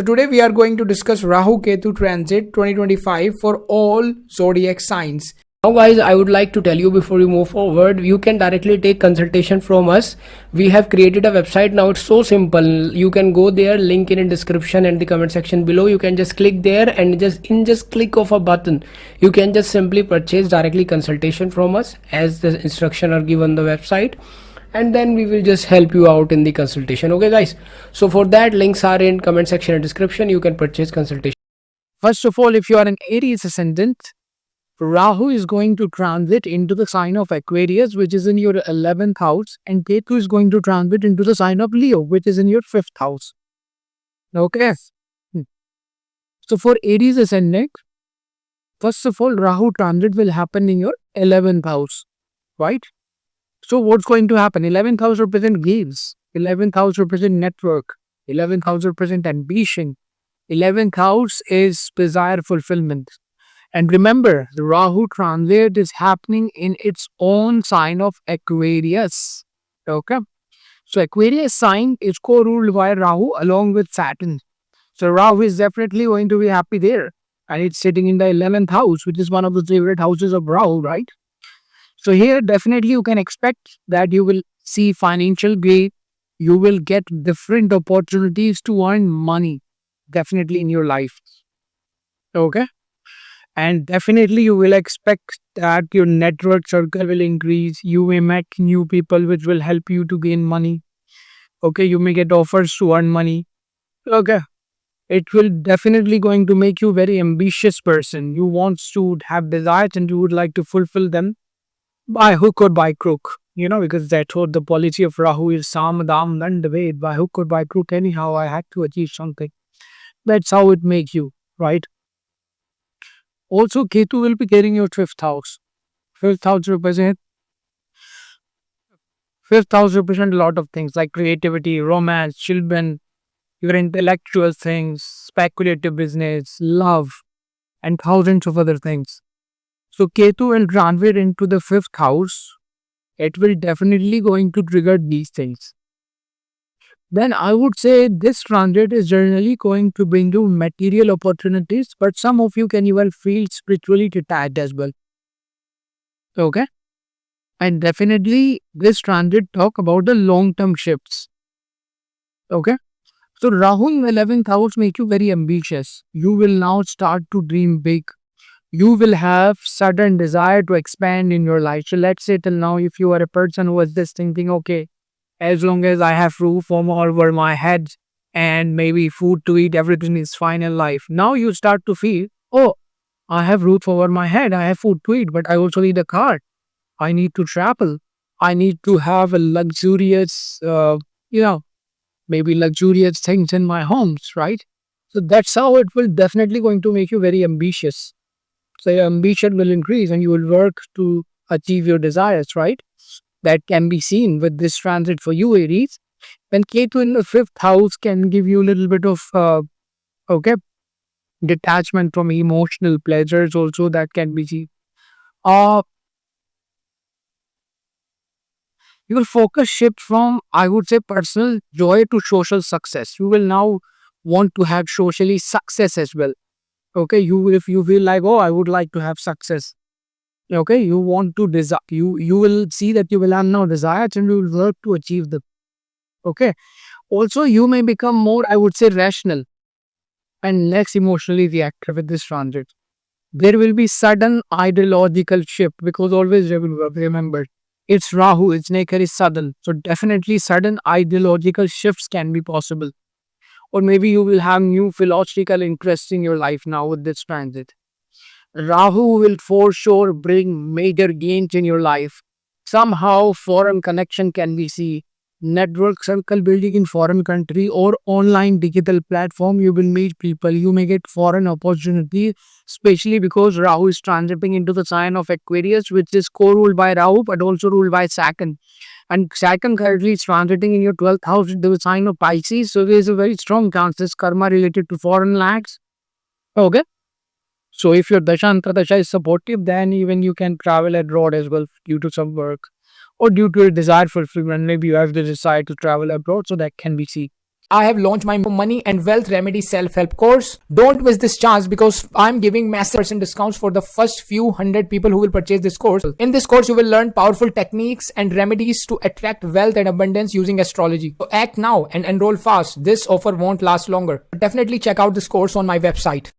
today we are going to discuss Rahu Ketu Transit 2025 for all zodiac signs. Now guys, I would like to tell you before you move forward, you can directly take consultation from us. We have created a website now. It's so simple. You can go there, link in description and the comment section below. You can just click there and just click of a button, you can just simply purchase directly consultation from us as the instruction are given on the website, and then we will just help you out in the consultation. Okay guys, so for that, links are in comment section and description. You can purchase consultation. First of all, if you are an Aries ascendant, Rahu is going to transit into the sign of Aquarius, which is in your 11th house, and Ketu is going to transit into the sign of Leo, which is in your 5th house. Okay. So for Aries ascendant, first of all, Rahu transit will happen in your 11th house, right? So what's going to happen? 11th house represent gains. 11th house represent network. 11th house represent ambition. 11th house is desire fulfillment. And remember, the Rahu transit is happening in its own sign of Aquarius. Okay. So Aquarius sign is co-ruled by Rahu along with Saturn. So Rahu is definitely going to be happy there. And it's sitting in the 11th house, which is one of the favorite houses of Rahu, right? So here definitely you can expect that you will see financial gain. You will get different opportunities to earn money definitely in your life. Okay. And definitely you will expect that your network circle will increase. You may meet new people which will help you to gain money. Okay, you may get offers to earn money. Okay, it will definitely going to make you very ambitious person. You want to have desires and you would like to fulfill them by hook or by crook. Because that's what the policy of Rahu is, Sam, Dam, Dandaved, by hook or by crook. Anyhow, I had to achieve something. That's how it makes you, right? Also, Ketu will be getting your 5th house. 5th house represent a lot of things like creativity, romance, children, your intellectual things, speculative business, love, and thousands of other things. So Ketu will transit into the 5th house. It will definitely going to trigger these things. Then I would say this transit is generally going to bring you material opportunities, but some of you can even feel spiritually detached as well. Okay. And definitely this transit talk about the long-term shifts. Okay. So Rahu in the 11th house make you very ambitious. You will now start to dream big. You will have sudden desire to expand in your life. So let's say till now, if you are a person who was just thinking, okay, as long as I have roof over my head and maybe food to eat, everything is fine in life. Now you start to feel, oh, I have roof over my head, I have food to eat, but I also need a car. I need to travel. I need to have a luxurious, maybe luxurious things in my homes, right? So that's how it will definitely going to make you very ambitious. So your ambition will increase and you will work to achieve your desires, right? That can be seen with this transit for you, Aries. When Ketu in the 5th house can give you a little bit of, detachment from emotional pleasures also that can be seen. Your focus shift from, I would say, personal joy to social success. You will now want to have socially success as well. Okay, if you feel like, oh, I would like to have success. Okay, you want to desire, you will see that you will have now desires and you will work to achieve them. Okay, also you may become more, I would say, rational and less emotionally reactive with this transit. There will be sudden ideological shift because always remember, it's Rahu, its nature is sudden. So definitely sudden ideological shifts can be possible. Or maybe you will have new philosophical interests in your life now with this transit. Rahu will for sure bring major gains in your life. Somehow foreign connection can be seen. Network circle building in foreign country or online digital platform, you will meet people. You may get foreign opportunity, especially because Rahu is transiting into the sign of Aquarius, which is co-ruled by Rahu but also ruled by Saturn. And Saturn currently is transiting in your 12th house, the sign of Pisces. So there is a very strong chance this karma related to foreign lands. Okay. So if your Dasha Antardasha is supportive, then even you can travel abroad as well due to some work or due to a desire fulfillment. Maybe you have the desire to travel abroad, so that can be seen. I have launched my money and wealth remedy self-help course. Don't miss this chance because I'm giving massive percent discounts for the first few hundred people who will purchase this course. In this course, you will learn powerful techniques and remedies to attract wealth and abundance using astrology. So act now and enroll fast. This offer won't last longer. Definitely check out this course on my website.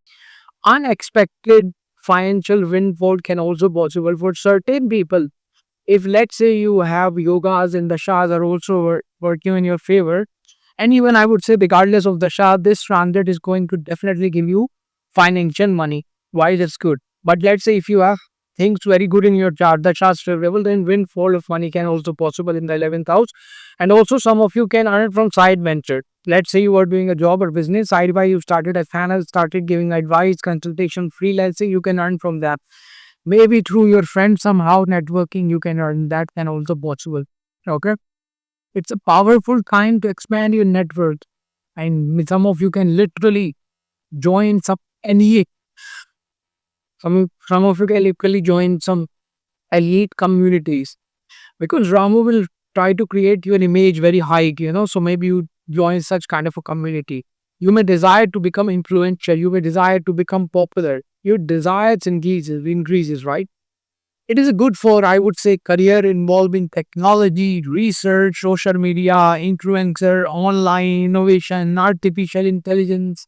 Unexpected financial windfall can also be possible for certain people. If let's say you have yogas and the shahs are also working in your favor, and even I would say regardless of the shah, this transit is going to definitely give you financial money. Why that's good. But let's say if you have things very good in your chart, the chart's favorable, then windfall of money can also possible in the 11th house. And also some of you can earn it from side venture. Let's say you are doing a job or business, side by you started a channel, started giving advice, consultation, freelancing, you can earn from that. Maybe through your friends somehow networking, you can earn that can also possible. Okay. It's a powerful time to expand your network. And some of you can literally join any some of you can literally join some elite communities because Ramu will try to create your image very high, so maybe you join such kind of a community. You may desire to become influential, you may desire to become popular. Your desires increases, right? It is good for, I would say, career involving technology, research, social media, influencer, online innovation, artificial intelligence.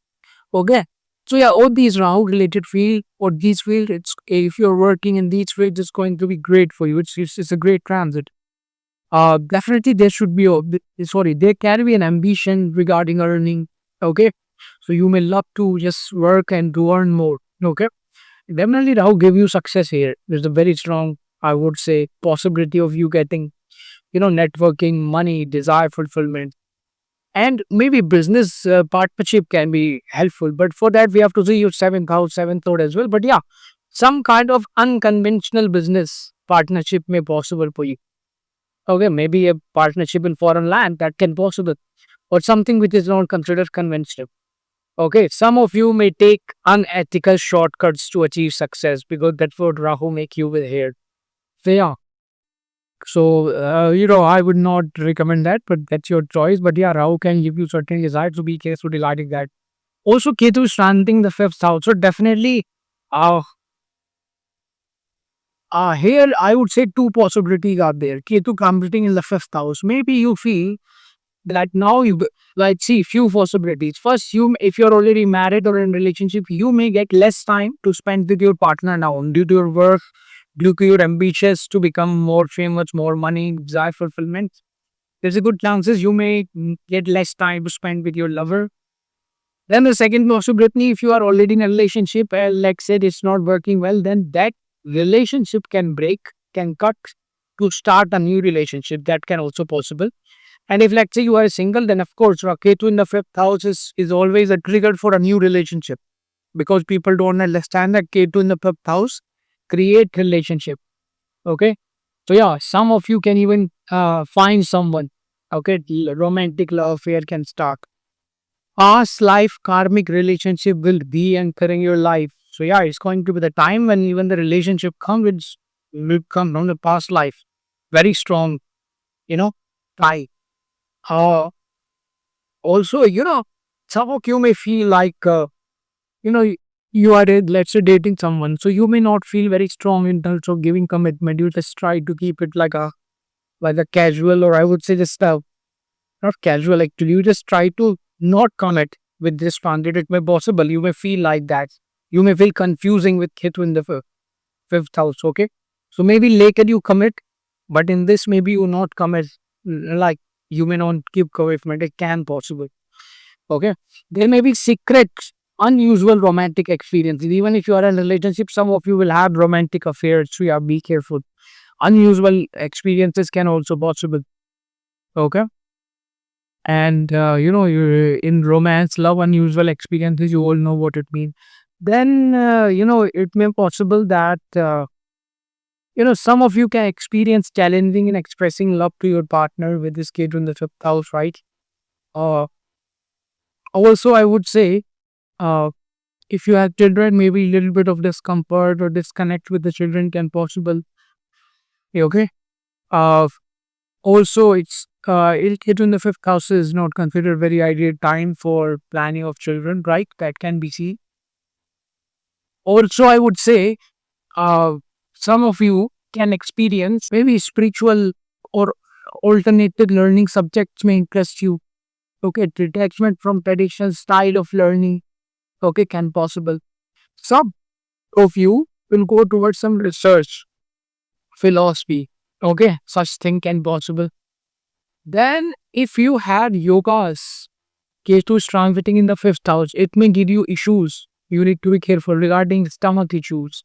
Okay. So yeah, all these Rahu related field or these fields, it's if you're working in these fields, it's going to be great for you. It's a great transit. Definitely there should be there can be an ambition regarding earning. Okay. So you may love to just work and to earn more. Okay. Definitely Rahu give you success here. There's a very strong, I would say, possibility of you getting, networking, money, desire fulfillment. And maybe business partnership can be helpful. But for that, we have to see your seventh house, seventh lord as well. But yeah, some kind of unconventional business partnership may possible for you. Okay, maybe a partnership in foreign land that can possible. Or something which is not considered conventional. Okay, some of you may take unethical shortcuts to achieve success because that's what Rahu make you with here. So yeah, I would not recommend that, but that's your choice. But yeah, Rahu can give you certain desires, so be careful regarding that. Also, Ketu is transiting the fifth house, so definitely, uh, here I would say two possibilities are there. Ketu transiting in the fifth house. Maybe you feel that now you like see few possibilities. First, you if you're already married or in relationship, you may get less time to spend with your partner now due to your work, due to your ambitions to become more famous, more money, desire fulfillment. There's a good chances you may get less time to spend with your lover. Then the second possibility, if you are already in a relationship and like said it's not working well, then that relationship can break, can cut to start a new relationship. That can also possible. And if let's say you are single, then of course Ketu in the fifth house is always a trigger for a new relationship because people don't understand that Ketu in the fifth house create relationship. Okay. So yeah, some of you can even find someone. Okay, romantic love affair can start. Past life karmic relationship will be anchoring your life. So yeah, it's going to be the time when even the relationship will come from the past life. Very strong, you know, tie. Uh, Also, some of you may feel like, you know, you are, let's say, dating someone. So you may not feel very strong in terms of giving commitment. You just try to keep it like a casual, or I would say just not casual. Actually, you just try to not commit with this transit. It may possible. You may feel like that. You may feel confusing with Ketu in the fifth house. Okay. So maybe later you commit, but in this, maybe you not commit. Like you may not keep commitment. It can possible. Okay. There may be secret, unusual romantic experiences. Even if you are in a relationship, some of you will have romantic affairs. So yeah, be careful. Unusual experiences can also possible. Okay. And you're in romance, love, unusual experiences. You all know what it means. Then it may possible that some of you can experience challenging in expressing love to your partner with this kid in the fifth house, right? Uh, Also, I would say, uh, if you have children, maybe a little bit of discomfort or disconnect with the children can possible. Okay. Uh, Also, it in the fifth house is not considered very ideal time for planning of children, right? That can be seen. Also, I would say, uh, some of you can experience maybe spiritual or alternative learning subjects may interest you. Okay, detachment from traditional style of learning. Okay, can possible. Some of you will go towards some research, philosophy. Okay, such thing can possible. Then, if you had yogas, Ketu is transiting in the fifth house, it may give you issues. You need to be careful regarding stomach issues.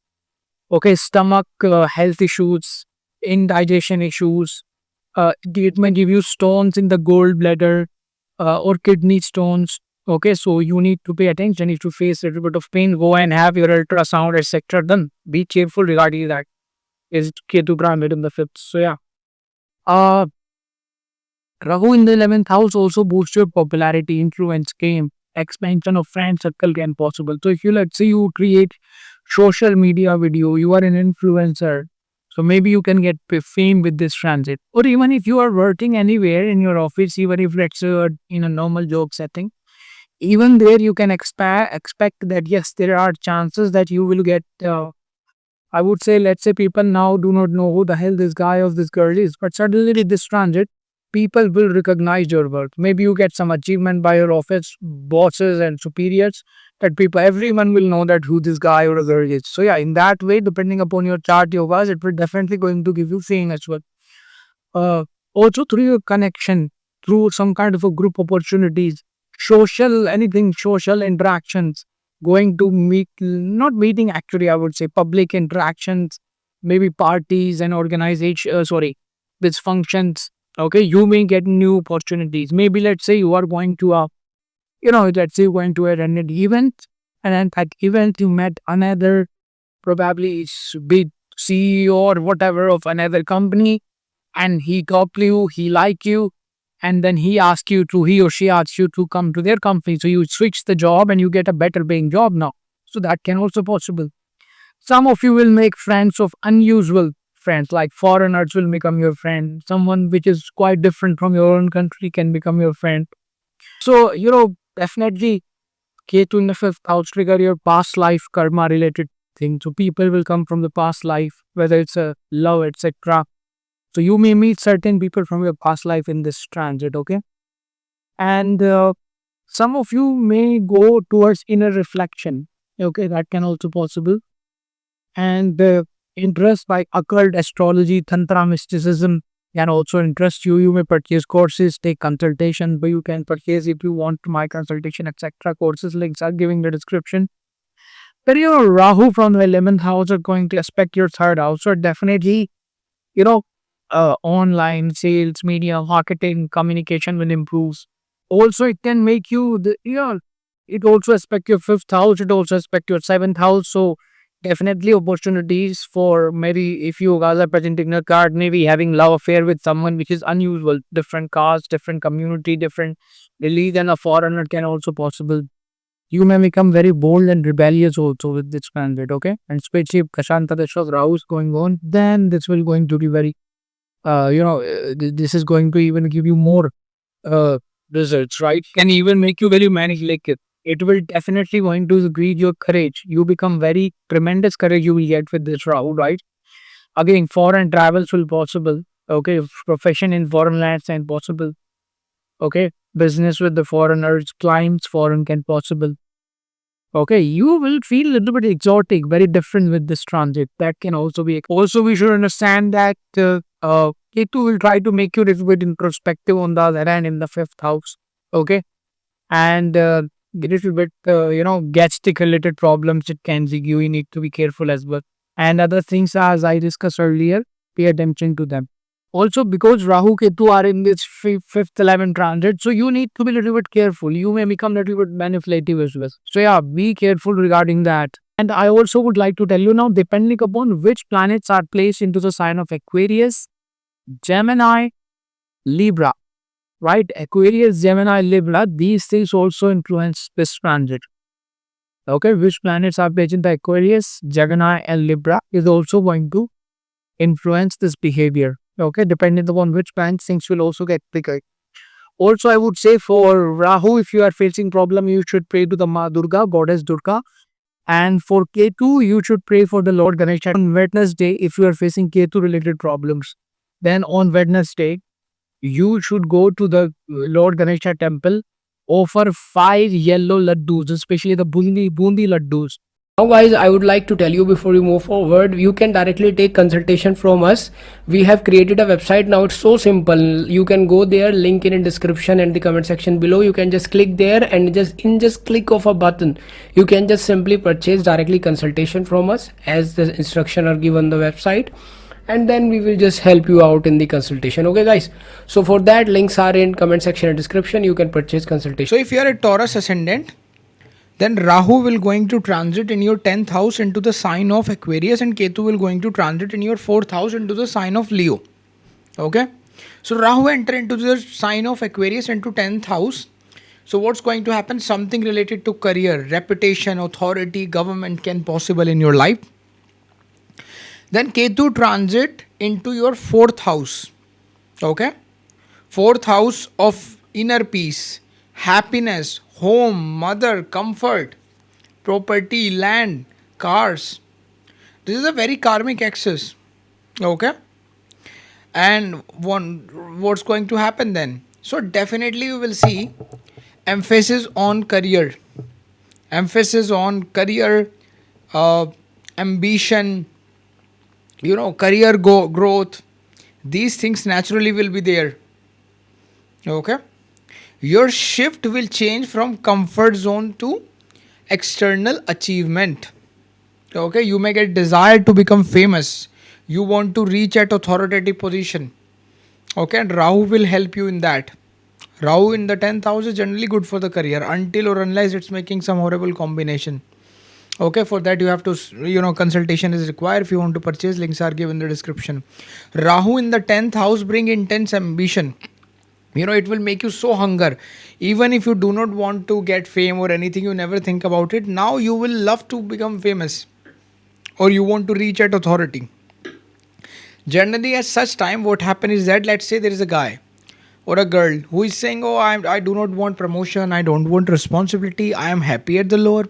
Okay, stomach health issues, indigestion issues. It may give you stones in the gallbladder or kidney stones. Okay, so you need to pay attention. If you face a little bit of pain, go and have your ultrasound, etc. done. Be careful regarding that. Is Ketu transit in the fifth? So yeah. Uh, Rahu in the 11th house also boosts your popularity, influence, game, expansion of friend circle can possible. So if you, let's say, you create social media video, you are an influencer. So maybe you can get fame with this transit. Or even if you are working anywhere in your office, even if let's say you're in a normal job setting, even there you can expect that yes, there are chances that you will get I would say, let's say people now do not know who the hell this guy or this girl is, but suddenly with this transit, people will recognize your work. Maybe you get some achievement by your office bosses and superiors that people, everyone will know that who this guy or a girl is. So yeah, in that way, depending upon your chart, your was, it will definitely going to give you fame as well. Uh, Also through your connection, through some kind of a group opportunities, social, anything, social interactions, going to meet, not meeting actually, I would say public interactions, maybe parties and organization, this functions. Okay, you may get new opportunities. Maybe let's say you are going to a, let's say you're going to an event, and at that event you met another probably big CEO or whatever of another company, and he top you, he like you, and then he or she asks you to come to their company. So you switch the job and you get a better paying job now. So that can also possible. Some of you will make friends of unusual friends, like foreigners will become your friend. Someone which is quite different from your own country can become your friend. So, definitely Ketu in the fifth house trigger your past life karma related thing. So people will come from the past life, whether it's a love, etc. So you may meet certain people from your past life in this transit, okay? And some of you may go towards inner reflection, okay? That can also possible. And interest by occult astrology, tantra, mysticism can also interest you. You may purchase courses, take consultation, but you can purchase if you want my consultation, etc. Courses links are giving the description. But Rahu from the 11th house are going to aspect your third house. So definitely you know, online sales, media, marketing, communication will improve. Also, it can make you it also aspect your fifth house. It also aspect your seventh house. So definitely opportunities for maybe if you guys are presenting a card, maybe having love affair with someone which is unusual, different caste, different community, different religion, a foreigner can also possible. You may become very bold and rebellious also with this planet, okay? And especially if Kashanta Dashas Rahu is going on, then this will going to be very, this is going to even give you more uh, results, right? Can even make you very manipulative. It will definitely going to increase your courage. You become very tremendous courage you will get with this Rahu, right? Again, foreign travels will possible. Okay, profession in foreign lands and possible. Okay, business with the foreigners, clients foreign can possible. Okay, you will feel a little bit exotic, very different with this transit. That can also be. Also, we should understand that Ketu will try to make you a little bit introspective on the other hand in the fifth house. Okay, and a little bit, gastric related problems it can give you. You need to be careful as well. And other things, as I discussed earlier, pay attention to them. Also, because Rahu Ketu are in this fifth 11 transit, so you need to be a little bit careful. You may become a little bit manipulative as well. So, yeah, be careful regarding that. And I also would like to tell you now, depending upon which planets are placed into the sign of Aquarius, Gemini, Libra, right? Aquarius, Gemini, Libra, these things also influence this transit. Okay, which planets are placed in the Aquarius, Gemini, and Libra is also going to influence this behavior. Okay, depending upon which planets, things will also get bigger. Also, I would say for Rahu, if you are facing problem, you should pray to the Ma Durga, goddess Durga. And for Ketu, you should pray for the Lord Ganesha. On Wednesday, if you are facing Ketu related problems, then on Wednesday, you should go to the Lord Ganesha temple, offer 5 yellow laddus, especially the bundi laddus. Now guys, I would like to tell you before you move forward, you can directly take consultation from us. We have created a website now. It's so simple. You can go there, link in description and the comment section below. You can just click there and just click of a button, you can just simply purchase directly consultation from us as the instruction are given on the website, and then we will just help you out in the consultation. Okay guys, so for that, links are in comment section and description. You can purchase consultation. So if you are a Taurus ascendant, then Rahu will going to transit in your 10th house into the sign of Aquarius, and Ketu will going to transit in your 4th house into the sign of Leo. Okay. So Rahu enter into the sign of Aquarius into 10th house. So what's going to happen? Something related to career, reputation, authority, government can possible in your life. Then Ketu transit into your 4th house. Okay. 4th house of inner peace, happiness, home, mother, comfort, property, land, cars. This is a very karmic axis. Okay. And what's going to happen then? So definitely you will see emphasis on career, uh, ambition, career growth. These things naturally will be there. Okay. Your shift will change from comfort zone to external achievement. Okay, you may get desire to become famous. You want to reach at authoritative position. Okay, and Rahu will help you in that. Rahu in the 10th house is generally good for the career until or unless it's making some horrible combination. Okay, for that you have to, consultation is required. If you want to purchase, links are given in the description. Rahu in the 10th house bring intense ambition. It will make you so hunger. Even if you do not want to get fame or anything, you never think about it. Now you will love to become famous, or you want to reach at authority. Generally, at such time, what happens is that, let's say there is a guy or a girl who is saying, "Oh, I do not want promotion. I don't want responsibility. I am happy at the lower,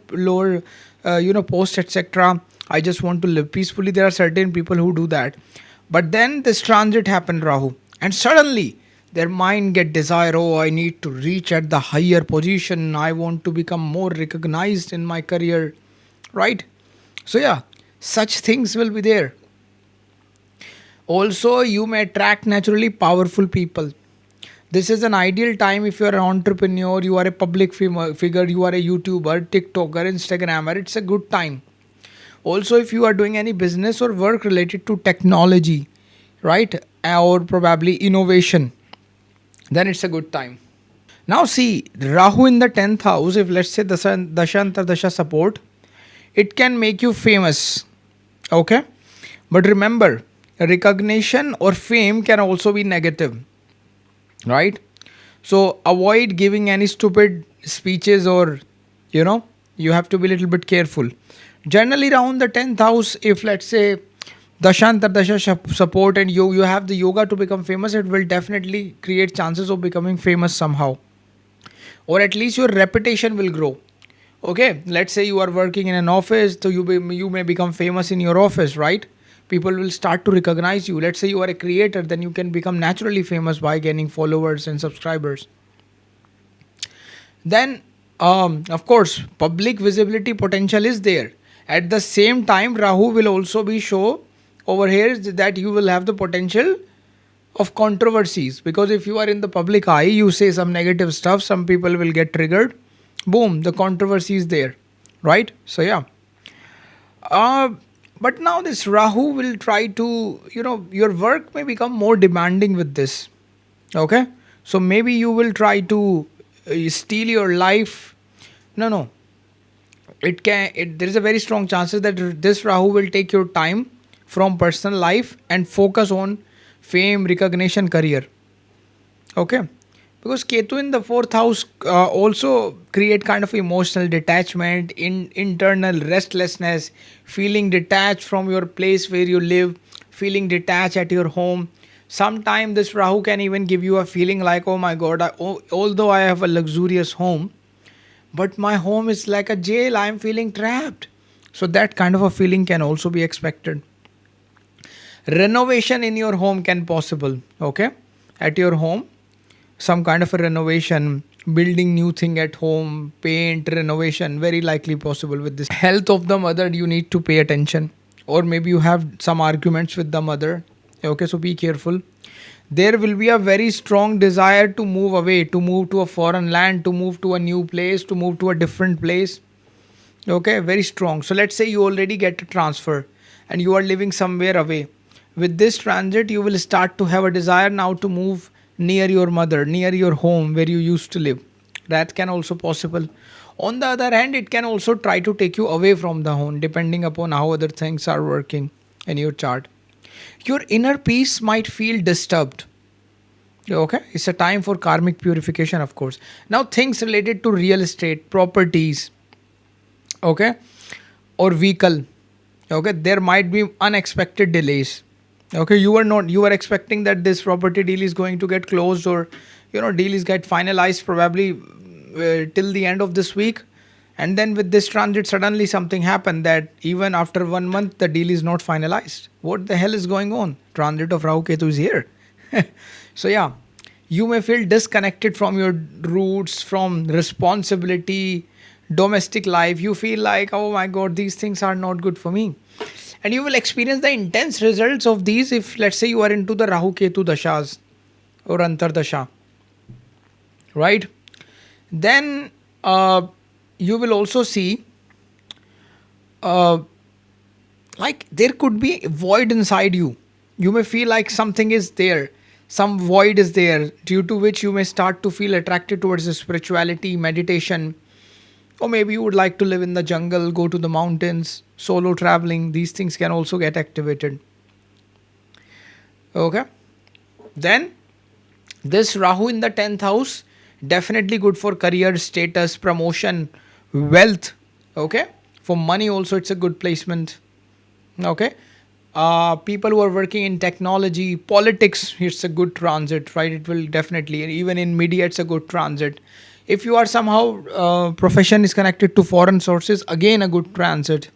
post, etc. I just want to live peacefully." There are certain people who do that, but then this transit happened, Rahu, and suddenly their mind get desire. Oh, I need to reach at the higher position. I want to become more recognized in my career, right? So yeah, such things will be there. Also, you may attract naturally powerful people. This is an ideal time if you are an entrepreneur, you are a public figure, you are a YouTuber, TikToker, Instagrammer. It's a good time. Also, if you are doing any business or work related to technology, right, or probably innovation, then it's a good time. Now see, Rahu in the 10th house, if let's say Dasha support, it can make you famous. Okay. But remember, recognition or fame can also be negative. Right? So avoid giving any stupid speeches, or you have to be a little bit careful. Generally around the 10th house, if let's say Dasha support and you have the yoga to become famous, it will definitely create chances of becoming famous somehow. Or at least your reputation will grow. Okay, let's say you are working in an office, so you may become famous in your office, right? People will start to recognize you. Let's say you are a creator, then you can become naturally famous by gaining followers and subscribers. Then, of course, public visibility potential is there. At the same time, Rahu will also be show over here that you will have the potential of controversies, because if you are in the public eye, you say some negative stuff, some people will get triggered. Boom, the controversy is there, right? So yeah. But now this Rahu will try to, your work may become more demanding with this. Okay. So maybe you will try to steal your life. No. There is a very strong chances that this Rahu will take your time from personal life and focus on fame, recognition, career. Okay. Because Ketu in the 4th house also create kind of emotional detachment, internal restlessness, feeling detached from your place where you live, feeling detached at your home. Sometime this Rahu can even give you a feeling like, oh my god, although I have a luxurious home, but my home is like a jail, I am feeling trapped. So that kind of a feeling can also be expected. Renovation in your home can possible, okay? At your home, some kind of a renovation, building new thing at home, paint, renovation, very likely possible with this. Health of the mother, you need to pay attention. Or maybe you have some arguments with the mother. Okay, so be careful. There will be a very strong desire to move away, to move to a foreign land, to move to a new place, to move to a different place. Okay, very strong. So let's say you already get a transfer and you are living somewhere away. With this transit, you will start to have a desire now to move near your mother, near your home where you used to live. That can also possible. On the other hand, it can also try to take you away from the home depending upon how other things are working in your chart. Your inner peace might feel disturbed. Okay, it's a time for karmic purification, of course. Now, things related to real estate, properties, okay, or vehicle, okay, there might be unexpected delays. Okay, you were expecting that this property deal is going to get closed, or deal is get finalized probably till the end of this week, and then with this transit suddenly something happened that even after 1 month the deal is not finalized. What the hell is going on? Transit of Rahu Ketu is here. So yeah, you may feel disconnected from your roots, from responsibility, domestic life. You feel like, oh my god, these things are not good for me, and you will experience the intense results of these if, let's say, you are into the Rahu Ketu dashas or antardasha, right? Then you will also see uh, like there could be a void inside you. You may feel like something is there, some void is there, due to which you may start to feel attracted towards the spirituality, meditation, or maybe you would like to live in the jungle, go to the mountains, solo traveling. These things can also get activated. Okay. Then this Rahu in the 10th house, definitely good for career, status, promotion, wealth. Okay. For money also, it's a good placement. Okay. People who are working in technology, politics, it's a good transit, right? It will definitely, even in media, it's a good transit. If you are somehow profession is connected to foreign sources, again a good transit.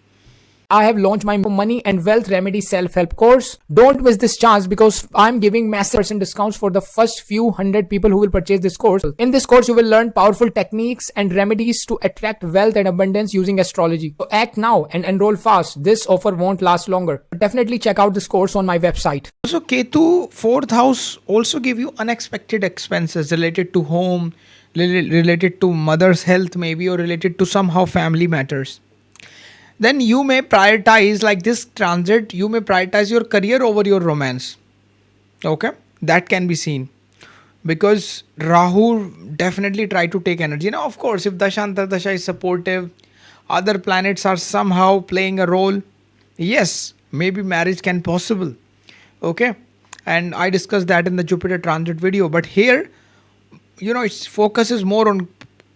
I have launched my money and wealth remedy self-help course. Don't miss this chance because I'm giving massive percent discounts for the first few hundred people who will purchase this course. In this course, you will learn powerful techniques and remedies to attract wealth and abundance using astrology. So act now and enroll fast. This offer won't last longer. Definitely check out this course on my website. Also, Ketu, 4th house, also give you unexpected expenses related to home, related to mother's health, maybe, or related to somehow family matters. Then you may prioritize, like this transit, you may prioritize your career over your romance. Okay, that can be seen because Rahu definitely try to take energy. Now, of course, if Dashanta Dasha is supportive, other planets are somehow playing a role, yes, maybe marriage can possible. Okay, and I discussed that in the Jupiter transit video. But here, its focus is more on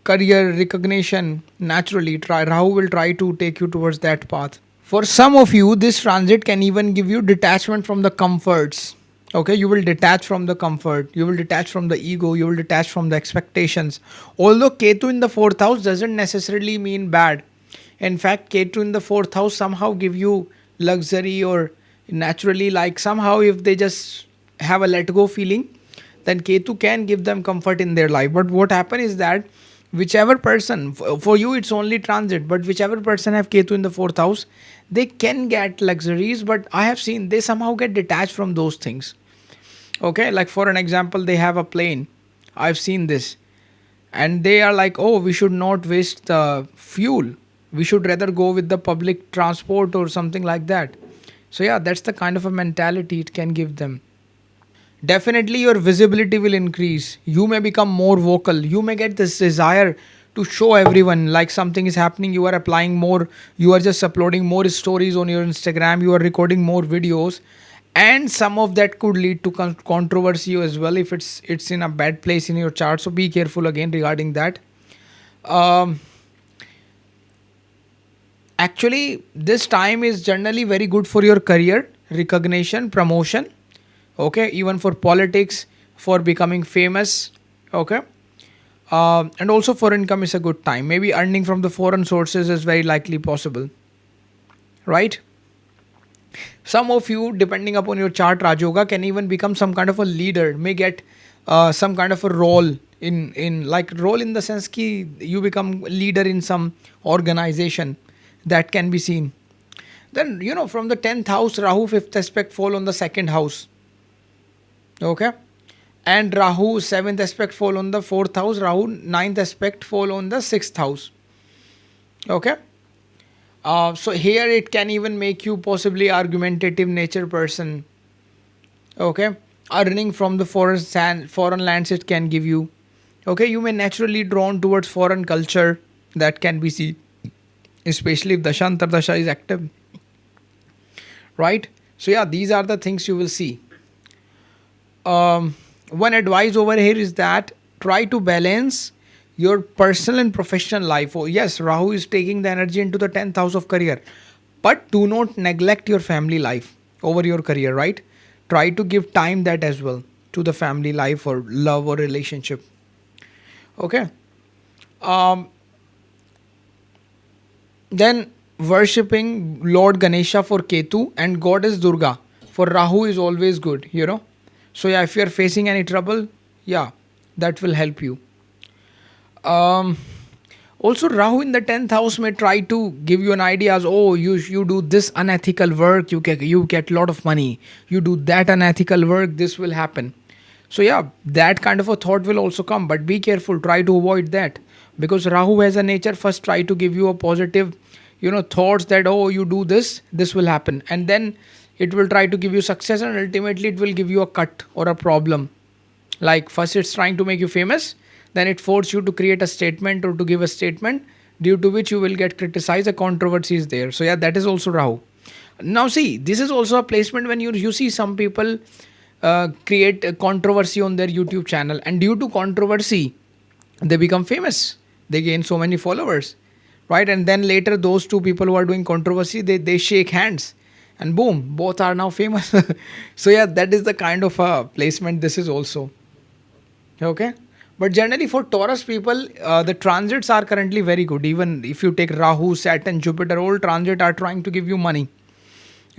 career recognition. Naturally, Rahu will try to take you towards that path. For some of you, this transit can even give you detachment from the comforts. Okay, you will detach from the comfort, you will detach from the ego, you will detach from the expectations. Although Ketu in the 4th house doesn't necessarily mean bad. In fact, Ketu in the 4th house somehow give you luxury, or naturally, like somehow if they just have a let go feeling, then Ketu can give them comfort in their life. But what happens is that whichever person, for you it's only transit, but whichever person have Ketu in the 4th house, they can get luxuries, but I have seen they somehow get detached from those things. Okay, like for an example, they have a plane, I've seen this, and they are like, oh, we should not waste the fuel, we should rather go with the public transport or something like that. So yeah, that's the kind of a mentality it can give them. Definitely your visibility will increase, you may become more vocal, you may get this desire to show everyone like something is happening, you are applying more, you are just uploading more stories on your Instagram, you are recording more videos, and some of that could lead to controversy as well if it's in a bad place in your chart. So be careful again regarding that. um, Actually, this time is generally very good for your career recognition, promotion. Okay, even for politics, for becoming famous. Okay, and also for income is a good time. Maybe earning from the foreign sources is very likely possible, right? Some of you, depending upon your chart Rajoga, can even become some kind of a leader, may get some kind of a role in like role in the sense ki you become leader in some organization, that can be seen. Then from the 10th house, Rahu fifth aspect fall on the second house. Okay, and Rahu seventh aspect fall on the fourth house. Rahu ninth aspect fall on the sixth house. Okay, so here it can even make you possibly argumentative nature person. Okay, earning from the foreign lands it can give you. Okay, you may naturally drawn towards foreign culture, that can be seen, especially if Dashantar Dasha is active, right? So yeah, these are the things you will see. One advice over here is that try to balance your personal and professional life. Oh yes, Rahu is taking the energy into the 10th house of career, but do not neglect your family life over your career, right? Try to give time that as well to the family life or love or relationship. Okay, then worshipping Lord Ganesha for Ketu and goddess Durga for Rahu is always good. So yeah, if you are facing any trouble, yeah, that will help you. um Also, Rahu in the 10th house may try to give you an idea as, oh, you do this unethical work, you get a lot of money. You do that unethical work, this will happen. So yeah, that kind of a thought will also come, but be careful. Try to avoid that, because Rahu has a nature. First, try to give you a positive, thoughts that, oh, you do this, this will happen, and then it will try to give you success, and ultimately it will give you a cut or a problem. Like first it's trying to make you famous, then it forces you to create a statement or to give a statement, due to which you will get criticized. A controversy is there. So yeah, that is also Rahu. Now see, this is also a placement when you see some people create a controversy on their YouTube channel, and due to controversy they become famous, they gain so many followers, right? And then later those two people who are doing controversy, they shake hands, and boom, both are now famous. So yeah, that is the kind of a placement this is also. Okay, but generally for Taurus people, the transits are currently very good. Even if you take Rahu, Saturn, Jupiter, all transit are trying to give you money.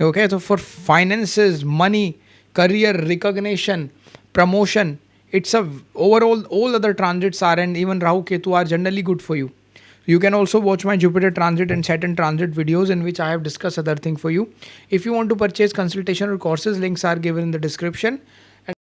Okay, so for finances, money, career, recognition, promotion, it's a overall, all other transits are, and even Rahu Ketu are generally good for you. You can also watch my Jupiter transit and Saturn transit videos, in which I have discussed other thing for you. If you want to purchase consultation or courses, links are given in the description.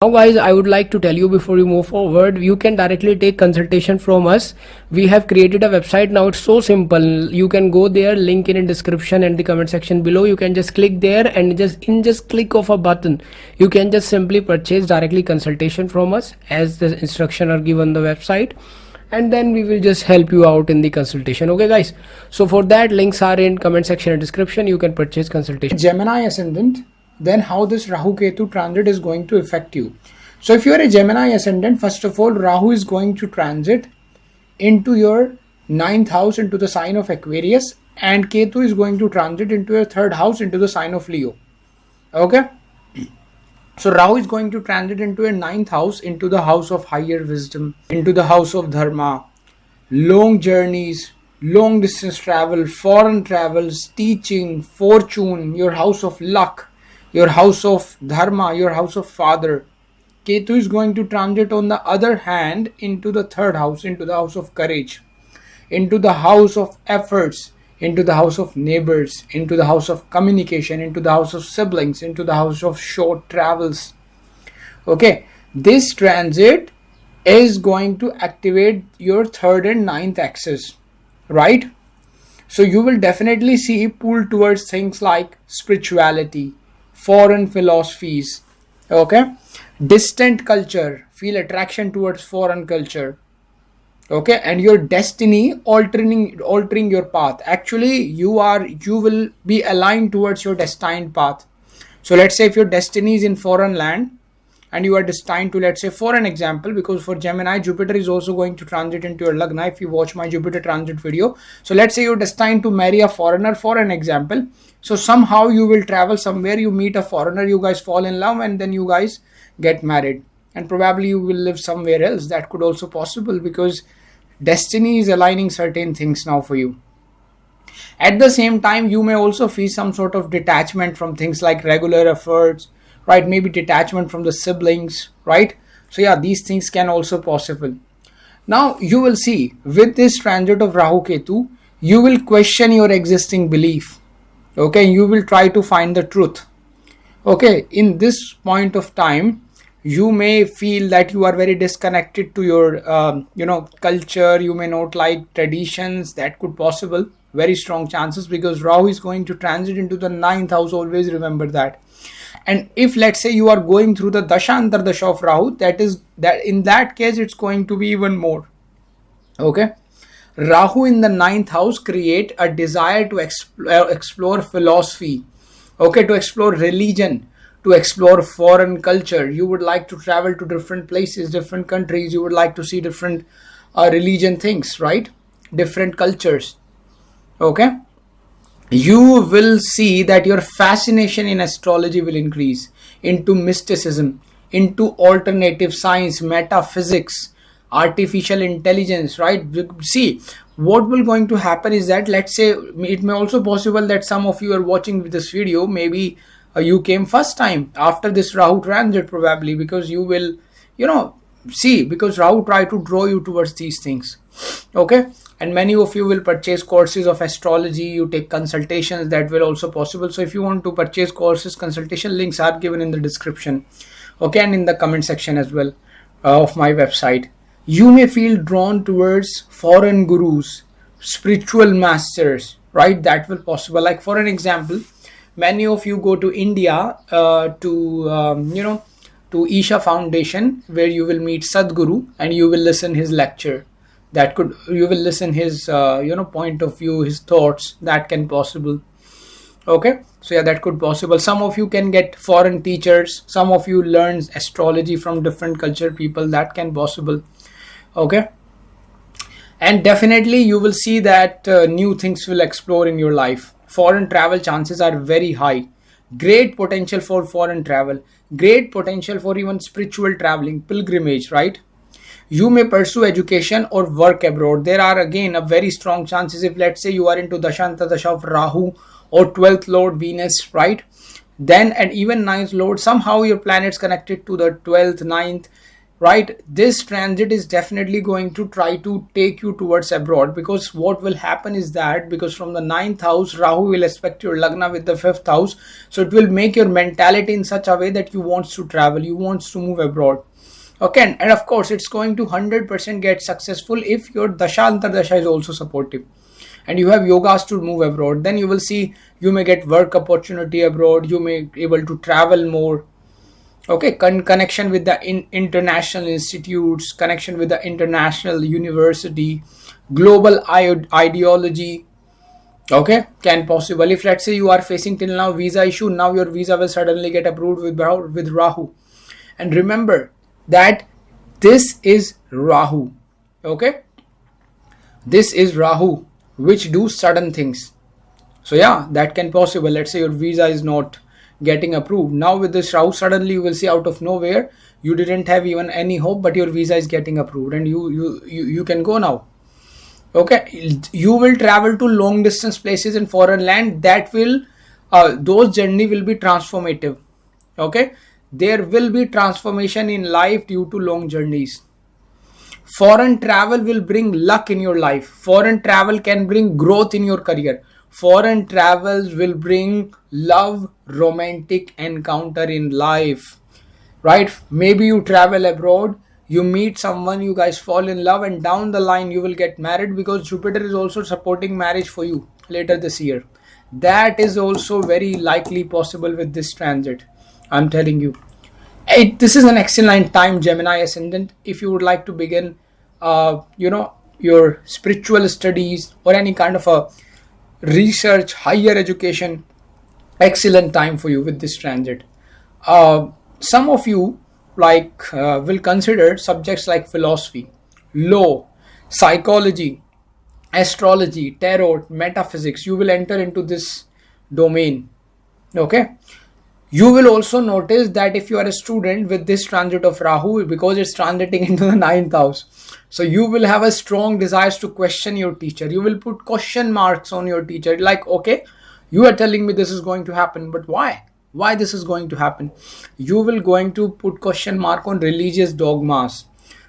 Now guys, I would like to tell you before you move forward, you can directly take consultation from us. We have created a website now. It's so simple. You can go there, link in description and the comment section below. You can just click there, and just click of a button, you can just simply purchase directly consultation from us, as the instruction are given on the website, and then we will just help you out in the consultation. Okay guys, so for that, links are in comment section and description. You can purchase consultation. Gemini ascendant, then how this Rahu Ketu transit is going to affect you. So if you are a Gemini ascendant, first of all, Rahu is going to transit into your 9th house, into the sign of Aquarius, and Ketu is going to transit into your 3rd house, into the sign of Leo. Okay, so Rahu is going to transit into your 9th house, into the house of higher wisdom, into the house of dharma, long journeys, long distance travel, foreign travels, teaching, fortune, your house of luck, your house of dharma, your house of father. Ketu is going to transit, on the other hand, into the 3rd house, into the house of courage, into the house of efforts, into the house of neighbors, into the house of communication, into the house of siblings, into the house of short travels. Okay, this transit is going to activate your 3rd and 9th axis, right? So you will definitely see pull towards things like spirituality, foreign philosophies, okay, distant culture, feel attraction towards foreign culture, okay, and your destiny altering your path. Actually, you will be aligned towards your destined path. So let's say if your destiny is in foreign land, and you are destined to, let's say, for an example, because for Gemini, Jupiter is also going to transit into your lagna if you watch my Jupiter transit video. So let's say you're destined to marry a foreigner, for an example. So somehow you will travel somewhere, you meet a foreigner, you guys fall in love, and then you guys get married, and probably you will live somewhere else. That could also possible, because destiny is aligning certain things now for you. At the same time, you may also feel some sort of detachment from things like regular efforts, right? Maybe detachment from the siblings, right? So yeah, these things can also possible. Now you will see with this transit of Rahu Ketu, you will question your existing belief. Okay, you will try to find the truth. Okay, in this point of time, you may feel that you are very disconnected to your culture. You may not like traditions. That could possible, very strong chances, because Rahu is going to transit into the 9th house. Always remember that. And if, let's say, you are going through the dasha antardasha of Rahu, that in that case it's going to be even more. Okay, Rahu in the 9th house create a desire to explore philosophy, okay, to explore religion, to explore foreign culture. You would like to travel to different places, different countries. You would like to see different religion things, right? Different cultures. Okay, you will see that your fascination in astrology will increase into mysticism, into alternative science, metaphysics, artificial intelligence, right? See, what will going to happen is that, let's say, it may also possible that some of you are watching this video, maybe you came first time after this Rahu transit, probably, because you will see, because Rahu try to draw you towards these things. Okay, and many of you will purchase courses of astrology, you take consultations, that will also possible. So if you want to purchase courses, consultation links are given in the description, okay, and in the comment section as well of my website. You may feel drawn towards foreign gurus, spiritual masters, right? That will possible. Like for an example, many of you go to India to Isha Foundation, where you will meet Sadhguru and you will listen his lecture. You will listen his point of view, his thoughts. That can possible. Okay, so yeah, that could possible. Some of you can get foreign teachers. Some of you learn astrology from different culture people. That can possible. Okay, and definitely you will see that new things will explore in your life. Foreign travel chances are very high. Great potential for foreign travel, great potential for even spiritual traveling, pilgrimage, right? You may pursue education or work abroad. There are again a very strong chances, if let's say you are into Dashanta Dasha of Rahu or 12th Lord Venus, right? Then, and even 9th Lord, somehow your planets connected to the 12th, 9th, right? This transit is definitely going to try to take you towards abroad, because what will happen is that, because from the 9th house, Rahu will aspect your lagna with the 5th house. So it will make your mentality in such a way that you want to travel, you want to move abroad. Okay, and of course it's going to 100% get successful if your dasha antardasha is also supportive and you have yogas to move abroad. Then you will see you may get work opportunity abroad, you may be able to travel more. Okay, connection with the international institutes, connection with the international university, global ideology. Okay, can possible. If let's say you are facing till now visa issue, now your visa will suddenly get approved with Rahu. And remember that this is Rahu. Okay, this is Rahu which do sudden things. So yeah, that can possible. Let's say your visa is not getting approved. Now with this Rahu, suddenly you will see out of nowhere, you didn't have even any hope, but your visa is getting approved and you can go now. Okay, you will travel to long distance places in foreign land. That will those journey will be transformative. Okay, there will be transformation in life due to long journeys. Foreign travel will bring luck in your life. Foreign travel can bring growth in your career. Foreign travels will bring love, romantic encounter in life, right? Maybe you travel abroad, you meet someone, you guys fall in love, and down the line you will get married, because Jupiter is also supporting marriage for you later this year. That is also very likely possible with this transit. I'm telling you. This is an excellent time, Gemini Ascendant. If you would like to begin, your spiritual studies or any kind of a research, higher education, excellent time for you with this transit. Some of you will consider subjects like philosophy, law, psychology, astrology, tarot, metaphysics. You will enter into this domain. Okay. You will also notice that if you are a student with this transit of Rahu, because it's transiting into the ninth house, so you will have a strong desires to question your teacher. You will put question marks on your teacher, like, okay, you are telling me this is going to happen, but why this is going to happen? You will going to put question mark on religious dogmas.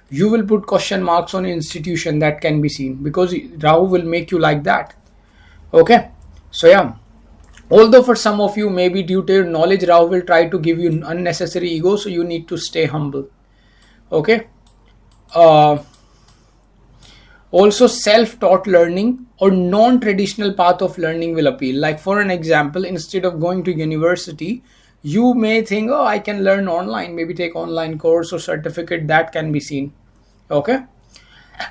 You will put question marks on institution that can be seen, because Rahu will make you like that. Okay. So yeah, although for some of you, maybe due to your knowledge, Rahu will try to give you unnecessary ego, so you need to stay humble. Okay. Also, self-taught learning or non-traditional path of learning will appeal. Like for an example, instead of going to university, you may think, oh, I can learn online, maybe take online course or certificate, that can be seen. Okay.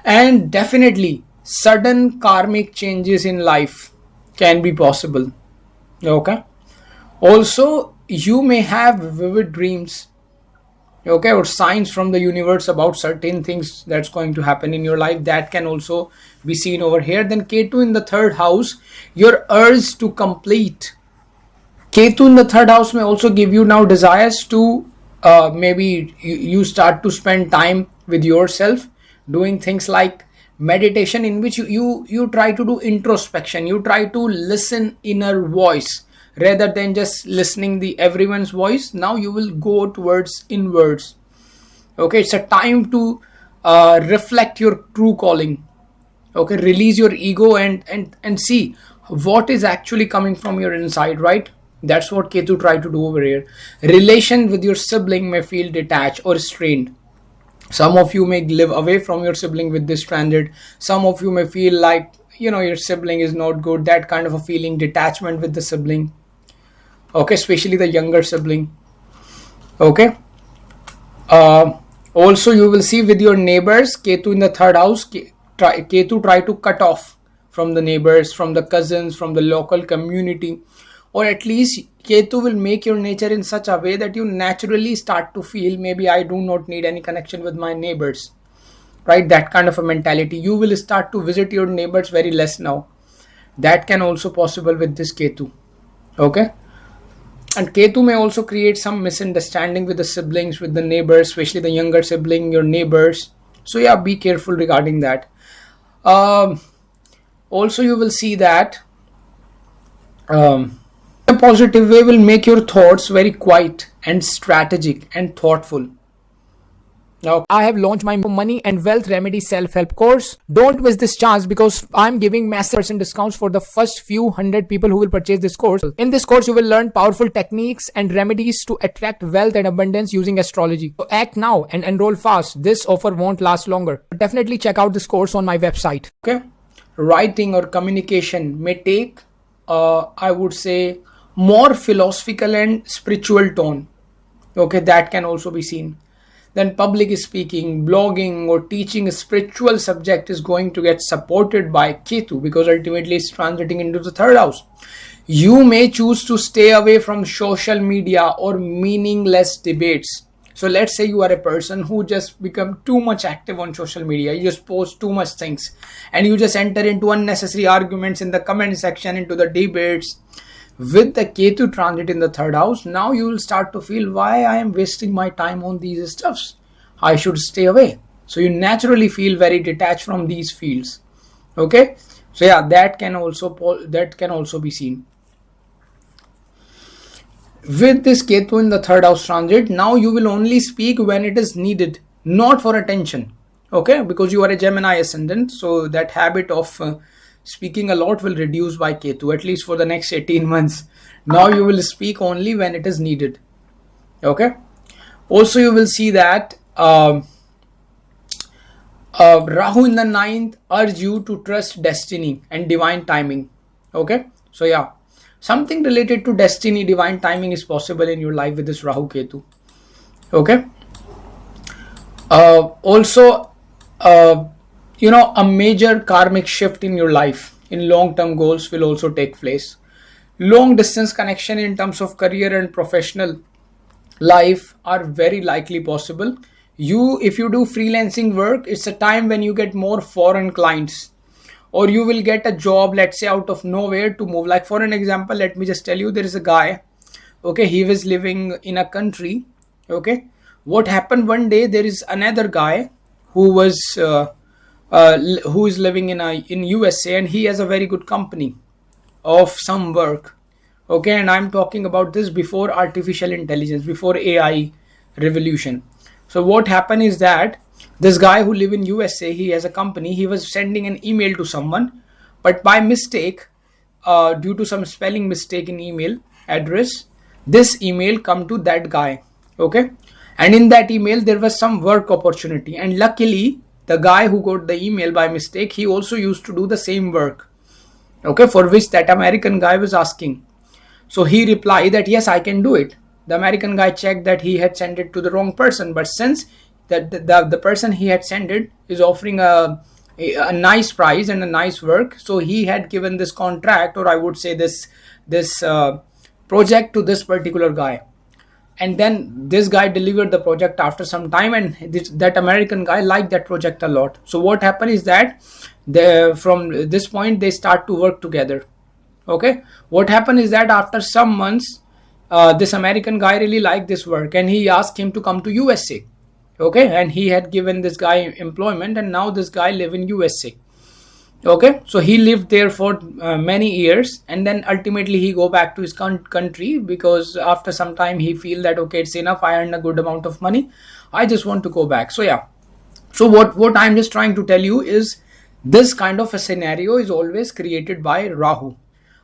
And definitely sudden karmic changes in life can be possible. Okay. Also, you may have vivid dreams, okay, or signs from the universe about certain things that's going to happen in your life. That can also be seen over here. Then Ketu in the third house, your urge to complete. Ketu in the third house may also give you now desires to maybe you start to spend time with yourself, doing things like meditation, in which you try to do introspection. You try to listen inner voice rather than just listening the everyone's voice. Now you will go towards inwards. Okay, it's a time to reflect your true calling. Okay, release your ego and see what is actually coming from your inside, right? That's what Ketu tried to do over here. Relation with your sibling may feel detached or strained. Some of you may live away from your sibling with this transit. Some of you may feel like, your sibling is not good, that kind of a feeling, detachment with the sibling. Okay, especially the younger sibling. Okay. Also, you will see with your neighbors, Ketu in the third house, Ketu try to cut off from the neighbors, from the cousins, from the local community, or at least Ketu will make your nature in such a way that you naturally start to feel, maybe I do not need any connection with my neighbors, right? That kind of a mentality. You will start to visit your neighbors very less now. That can also possible with this Ketu. Okay. And Ketu may also create some misunderstanding with the siblings, with the neighbors, especially the younger sibling, your neighbors. So yeah, be careful regarding that. Also, you will see that a positive way will make your thoughts very quiet and strategic and thoughtful. Now, I have launched my money and wealth remedy self-help course. Don't miss this chance, because I'm giving massive % discounts for the first few hundred people who will purchase this course. In this course, you will learn powerful techniques and remedies to attract wealth and abundance using astrology. So act now and enroll fast. This offer won't last longer. Definitely check out this course on my website. Okay. Writing or communication may take, I would say, more philosophical and spiritual tone. Okay, that can also be seen. Then public speaking, blogging, or teaching a spiritual subject is going to get supported by Ketu, because ultimately it's transiting into the third house. You may choose to stay away from social media or meaningless debates. So let's say you are a person who just become too much active on social media. You just post too much things and you just enter into unnecessary arguments in the comment section, into the debates. With the Ketu transit in the third house, now you will start to feel, why I am wasting my time on these stuffs. I should stay away. So you naturally feel very detached from these fields. Okay. So yeah, that can also be seen. With this Ketu in the third house transit, now you will only speak when it is needed, not for attention. Okay, because you are a Gemini ascendant, so that habit of speaking a lot will reduce by Ketu, at least for the next 18 months. Now you will speak only when it is needed. Okay. Also, you will see that Rahu in the ninth urge you to trust destiny and divine timing. Okay. So yeah, something related to destiny, divine timing is possible in your life with this Rahu Ketu. Okay. Also, a major karmic shift in your life in long-term goals will also take place. Long distance connection in terms of career and professional life are very likely possible. If you do freelancing work, it's a time when you get more foreign clients, or you will get a job, let's say, out of nowhere to move. Like for an example, let me just tell you, there is a guy, okay, he was living in a country, okay. What happened one day, there is another guy who was who is living in USA, and he has a very good company of some work, okay. And I'm talking about this before artificial intelligence, before AI revolution. So what happened is that this guy who live in USA, he has a company, he was sending an email to someone, but by mistake, due to some spelling mistake in email address, this email come to that guy, okay. And in that email there was some work opportunity, and luckily the guy who got the email by mistake, he also used to do the same work, okay, for which that American guy was asking. So he replied that yes, I can do it. The American guy checked that he had sent it to the wrong person, but since that the person he had sent it is offering a nice price and a nice work, so he had given this contract, or I would say this project, to this particular guy. And then this guy delivered the project after some time, and that American guy liked that project a lot. So what happened is that from this point they start to work together, okay. What happened is that after some months, this American guy really liked this work, and he asked him to come to USA, okay. And he had given this guy employment, and now this guy live in USA, okay. So he lived there for many years, and then ultimately he go back to his country, because after some time he feel that okay, it's enough, I earned a good amount of money, I just want to go back. So yeah, so what I'm just trying to tell you is, this kind of a scenario is always created by Rahu.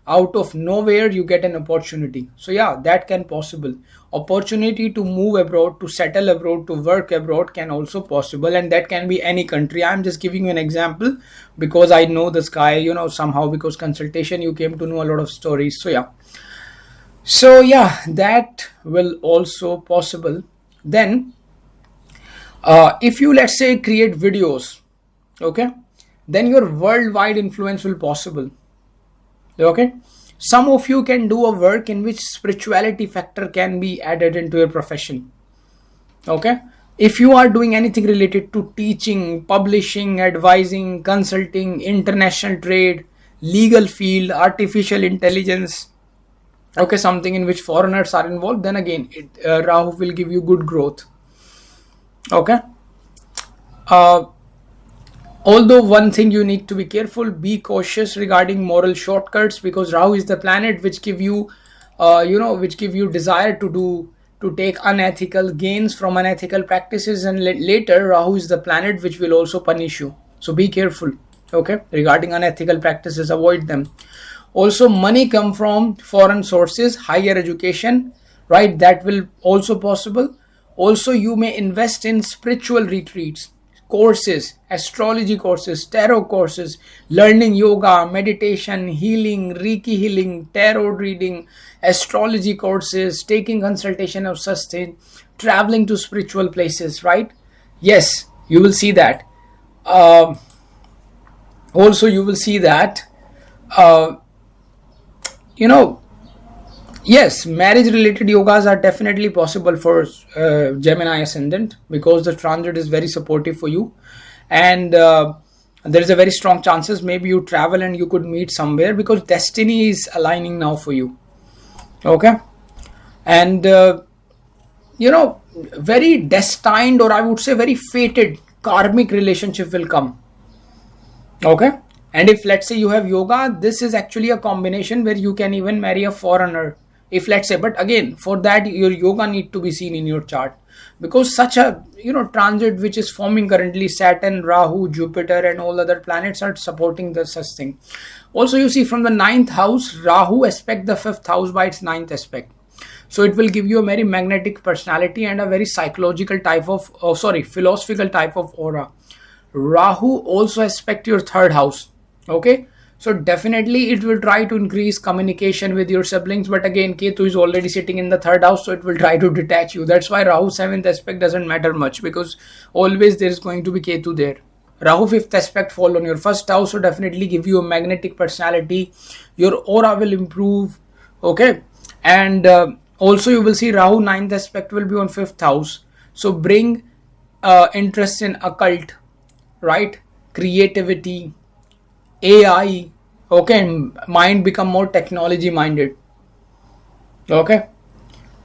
Out of nowhere you get an opportunity. So yeah, that can possible. Opportunity to move abroad, to settle abroad, to work abroad can also possible, and that can be any country. I'm just giving you an example because I know this guy, somehow, because consultation you came to know a lot of stories. So yeah, that will also possible. Then if you, let's say, create videos, okay, then your worldwide influence will possible, okay. Some of you can do a work in which spirituality factor can be added into your profession, okay. If you are doing anything related to teaching, publishing, advising, consulting, international trade, legal field, artificial intelligence, okay, something in which foreigners are involved, then again Rahu will give you good growth, okay. Although one thing you need to be careful, be cautious regarding moral shortcuts, because Rahu is the planet which give you which give you desire to take unethical gains from unethical practices, and later Rahu is the planet which will also punish you. So be careful, okay, regarding unethical practices, avoid them. Also, money come from foreign sources, higher education, right, that will also possible. Also, you may invest in spiritual retreats, courses, astrology courses, tarot courses, learning yoga, meditation, healing, Reiki healing, tarot reading, astrology courses, taking consultation of such thing, traveling to spiritual places, right? Yes, you will see that. Also, you will see that, yes, marriage related yogas are definitely possible for Gemini ascendant, because the transit is very supportive for you, and there is a very strong chances maybe you travel and you could meet somewhere, because destiny is aligning now for you, okay. And very destined, or I would say very fated karmic relationship will come, okay. And if, let's say, you have yoga, this is actually a combination where you can even marry a foreigner, if, let's say, but again, for that your yoga need to be seen in your chart, because such a transit which is forming currently, Saturn, Rahu, Jupiter and all other planets are supporting the such thing. Also, you see, from the 9th house, Rahu aspect the 5th house by its 9th aspect, so it will give you a very magnetic personality and a very psychological type of philosophical type of aura. Rahu also aspect your 3rd house, okay. So definitely it will try to increase communication with your siblings, but again Ketu is already sitting in the 3rd house, so it will try to detach you. That's why Rahu 7th aspect doesn't matter much, because always there is going to be Ketu there. Rahu 5th aspect fall on your 1st house, so definitely give you a magnetic personality, your aura will improve, okay. And Also, you will see Rahu ninth aspect will be on 5th house. So bring interest in occult, right? Creativity, AI, okay, and mind become more technology minded. Okay.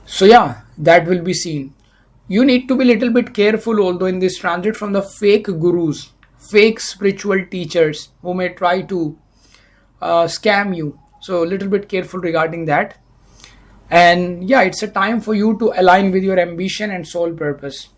So yeah, that will be seen. You need to be a little bit careful although in this transit from the fake gurus, fake spiritual teachers who may try to scam you. So a little bit careful regarding that. And yeah, it's a time for you to align with your ambition and soul purpose.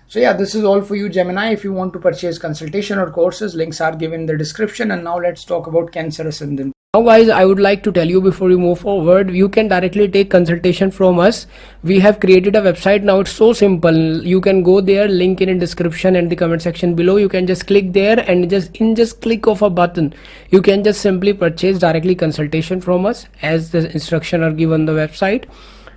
So yeah, this is all for you, Gemini. If you want to purchase consultation or courses, links are given in the description. And now let's talk about Cancer Ascendant. Now guys, I would like to tell you before you move forward, you can directly take consultation from us. We have created a website now. It's so simple. You can go there, link in description and the comment section below. You can just click there and just click of a button, you can just simply purchase directly consultation from us as the instruction are given on the website,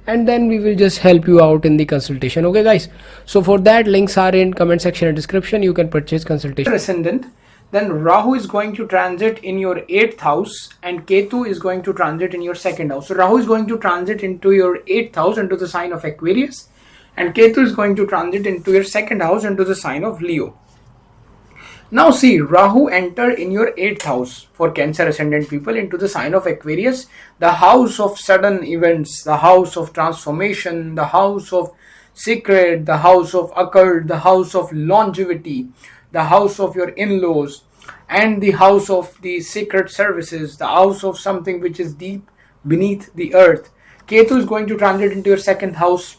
and then we will just help you out in the consultation. Okay guys, so for that, links are in comment section and description. You can purchase consultation. Ascendant, then Rahu is going to transit in your 8th house and Ketu is going to transit in your 2nd house. So Rahu is going to transit into your 8th house into the sign of Aquarius, and Ketu is going to transit into your 2nd house into the sign of Leo. Now see, Rahu entered in your 8th house for Cancer Ascendant people into the sign of Aquarius, the house of sudden events, the house of transformation, the house of secret, the house of occult, the house of longevity, the house of your in-laws, and the house of the secret services, the house of something which is deep beneath the earth. Ketu is going to transit into your 2nd house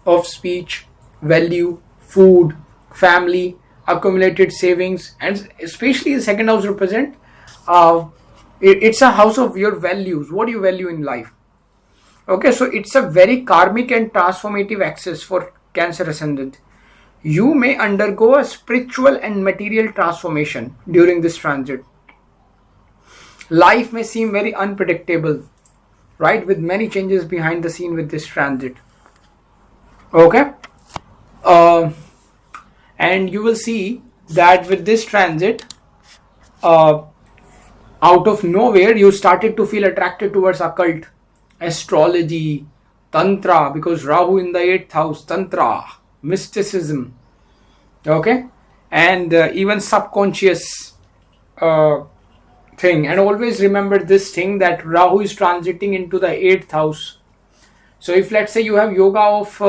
of speech, value, food, family, accumulated savings, and especially the 2nd house represent it's a house of your values, what do you value in life. Okay, so it's a very karmic and transformative axis for Cancer Ascendant. You may undergo a spiritual and material transformation during this transit. Life may seem very unpredictable, right, with many changes behind the scene with this transit. Okay, and you will see that with this transit, out of nowhere you started to feel attracted towards occult, astrology, tantra, because Rahu in the 8th house, tantra, mysticism, okay, and even subconscious thing. And always remember this thing, that Rahu is transiting into the 8th house. So if let's say you have yoga of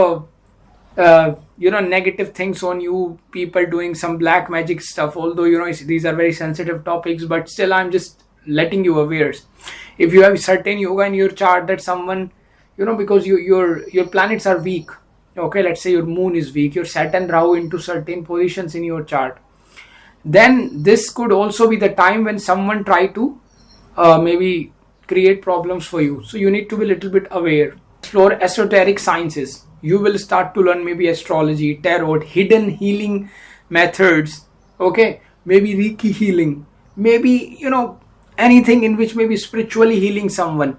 negative things on you, people doing some black magic stuff, although these are very sensitive topics, but still I'm just letting you aware. If you have certain yoga in your chart that someone, because your planets are weak, okay, let's say your moon is weak, your Saturn Rahu into certain positions in your chart, then this could also be the time when someone try to maybe create problems for you. So you need to be a little bit aware. Explore esoteric sciences. You will start to learn maybe astrology, tarot, hidden healing methods, okay, maybe Reiki healing, maybe anything in which maybe spiritually healing someone,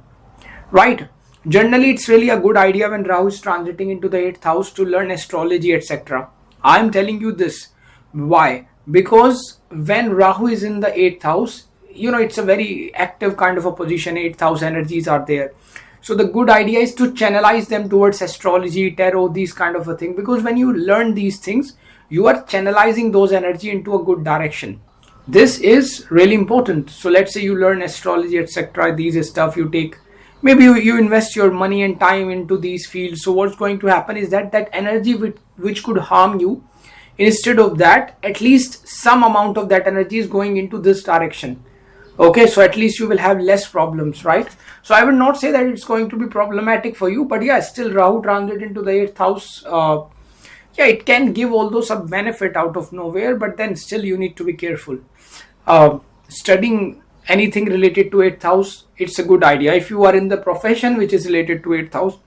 right? Generally it's really a good idea when Rahu is transiting into the 8th house to learn astrology, etc. I'm telling you this. Why? Because when Rahu is in the 8th house, it's a very active kind of a position. 8th house energies are there. So the good idea is to channelize them towards astrology, tarot, these kind of a thing, because when you learn these things, you are channelizing those energy into a good direction. This is really important. So let's say you learn astrology, etc. These stuff you take, maybe you invest your money and time into these fields. So what's going to happen is that energy which could harm you, instead of that, at least some amount of that energy is going into this direction. Okay, so at least you will have less problems, right? So I would not say that it's going to be problematic for you, but yeah, still Rahu transit into the 8th house, it can give although some benefit out of nowhere, but then still you need to be careful. Studying anything related to 8th house, it's a good idea. If you are in the profession which is related to 8th house,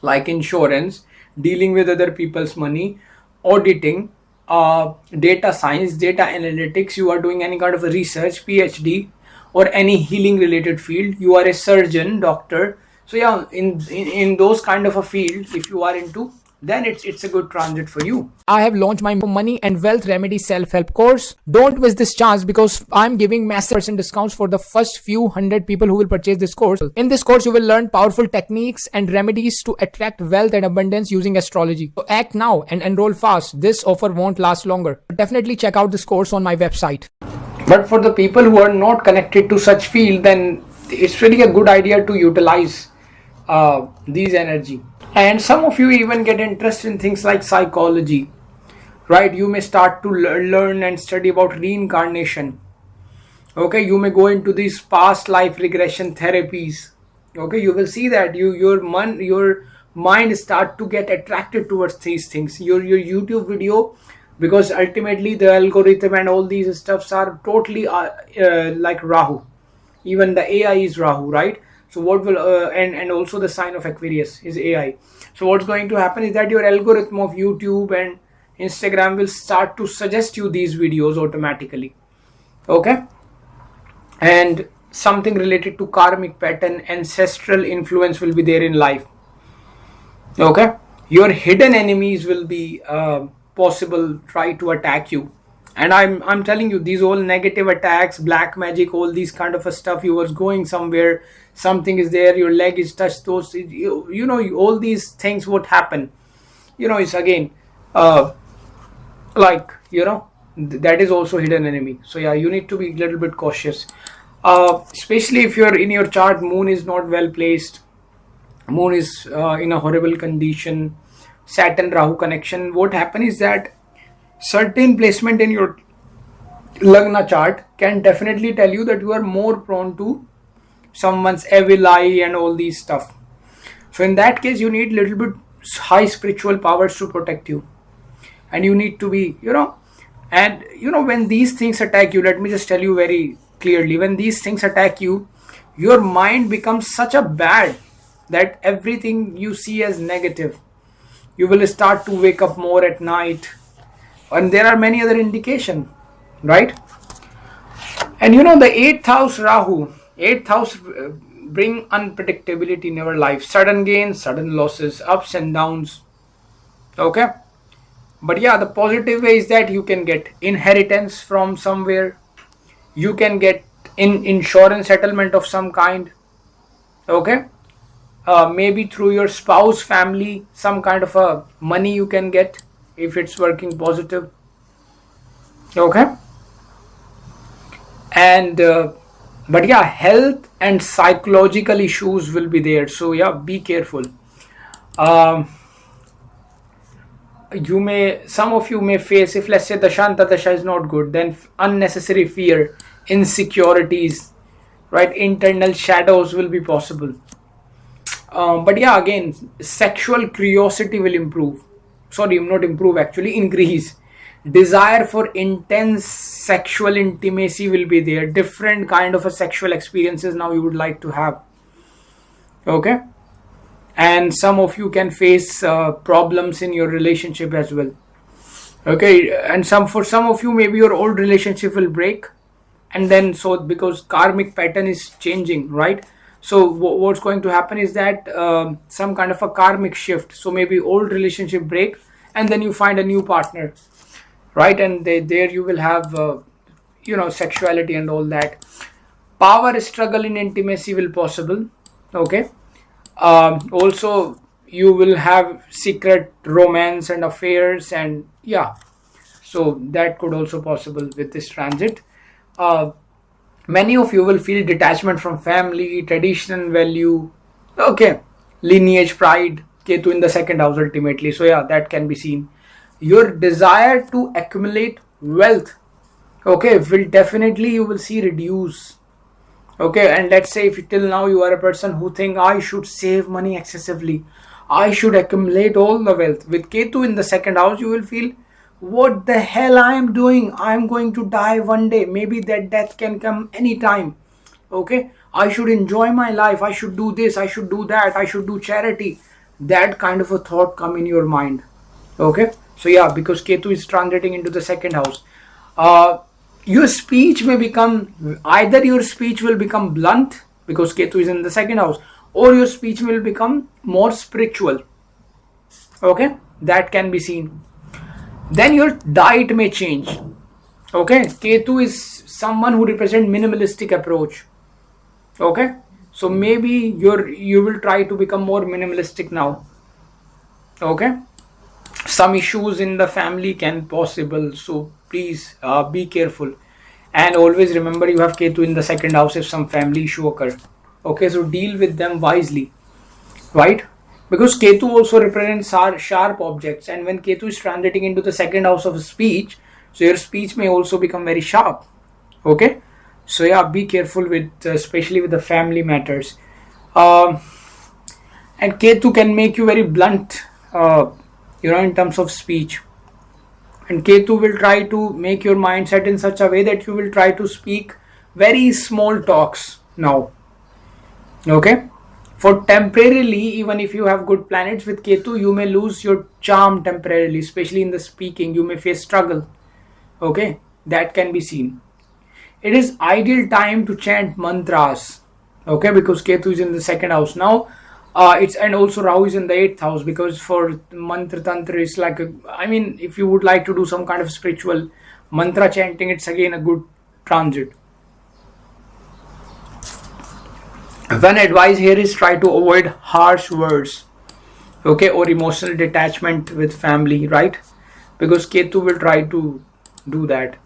like insurance, dealing with other people's money, auditing, data science, data analytics, you are doing any kind of a research, PhD, or any healing related field, you are a surgeon, doctor. So yeah, in those kind of a field, if you are into then it's a good transit for you. I have launched my money and wealth remedy self-help course. Don't miss this chance because I'm giving massive percent discounts for the first few hundred people who will purchase this course. In this course, you will learn powerful techniques and remedies to attract wealth and abundance using astrology. So act now and enroll fast. This offer won't last longer. Definitely check out this course on my website. But for the people who are not connected to such field, then it's really a good idea to utilize these energy. And some of you even get interested in things like psychology, right? You may start to learn and study about reincarnation. Okay, you may go into these past life regression therapies. Okay, you will see that your mind start to get attracted towards these things. Your YouTube video, because ultimately the algorithm and all these stuffs are totally like Rahu. Even the AI is Rahu, right? So what will and also the sign of Aquarius is AI. So what's going to happen is that your algorithm of YouTube and Instagram will start to suggest you these videos automatically. Okay, and something related to karmic pattern, ancestral influence will be there in life. Okay, your hidden enemies will be possible try to attack you. And I'm telling you, these all negative attacks, black magic, all these kind of a stuff, you was going somewhere, something is there, your leg is touched, those you know, all these things would happen. You know, it's again like, you know, that is also hidden enemy. So yeah, you need to be a little bit cautious, especially if you're in your chart moon is not well placed, moon is in a horrible condition, Saturn Rahu connection. What happens is that certain placement in your lagna chart can definitely tell you that you are more prone to someone's evil eye and all these stuff. So in that case, you need little bit high spiritual powers to protect you, and you need to be, you know, and you know, when these things attack you, let me just tell you very clearly, when these things attack you, your mind becomes such a bad that everything you see as negative. You will start to wake up more at night, and there are many other indication, right? And you know, the 8th house Rahu, 8th house bring unpredictability in our life, sudden gains, sudden losses, ups and downs. Okay, but yeah, the positive way is that you can get inheritance from somewhere, you can get insurance settlement of some kind. Okay, maybe through your spouse, family, some kind of a money you can get if it's working positive. Okay, and but yeah, health and psychological issues will be there, so yeah, be careful. You may, some of you may face, if let's say the Shanta Dasha is not good, then unnecessary fear, insecurities, right, internal shadows will be possible. But yeah, again, sexual curiosity will improve, sorry, not improve, actually increase. Desire for intense sexual intimacy will be there, different kind of a sexual experiences now you would like to have. Okay, and some of you can face problems in your relationship as well. Okay, and for some of you, maybe your old relationship will break, and then, so because karmic pattern is changing, right? So what's going to happen is that some kind of a karmic shift, so maybe old relationship break and then you find a new partner, right? And there you will have you know, sexuality and all that. Power struggle in intimacy will possible. Okay, also you will have secret romance and affairs, and yeah, so that could also possible with this transit. Many of you will feel detachment from family, traditional value, okay, lineage, pride, Ketu in the 2nd house ultimately. So yeah, that can be seen. Your desire to accumulate wealth, okay, will definitely, you will see reduce. Okay, and let's say if till now you are a person who think I should save money excessively, I should accumulate all the wealth. With Ketu in the 2nd house, you will feel, what the hell I am doing? I am going to die one day. Maybe that death can come anytime. Okay, I should enjoy my life. I should do this. I should do that. I should do charity. That kind of a thought come in your mind. Okay, so yeah, because Ketu is transiting into the 2nd house. Your speech may become, either your speech will become blunt because Ketu is in the 2nd house, or your speech will become more spiritual. Okay, that can be seen. Then your diet may change. Okay, Ketu is someone who represents minimalistic approach. Okay, so maybe you will try to become more minimalistic now. Okay, some issues in the family can possible, so please be careful, and always remember you have Ketu in the second house if some family issue occur. Okay, so deal with them wisely, right? Because Ketu also represents sharp objects, and when Ketu is transiting into the second house of speech, so your speech may also become very sharp. Okay, so yeah, be careful with especially with the family matters. Um, and Ketu can make you very blunt, in terms of speech. And Ketu will try to make your mindset in such a way that you will try to speak very small talks now. Okay, for temporarily, even if you have good planets with Ketu, you may lose your charm temporarily, especially in the speaking. You may face struggle. Okay, that can be seen. It is ideal time to chant mantras. Okay, because Ketu is in the second house now. It's and also Rahu is in the eighth house, because for mantra tantra it's like if you would like to do some kind of spiritual mantra chanting, it's again a good transit. One advice here is try to avoid harsh words, okay, or emotional detachment with family, right? Because Ketu will try to do that.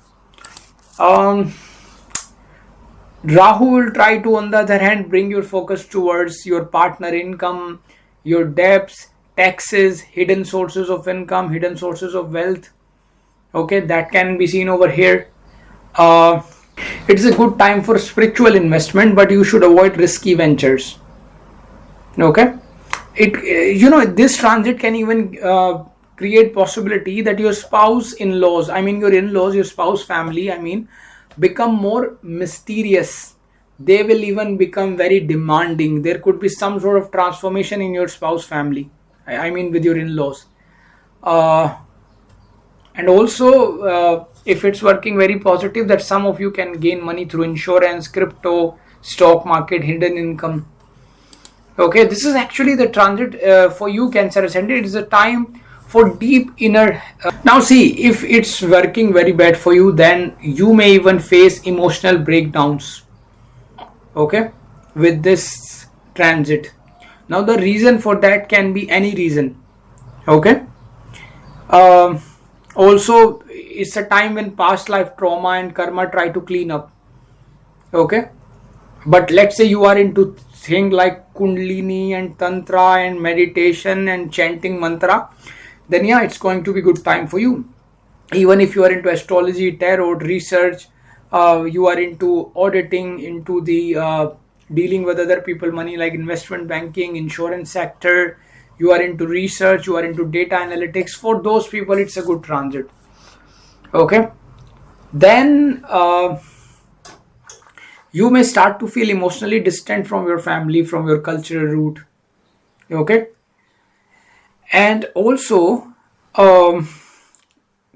Rahu will try to, on the other hand, bring your focus towards your partner income, your debts, taxes, hidden sources of income, hidden sources of wealth. Okay, that can be seen over here. It's a good time for spiritual investment, but you should avoid risky ventures. Okay, this transit can even create possibility that your spouse in-laws, your in-laws, your spouse family, become more mysterious. They will even become very demanding. There could be some sort of transformation in your spouse family, with your in-laws. And also, if it's working very positive, that some of you can gain money through insurance, crypto, stock market, hidden income. Okay, this is actually the transit for you, Cancer Ascendant. It is a time for deep inner. Now, see, if it's working very bad for you, then you may even face emotional breakdowns. Okay, with this transit. Now, the reason for that can be any reason. Okay. Also, it's a time when past life trauma and karma try to clean up. Okay, but let's say you are into things like kundalini and tantra and meditation and chanting mantra, then yeah, it's going to be good time for you. Even if you are into astrology, tarot, research, you are into auditing, into the dealing with other people money, like investment banking, insurance sector, you are into research, you are into data analytics, for those people it's a good transit. Okay, then you may start to feel emotionally distant from your family, from your cultural root. Okay, and also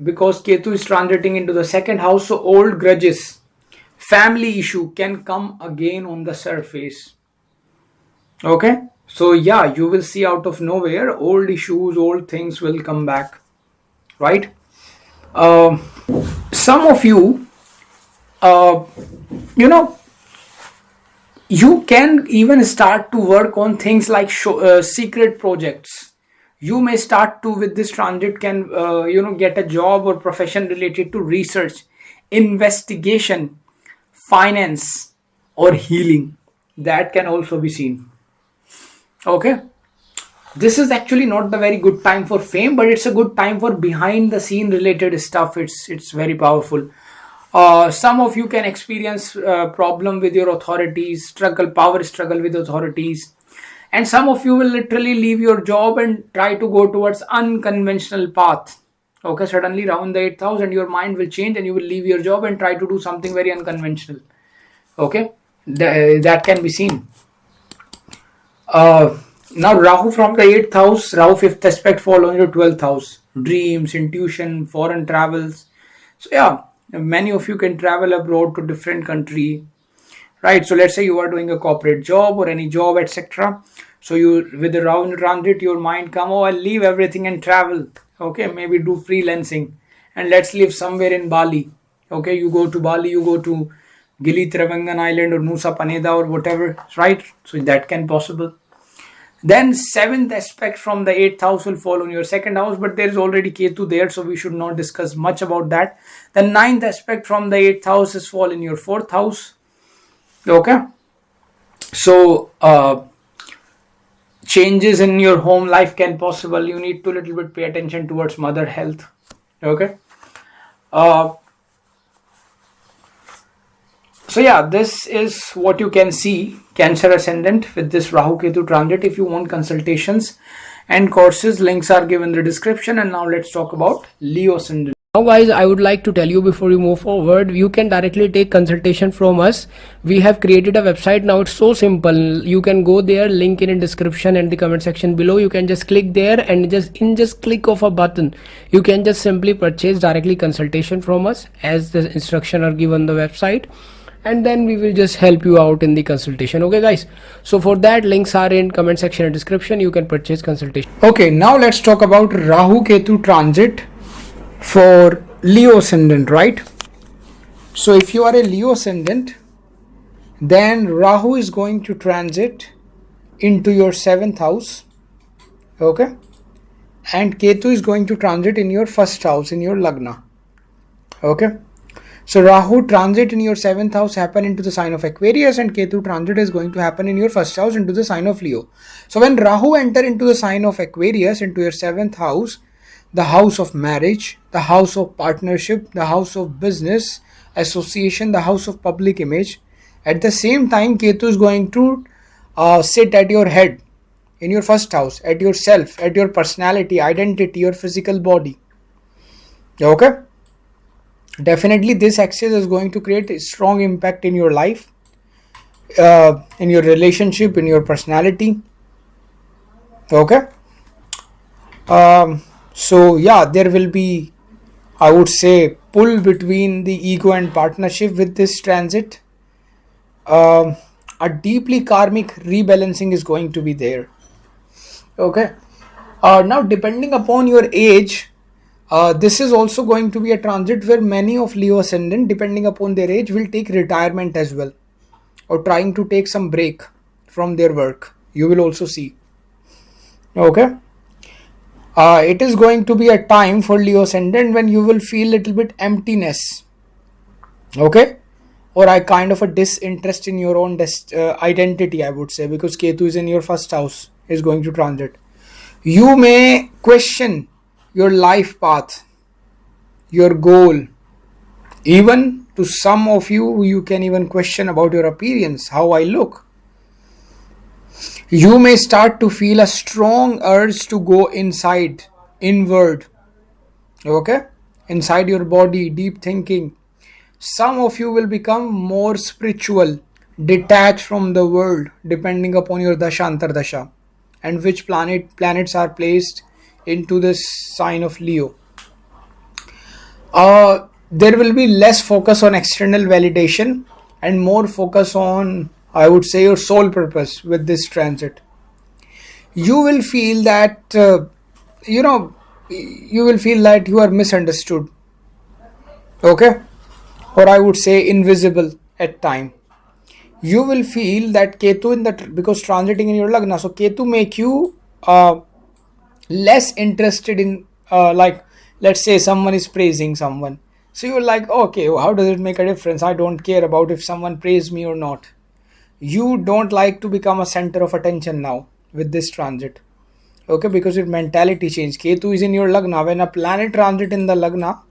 because Ketu is transiting into the second house, so old grudges, family issue can come again on the surface. Okay, so yeah, you will see out of nowhere old issues, old things will come back, right? Some of you, you can even start to work on things like secret projects. You may start to, with this transit, can get a job or profession related to research, investigation, finance, or healing. That can also be seen. Okay, this is actually not the very good time for fame, but it's a good time for behind the scene related stuff. It's very powerful. Some of you can experience problem with your authorities, power struggle with authorities, and some of you will literally leave your job and try to go towards unconventional path. Okay, suddenly around the 8th house and your mind will change and you will leave your job and try to do something very unconventional. Okay, that can be seen. Now Rahu from the 8th house, Rahu 5th aspect fall on your 12th house. Dreams, intuition, foreign travels. So yeah, many of you can travel abroad to different country, right? So let's say you are doing a corporate job or any job, etc. So you, with the Rahu transit, your mind come, oh, I'll leave everything and travel. Okay, maybe do freelancing and let's live somewhere in Bali. Okay, you go to Bali, you go to Gili Travangan Island or Nusa Penida or whatever, right? So that can possible. Then seventh aspect from the eighth house will fall on your second house, but there is already Ketu there, so we should not discuss much about that. The ninth aspect from the eighth house is fall in your fourth house. Okay, so changes in your home life can possible. You need to little bit pay attention towards mother health. Okay. So yeah, this is what you can see, Cancer Ascendant with this Rahu Ketu transit. If you want consultations and courses, links are given in the description. And now let's talk about Leo Ascendant. Now guys, I would like to tell you before you move forward, you can directly take consultation from us. We have created a website now. It's so simple. You can go there, link in description and the comment section below. You can just click there and just click of a button, you can just simply purchase directly consultation from us as the instruction are given on the website, and then we will just help you out in the consultation. Okay guys, so for that, links are in comment section and description. You can purchase consultation. Okay, now let's talk about Rahu Ketu transit for Leo Ascendant, right? So if you are a Leo Ascendant, then Rahu is going to transit into your seventh house. Okay, and Ketu is going to transit in your first house, in your lagna. Okay, so Rahu transit in your seventh house happen into the sign of Aquarius, and Ketu transit is going to happen in your first house into the sign of Leo. So when Rahu enter into the sign of Aquarius, into your seventh house, the house of marriage, the house of partnership, the house of business association, the house of public image, at the same time Ketu is going to sit at your head, in your first house, at yourself, at your personality, identity, your physical body. Okay, definitely this axis is going to create a strong impact in your life, in your relationship, in your personality. Okay, so yeah, there will be, I would say, pull between the ego and partnership with this transit. A deeply karmic rebalancing is going to be there. Okay, now depending upon your age, this is also going to be a transit where many of Leo Ascendant, depending upon their age, will take retirement as well, or trying to take some break from their work. You will also see. Okay, it is going to be a time for Leo Ascendant when you will feel little bit emptiness. Okay, or I kind of a disinterest in your own identity, I would say, because Ketu is in your first house, is going to transit. You may question your life path, your goal. Even to some of you, you can even question about your appearance, how I look. You may start to feel a strong urge to go inside, inward. Okay, inside your body, deep thinking. Some of you will become more spiritual, detached from the world, depending upon your dasha antardasha and which planets are placed into this sign of Leo. There will be less focus on external validation and more focus on, I would say, your soul purpose with this transit. You will feel that you will feel that you are misunderstood. Okay, or I would say invisible at time. You will feel that Ketu in the, because transiting in your lagna, so Ketu make you less interested in, like, let's say someone is praising someone, so you're like, okay, how does it make a difference? I don't care about if someone praise me or not. You don't like to become a center of attention now with this transit. Okay, because your mentality change. Ketu is in your lagna. When a planet transit in the lagna,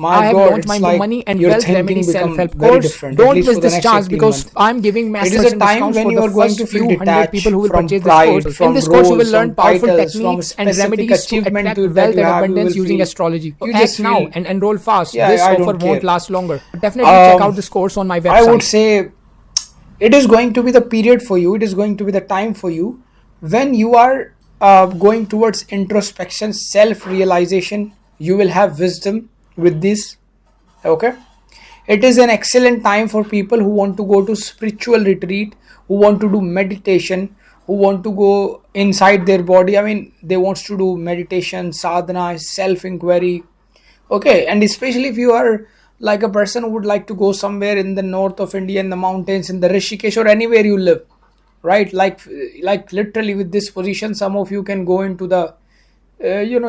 I have God, launched it's my like money and your wealth thinking remedy become self-help very course. different, at Don't least miss for the this next chance 18 because months. I'm giving It massive is a time discounts when for you the are going first to feel few hundred people detached who will from purchase this course. pride, In from this course, you will roles, learn from powerful titles, from techniques and specific remedies to achievement attract that wealth you and have. You will abundance using feel, astrology. So you act just now feel, and enroll fast. yeah, This I offer don't won't care. last longer. But definitely check out this course on my I would website. say it is going to be the period for you. It is going to be the time for you when you are going towards introspection, self-realization. You will have wisdom with this. Okay, it is an excellent time for people who want to go to spiritual retreat, who want to do meditation, who want to go inside their body. I mean, they wants to do meditation, sadhana, self inquiry. Okay, and especially if you are like a person who would like to go somewhere in the north of India, in the mountains, in the Rishikesh, or anywhere you live, right? Like literally with this position, some of you can go into the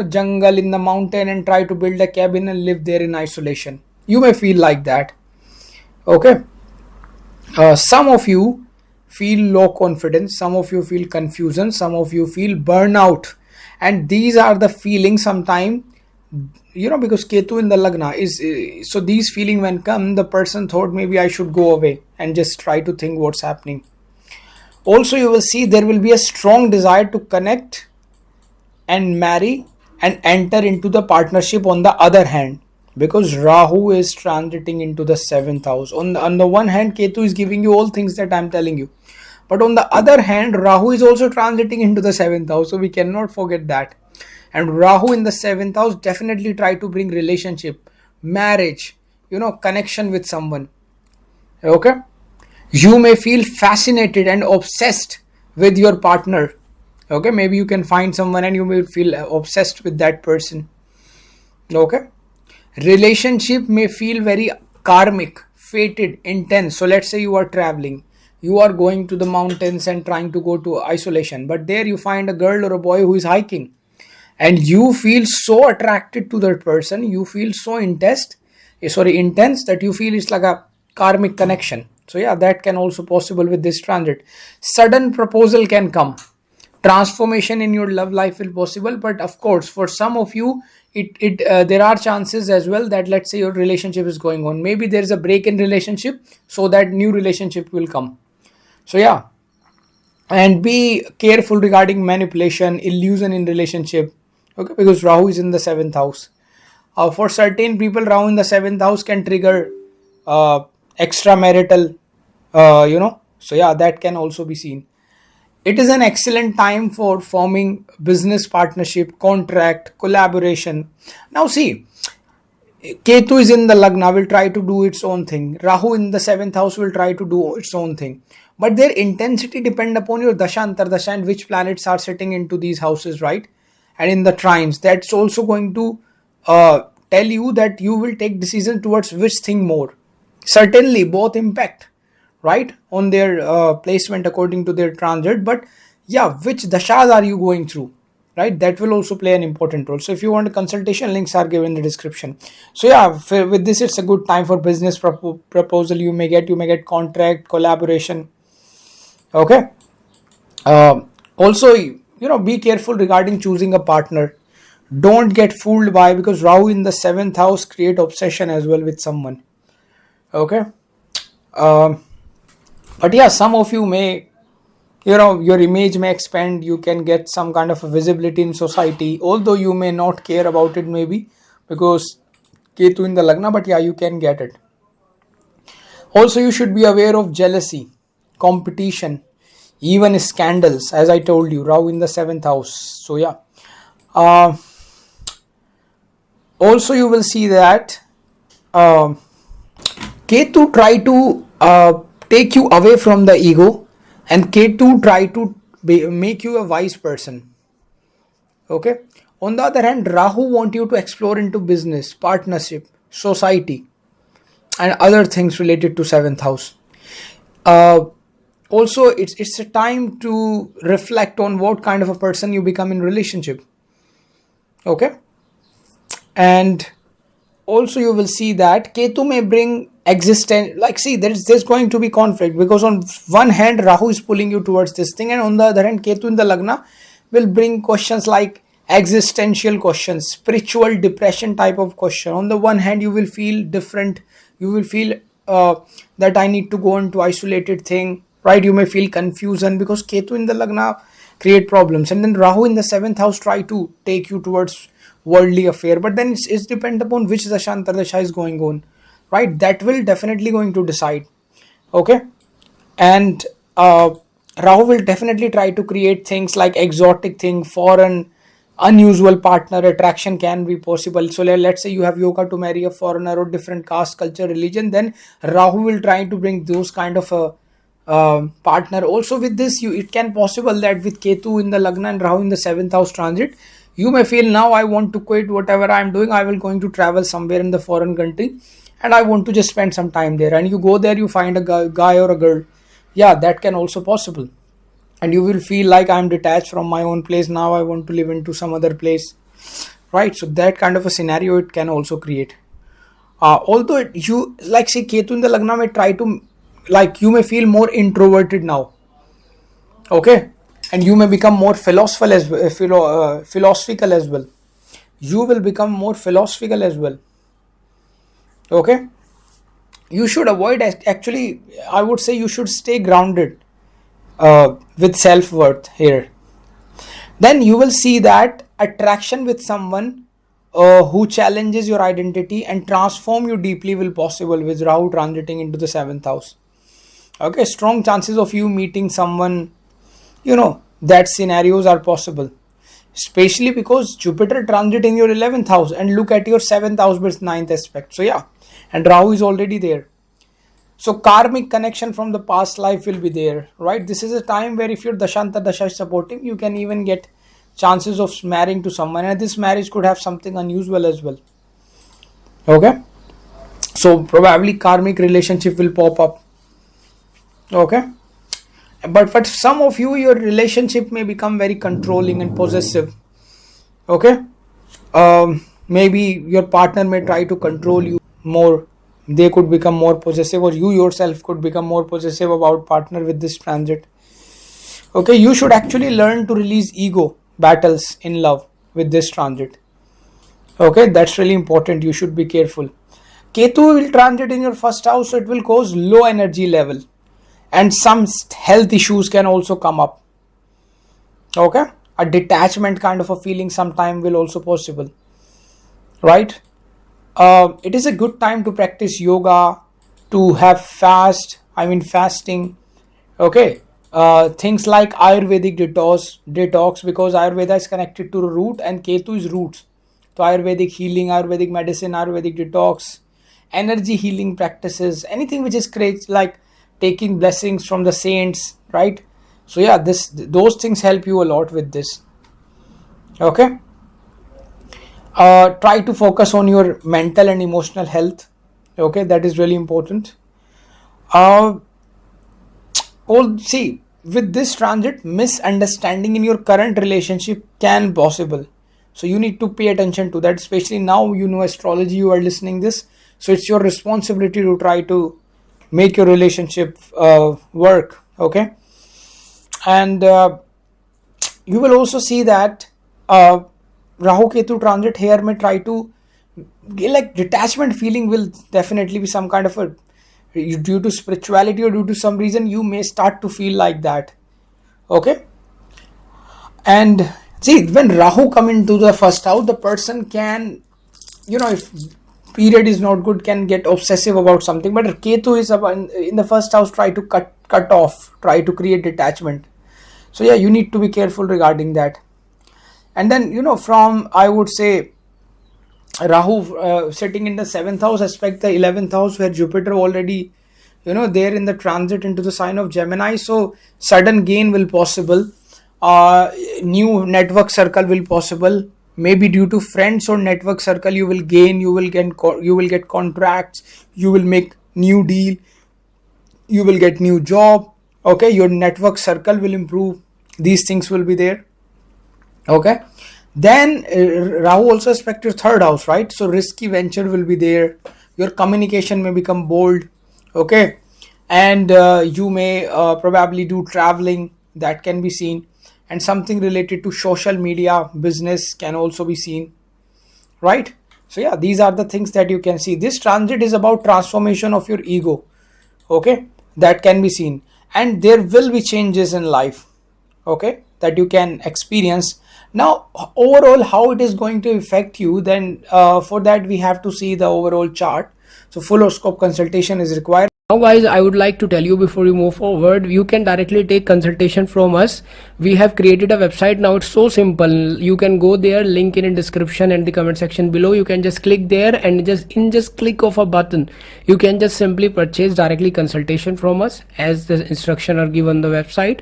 jungle, in the mountain, and try to build a cabin and live there in isolation. You may feel like that. Okay, some of you feel low confidence, some of you feel confusion, some of you feel burnout, and these are the feelings sometime, because Ketu in the lagna is, so these feeling when come, the person thought maybe I should go away and just try to think what's happening. Also, you will see there will be a strong desire to connect and marry and enter into the partnership. On the other hand, because Rahu is transiting into the 7th house, on the one hand Ketu is giving you all things that I'm telling you, but on the other hand Rahu is also transiting into the 7th house, so we cannot forget that. And Rahu in the 7th house definitely try to bring relationship, marriage, connection with someone. Okay, you may feel fascinated and obsessed with your partner. Okay, maybe you can find someone and you may feel obsessed with that person. Okay, relationship may feel very karmic, fated, intense. So let's say you are traveling, you are going to the mountains and trying to go to isolation, but there you find a girl or a boy who is hiking, and you feel so attracted to that person, you feel so intense that you feel it's like a karmic connection. So yeah, that can also possible with this transit. Sudden proposal can come, transformation in your love life will possible, but of course for some of you there are chances as well that, let's say your relationship is going on, maybe there is a break in relationship, so that new relationship will come. So yeah, and be careful regarding manipulation, illusion in relationship. Okay, because Rahu is in the 7th house. For certain people, Rahu in the 7th house can trigger extramarital, so yeah, that can also be seen. It is an excellent time for forming business partnership, contract, collaboration. Now see, Ketu is in the lagna, will try to do its own thing. Rahu in the 7th house will try to do its own thing. But their intensity depend upon your dasha, antardasha, and which planets are sitting into these houses, right? And in the trines, that's also going to tell you that you will take decision towards which thing more. Certainly, both impact, right, on their placement according to their transit, but yeah, which dashas are you going through, right? That will also play an important role. So if you want a consultation, links are given in the description. So yeah, with this, it's a good time for business proposal. You may get contract, collaboration. Okay, also, be careful regarding choosing a partner. Don't get fooled by, because Rahu in the 7th house create obsession as well with someone. Okay, but yeah, some of you may, your image may expand, you can get some kind of a visibility in society, although you may not care about it, maybe because Ketu in the lagna, but yeah, you can get it. Also, you should be aware of jealousy, competition, even scandals, as I told you, Rahu in the 7th house. So yeah, also you will see that Ketu try to take you away from the ego, and Ketu try to make you a wise person. Okay, on the other hand, Rahu want you to explore into business, partnership, society, and other things related to 7th house. Also, it's a time to reflect on what kind of a person you become in relationship. Okay, and also you will see that Ketu may bring existence, like, see, there's going to be conflict, because on one hand Rahu is pulling you towards this thing, and on the other hand Ketu in the lagna will bring questions like existential questions, spiritual depression type of question. On the one hand you will feel different, you will feel that I need to go into isolated thing, right? You may feel confusion because Ketu in the lagna create problems, and then Rahu in the 7th house try to take you towards worldly affair, but then it's depend upon which dasha antardasha is going on, right? That will definitely going to decide. Okay, and Rahu will definitely try to create things like exotic thing, foreign, unusual partner attraction can be possible. So let's say you have yoga to marry a foreigner or different caste, culture, religion, then Rahu will try to bring those kind of partner. Also with this, it can possible that with Ketu in the lagna and Rahu in the 7th house transit, you may feel, now I want to quit whatever I'm doing, I will going to travel somewhere in the foreign country and I want to just spend some time there. And you go there, you find a guy or a girl. Yeah, that can also possible. And you will feel like I'm detached from my own place, now I want to live into some other place, right? So that kind of a scenario it can also create. Although you like say Ketu in the lagna may try to, like, you may feel more introverted now, okay, and you may become more philosophical as well. You will become more philosophical as well, okay. You should avoid, actually I would say you should stay grounded with self-worth here. Then you will see that attraction with someone who challenges your identity and transform you deeply will possible with Rahu transiting into the 7th house. Okay, strong chances of you meeting someone, that scenarios are possible, especially because Jupiter transit in your 11th house, and look at your 7th house with 9th aspect. So yeah, and Rahu is already there. So karmic connection from the past life will be there, right? This is a time where if your Dashanta Dasha is supporting, you can even get chances of marrying to someone, and this marriage could have something unusual as well. Okay, so probably karmic relationship will pop up. Okay, but for some of you, your relationship may become very controlling and possessive. Okay, maybe your partner may try to control you more. They could become more possessive, or you yourself could become more possessive about partner with this transit. Okay, you should actually learn to release ego battles in love with this transit. Okay, that's really important. You should be careful. Ketu will transit in your first house, so it will cause low energy level, and some health issues can also come up. Okay, a detachment kind of a feeling sometime will also possible, right? It is a good time to practice yoga, to have fasting. Okay, things like Ayurvedic detox, because Ayurveda is connected to the root and Ketu is roots. So Ayurvedic healing, Ayurvedic medicine, Ayurvedic detox, energy healing practices, anything which is great, like taking blessings from the saints, right? So yeah, those things help you a lot with this. Okay, try to focus on your mental and emotional health. Okay, that is really important. See, with this transit, misunderstanding in your current relationship can possible, so you need to pay attention to that, especially now astrology, you are listening this, so it's your responsibility to try to make your relationship work. Okay, and you will also see that Rahu Ketu transit here may try to, like, detachment feeling will definitely be some kind of a, due to spirituality or due to some reason, you may start to feel like that. Okay, and see, when Rahu come into the first house, the person can, if period is not good, can get obsessive about something, but Ketu is in the first house, try to cut off, try to create detachment. So yeah, you need to be careful regarding that. And then from, I would say, Rahu sitting in the 7th house aspect the 11th house, where Jupiter already there in the transit into the sign of Gemini, so sudden gain will possible, new network circle will possible, maybe due to friends or network circle you will gain, you will get contracts, you will make new deal, you will get new job. Okay, your network circle will improve, these things will be there. Okay, then Rahu also aspect your 3rd house, right? So risky venture will be there, your communication may become bold. Okay, and you may probably do traveling, that can be seen, and something related to social media business can also be seen, right? So yeah, these are the things that you can see. This transit is about transformation of your ego. Okay, that can be seen, and there will be changes in life, okay, that you can experience. Now overall, how it is going to affect you, then for that we have to see the overall chart. So full horoscope consultation is required. Now guys, I would like to tell you before you move forward, you can directly take consultation from us. We have created a website now. It's so simple. You can go there, link in description and the comment section below. You can just click there and just click of a button, you can just simply purchase directly consultation from us as the instruction are given on the website,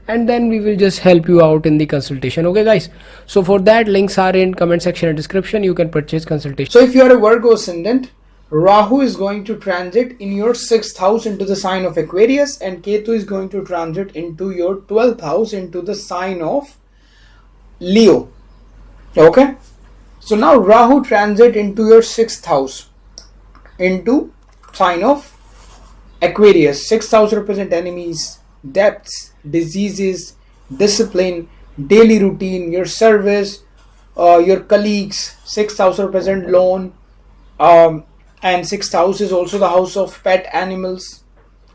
and then we will just help you out in the consultation. Okay guys, so for that, links are in comment section and description. You can purchase consultation. So if you are a Virgo ascendant, Rahu is going to transit in your 6th house into the sign of Aquarius, and Ketu is going to transit into your 12th house into the sign of Leo. Okay, so now Rahu transit into your 6th house into sign of Aquarius. 6th house represent enemies, debts, diseases, discipline, daily routine, your service, your colleagues. 6th house represent loan, and 6th house is also the house of pet animals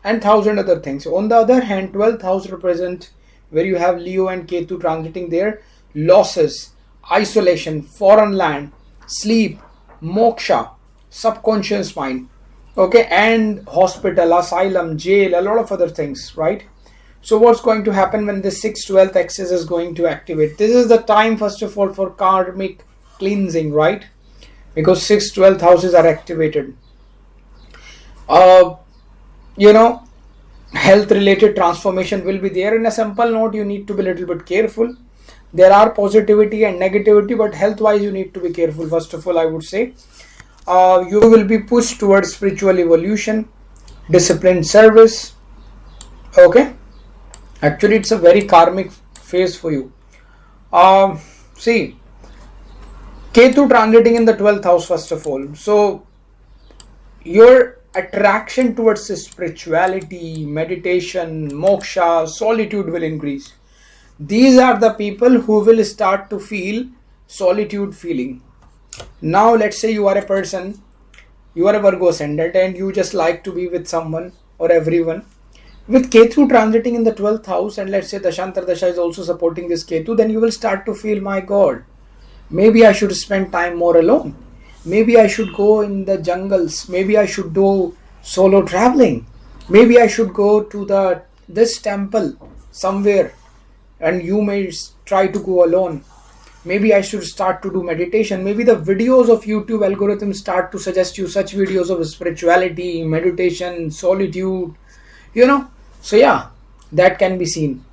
and 1,000 other things. On the other hand, 12th house represent where you have Leo and Ketu transiting there, losses, isolation, foreign land, sleep, moksha, subconscious mind, okay, and hospital, asylum, jail, a lot of other things, right? So what's going to happen when the 6th-12th axis is going to activate? This is the time, first of all, for karmic cleansing, right? Because 6th-12th houses are activated. Health related transformation will be there. In a simple note, you need to be a little bit careful. There are positivity and negativity, but health wise you need to be careful. First of all, I would say you will be pushed towards spiritual evolution, disciplined service. Okay, actually it's a very karmic phase for you. See, Ketu transiting in the 12th house, first of all. So your attraction towards spirituality, meditation, moksha, solitude will increase. These are the people who will start to feel solitude feeling. Now let's say you are a person, you are a Virgo ascendant and you just like to be with someone or everyone. With Ketu transiting in the 12th house, and let's say Dashantar Dasha is also supporting this Ketu, then you will start to feel, my God, maybe I should spend time more alone. Maybe I should go in the jungles. Maybe I should do solo traveling. Maybe I should go to this temple somewhere, and you may try to go alone. Maybe I should start to do meditation. Maybe the videos of YouTube algorithms start to suggest you such videos of spirituality, meditation, solitude, So yeah, that can be seen.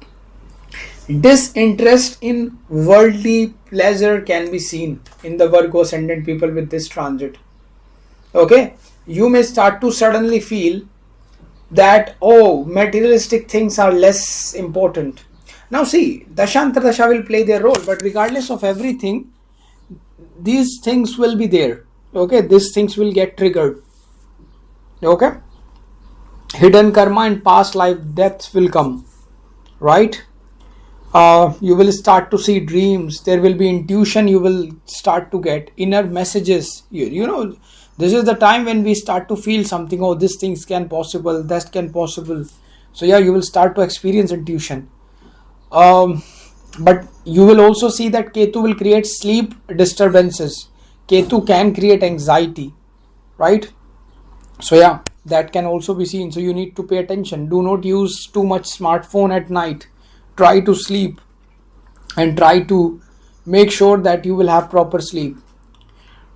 Disinterest in worldly pleasure can be seen in the Virgo ascendant people with this transit. Okay, you may start to suddenly feel that, oh, materialistic things are less important. Now see, Dashantar Dasha will play their role, but regardless of everything, these things will be there. Okay, these things will get triggered. Okay, hidden karma and past life deaths will come, right? You will start to see dreams. There will be intuition. You will start to get inner messages. This is the time when we start to feel something. Oh, this things can possible. That can possible. So yeah, you will start to experience intuition. But you will also see that Ketu will create sleep disturbances. Ketu can create anxiety, right? So yeah, that can also be seen. So you need to pay attention. Do not use too much smartphone at night. Try to sleep and try to make sure that you will have proper sleep,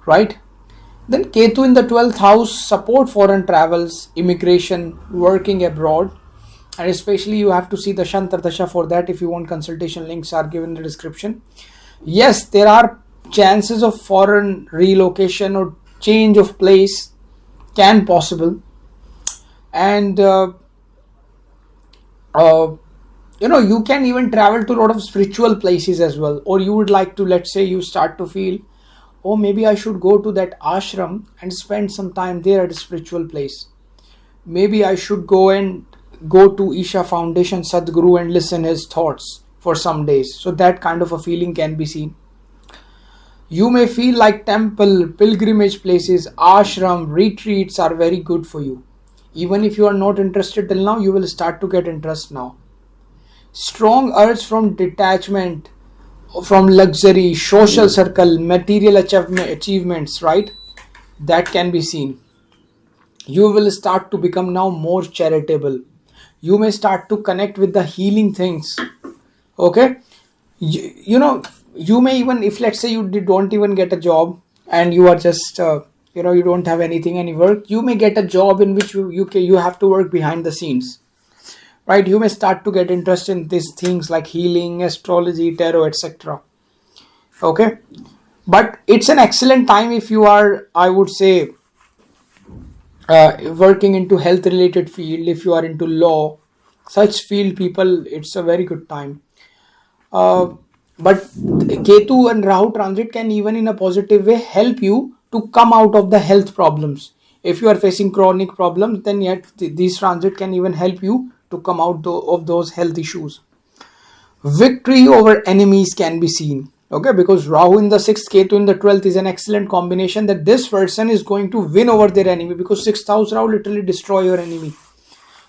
right? Then Ketu in the 12th house, support foreign travels, immigration, working abroad, and especially you have to see the Dashantar Dasha for that. If you want consultation, links are given in the description. Yes, there are chances of foreign relocation or change of place can possible, and you can even travel to a lot of spiritual places as well. Or you would like to, let's say you start to feel, oh, maybe I should go to that ashram and spend some time there at a spiritual place. Maybe I should go to Isha Foundation Sadhguru and listen his thoughts for some days. So that kind of a feeling can be seen. You may feel like temple, pilgrimage places, ashram, retreats are very good for you. Even if you are not interested till now, you will start to get interest now. Strong urge from detachment, from luxury, social circle, material achievements, right? That can be seen. You will start to become now more charitable. You may start to connect with the healing things. Okay, you know, you may even, if let's say you don't even get a job and you are just you don't have anything, any work, you may get a job in which you have to work behind the scenes, right? You may start to get interest in these things like healing, astrology, tarot, etc. Okay, but it's an excellent time if you are, I would say, working into health related field. If you are into law, such field people, it's a very good time. uh, but Ketu and Rahu transit can even in a positive way help you to come out of the health problems. If you are facing chronic problems, then yet these transit can even help you to come out of those health issues. Victory over enemies can be seen. Okay, because Rahu in the 6th, Ketu in the 12th is an excellent combination, that this person is going to win over their enemy, because 6th house Rahu literally destroy your enemy.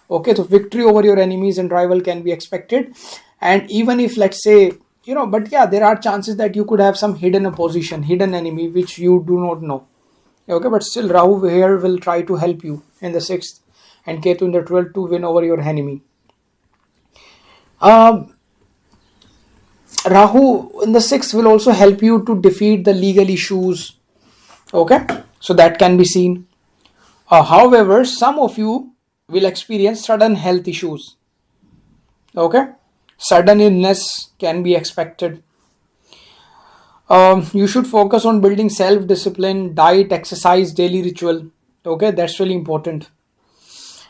Okay, so victory over your enemies and rival can be expected. And even if let's say, but yeah, there are chances that you could have some hidden opposition, hidden enemy which you do not know. Okay, but still Rahu here will try to help you in the 6th and Ketu in the 12th to win over your enemy. Rahu in the 6th will also help you to defeat the legal issues. Okay, so that can be seen. However, some of you will experience sudden health issues. Okay, sudden illness can be expected. You should focus on building self-discipline, diet, exercise, daily ritual. Okay, that's really important.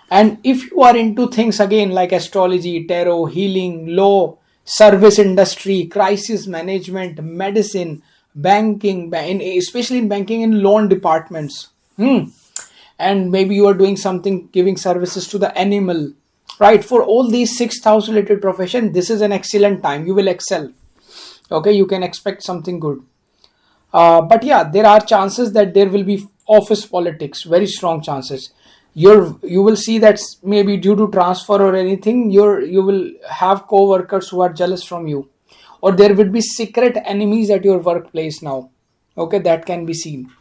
And if you are into things again like astrology, tarot, healing, law, service industry, crisis management, medicine, banking, especially in banking and loan departments, and maybe you are doing something, giving services to the animal, right? For all these 6th house related profession, this is an excellent time. You will excel. Okay, you can expect something good. But yeah, there are chances that there will be office politics, very strong chances. You will see that maybe due to transfer or anything, you will have co-workers who are jealous from you, or there will be secret enemies at your workplace now. Okay, that can be seen.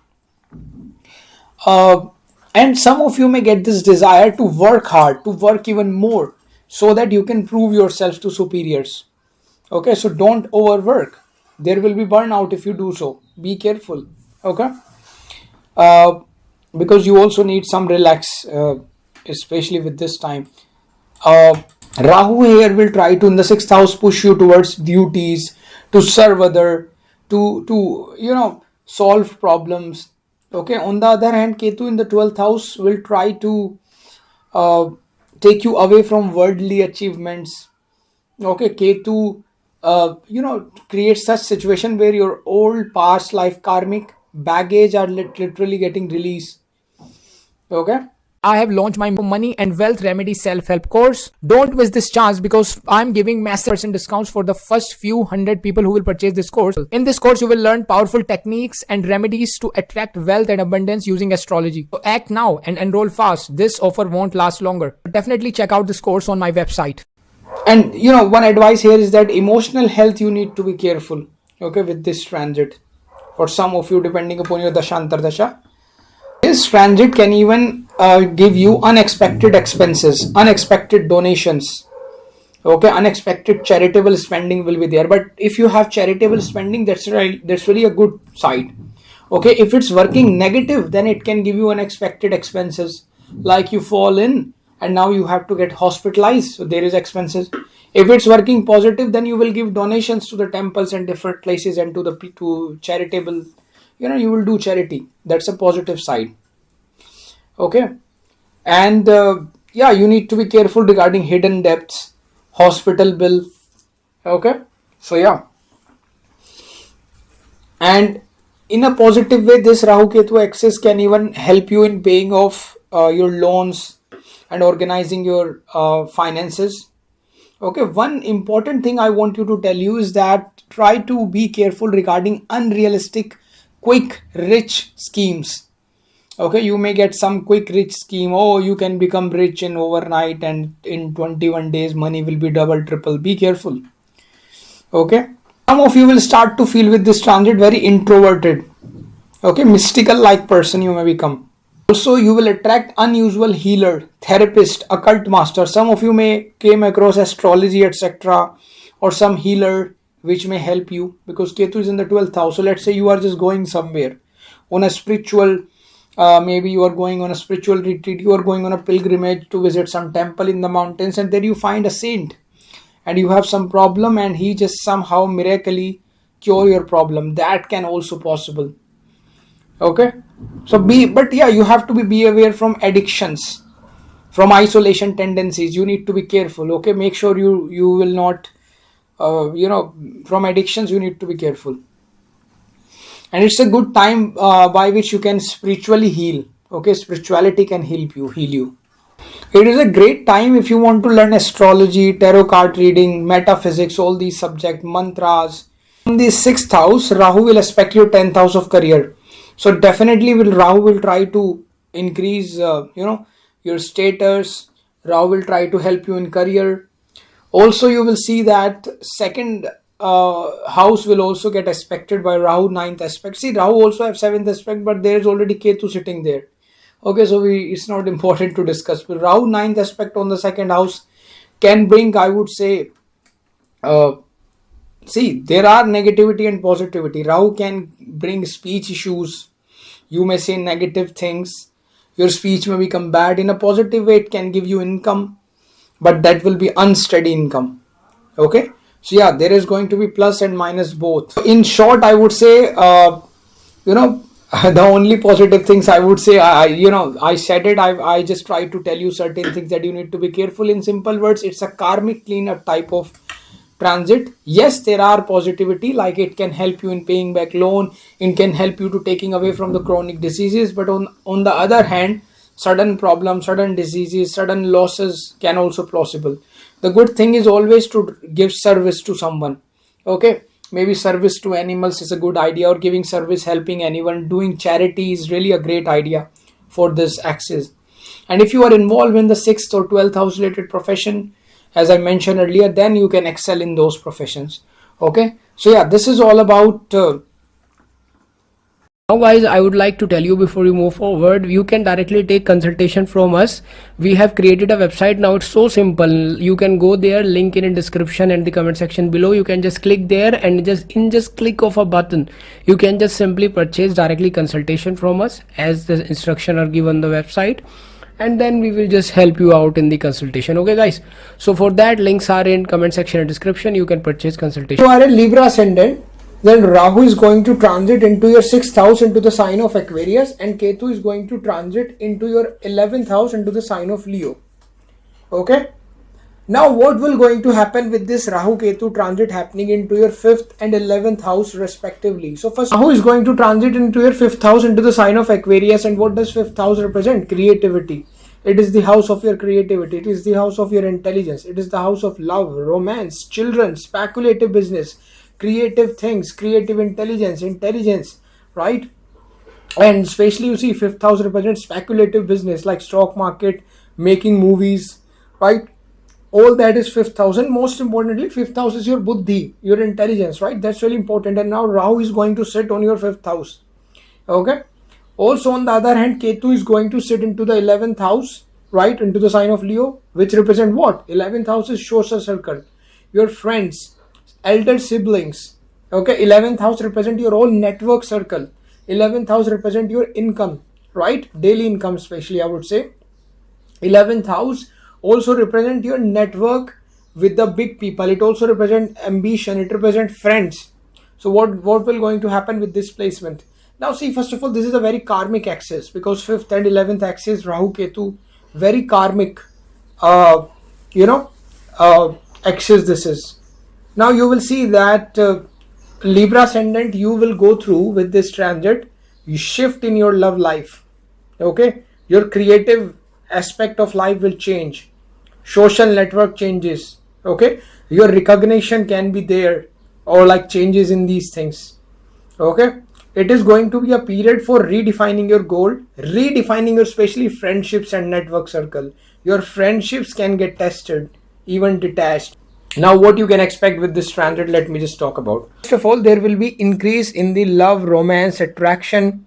uh, and some of you may get this desire to work hard, to work even more, so that you can prove yourself to superiors. Okay, so don't overwork. There will be burnout if you do so. Be careful. Okay, uh, because you also need some relax, especially with this time. uh, Rahu here will try to in the 6th house push you towards duties, to serve other, to solve problems. Okay, on the other hand, Ketu in the 12th house will try to uh, take you away from worldly achievements. Okay, Ketu creates such situation where your old past life karmic baggage are literally getting released. Okay, I have launched my money and wealth remedy self-help course. Don't miss this chance because I'm giving massive percent discounts for the first few hundred people who will purchase this course. In this course, you will learn powerful techniques and remedies to attract wealth and abundance using astrology. So act now and enroll fast. This offer won't last longer. Definitely check out this course on my website. and one advice here is that emotional health, you need to be careful. Okay, with this transit, for some of you, depending upon your dashantar dasha, this transit can even give you unexpected expenses, unexpected donations. Okay, unexpected charitable spending will be there. But if you have charitable spending, that's right, that's really a good side. Okay, if it's working negative, then it can give you unexpected expenses, like you fall in and now you have to get hospitalized, so there is expenses. If it's working positive, then you will give donations to the temples and different places and to charitable, you will do charity. That's a positive side. Okay, and yeah, you need to be careful regarding hidden debts, hospital bill. Okay, so yeah, and in a positive way, this Rahu Ketu axis can even help you in paying off your loans and organizing your finances. Okay, one important thing I want you to tell you is that try to be careful regarding unrealistic quick rich schemes. Okay, you may get some quick rich scheme. Oh, you can become rich in overnight and in 21 days money will be double triple. Be careful. Okay, some of you will start to feel with this transit very introverted. Okay, mystical like person you may become. Also, you will attract unusual healer, therapist, occult master. Some of you may came across astrology, etc., or some healer which may help you because Ketu is in the 12th house. So let's say you are just going somewhere on a spiritual, maybe you are going on a spiritual retreat, you are going on a pilgrimage to visit some temple in the mountains, and there you find a saint and you have some problem and he just somehow miraculously cure your problem. That can also possible. Okay, so but yeah, you have to be aware from addictions, from isolation tendencies. You need to be careful. Okay, make sure you will not from addictions you need to be careful. And it's a good time by which you can spiritually heal. Okay, spirituality can heal you. It is a great time if you want to learn astrology, tarot card reading, metaphysics, all these subject, mantras. In the 6th house, Rahu will aspect your 10th house of career. So definitely Rahu will try to increase your status. Rahu will try to help you in career. Also, you will see that second house will also get aspected by Rahu, 9th aspect. See, Rahu also have 7th aspect, but there is already Ketu sitting there. Okay, so it's not important to discuss. But Rahu, 9th aspect on the second house can bring, I would say, see, there are negativity and positivity. Rahu can bring speech issues. You may say negative things. Your speech may become bad. In a positive way, it can give you income, but that will be unsteady income. Okay, so yeah, there is going to be plus and minus both. In short, I would say, the only positive things I would say, I said it. I just try to tell you certain things that you need to be careful. In simple words, it's a karmic cleanup type of transit. Yes, there are positivity, like it can help you in paying back loan, it can help you to taking away from the chronic diseases, but on the other hand, sudden problems, sudden diseases, sudden losses can also possible. The good thing is always to give service to someone. Okay, maybe service to animals is a good idea, or giving service, helping anyone, doing charity is really a great idea for this axis. And if you are involved in the 6th or 12th house related profession, as I mentioned earlier, then you can excel in those professions. Okay, so yeah, this is all about Now guys, I would like to tell you before you move forward, you can directly take consultation from us. We have created a website now. It's so simple. You can go there, link in description and the comment section below. You can just click there and just click of a button, you can just simply purchase directly consultation from us as the instruction are given on the website, and then we will just help you out in the consultation. Okay guys, so for that, links are in comment section and description. You can purchase consultation. you are a Libra ascendant, then Rahu is going to transit into your 6th house into the sign of Aquarius, and Ketu is going to transit into your 11th house into the sign of Leo. Okay, now what will going to happen with this Rahu Ketu transit happening into your 5th and 11th house respectively? So first, Rahu is going to transit into your 5th house into the sign of Aquarius, and what does 5th house represent? Creativity. It is the house of your creativity, it is the house of your intelligence, it is the house of love, romance, children, speculative business, creative things, creative intelligence, right? And especially you see 5th house represents speculative business like stock market, making movies, right? All that is 5th house. And most importantly, 5th house is your buddhi, your intelligence, right? That's really important. And now Rahu is going to sit on your 5th house. Okay, also on the other hand, Ketu is going to sit into the 11th house, right, into the sign of Leo, which represent what? 11th house is social circle, your friends, elder siblings. Okay, 11th house represent your whole network circle. 11th house represent your income, right? Daily income, especially I would say. 11th house also represent your network with the big people. It also represent ambition, it represent friends. So what will going to happen with this placement? Now see, first of all, this is a very karmic axis, because 5th and 11th axis, Rahu Ketu, very karmic axis this is. Now you will see that Libra ascendant, you will go through with this transit, you shift in your love life. Okay, your creative aspect of life will change, social network changes. Okay, your recognition can be there, or like changes in these things. Okay, it is going to be a period for redefining your goal, redefining your especially friendships and network circle. Your friendships can get tested, even detached. Now what you can expect with this transit, let me just talk about. First of all, there will be increase in the love, romance, attraction.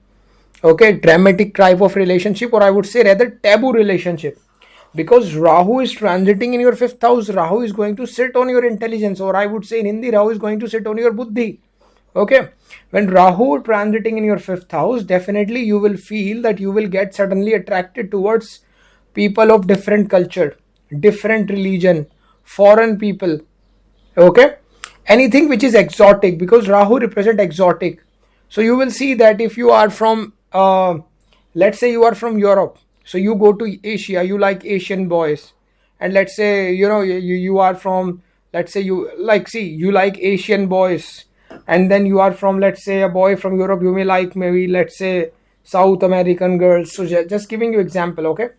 Okay, dramatic type of relationship, or I would say rather taboo relationship, because Rahu is transiting in your fifth house. Rahu is going to sit on your intelligence, or I would say in Hindi, Rahu is going to sit on your buddhi. Okay, when Rahu transiting in your fifth house, definitely you will feel that you will get suddenly attracted towards people of different culture, different religion, foreign people. Okay, anything which is exotic, because Rahu represent exotic. So you will see that if you are from let's say you are from Europe, so you go to Asia, you like Asian boys. And let's say you are from, let's say you like, see, you like Asian boys, and then you are from, let's say, a boy from Europe, you may like maybe, let's say, South American girls. So just giving you example. Okay,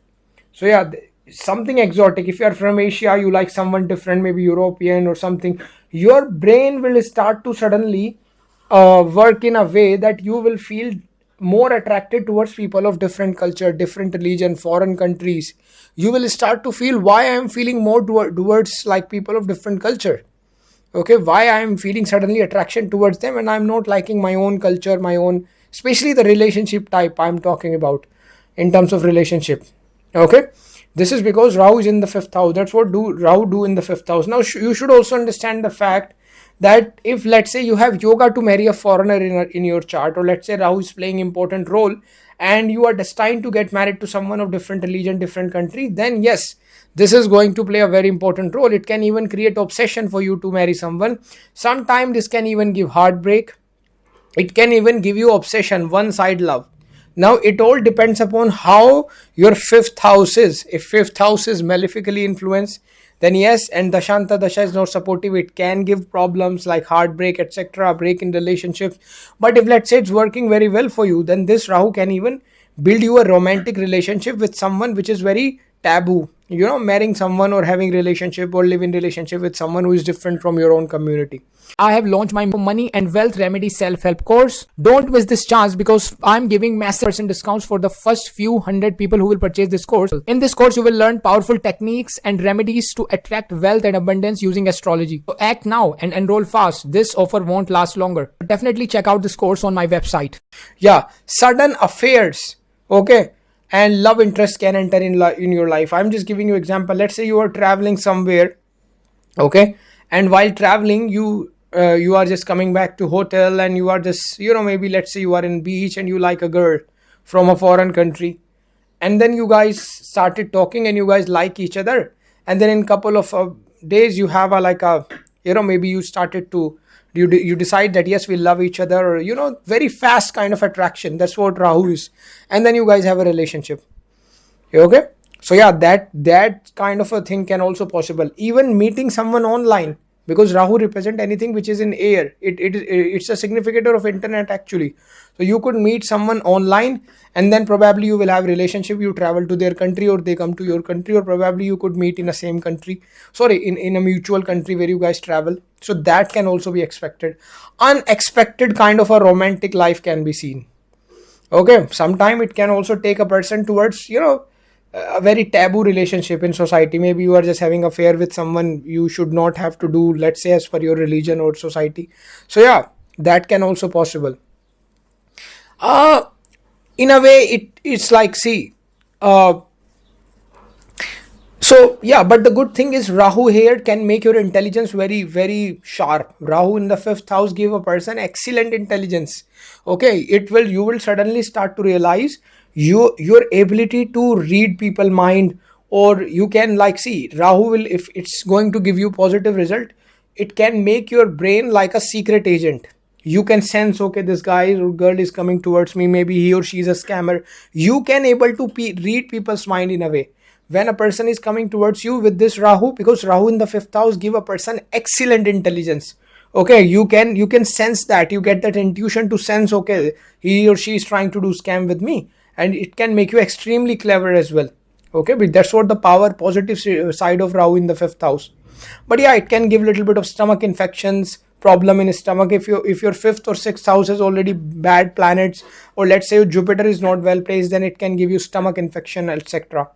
so yeah, something exotic. If you are from Asia, you like someone different, maybe European or something, your brain will start to suddenly work in a way that you will feel more attracted towards people of different culture, different religion, foreign countries. You will start to feel, why I am feeling more towards like people of different culture. Okay, why I am feeling suddenly attraction towards them, and I'm not liking my own culture, my own, especially the relationship type I'm talking about in terms of relationship. Okay, this is because Rahu is in the fifth house. That's what do Rahu do in the fifth house. Now you should also understand the fact that if, let's say, you have yoga to marry a foreigner in your chart, or let's say Rahu is playing important role and you are destined to get married to someone of different religion, different country, then yes, this is going to play a very important role. It can even create obsession for you to marry someone. Sometimes this can even give heartbreak. It can even give you obsession, one side love. Now it all depends upon how your fifth house is. If fifth house is malefically influenced, then yes, and Dashanta Dasha is not supportive, it can give problems like heartbreak, etc., break in relationships. But if, let's say, it's working very well for you, then this Rahu can even build you a romantic relationship with someone which is very taboo. Marrying someone or having relationship or live in relationship with someone who is different from your own community. I have launched my money and wealth remedy self-help course. Don't miss this chance, because I'm giving massive percent discounts for the first few hundred people who will purchase this course. In this course, you will learn powerful techniques and remedies to attract wealth and abundance using astrology. So act now and enroll fast. This offer won't last longer. Definitely check out this course on my website. Yeah, sudden affairs, okay, and love interest can enter in your life. I'm just giving you example. Let's say you are traveling somewhere, okay, and while traveling, you are just coming back to hotel, and you are just, maybe, let's say, you are in beach and you like a girl from a foreign country, and then you guys started talking and you guys like each other, and then in couple of days you have a like a, maybe you started to, you decide that yes, we love each other, or very fast kind of attraction. That's what Rahu is. And then you guys have a relationship. Okay, so yeah, that kind of a thing can also possible. Even meeting someone online, because Rahu represent anything which is in air. It's a significator of internet actually. So you could meet someone online, and then probably you will have relationship. You travel to their country, or they come to your country, or probably you could meet in a same country, sorry, in a mutual country where you guys travel. So that can also be expected. Unexpected kind of a romantic life can be seen. Okay, sometime it can also take a person towards a very taboo relationship in society. Maybe you are just having affair with someone you should not have to do, let's say, as per your religion or society. So yeah, that can also possible. In a way, it's like, see, so yeah, but the good thing is Rahu here can make your intelligence very, very sharp. Rahu in the fifth house give a person excellent intelligence. Okay, you will suddenly start to realize your ability to read people mind, or you can, like, see, Rahu will, if it's going to give you positive result, it can make your brain like a secret agent. You can sense, okay, this guy or girl is coming towards me, maybe he or she is a scammer. You can able to read people's mind in a way when a person is coming towards you with this Rahu, because Rahu in the fifth house give a person excellent intelligence. Okay, you can sense that, you get that intuition to sense, okay, he or she is trying to do scam with me, and it can make you extremely clever as well. Okay, but that's what the power positive side of Rahu in the fifth house. But yeah, it can give little bit of stomach infections, problem in stomach if your fifth or sixth house is already bad planets, or let's say your Jupiter is not well placed, then it can give you stomach infection, etc.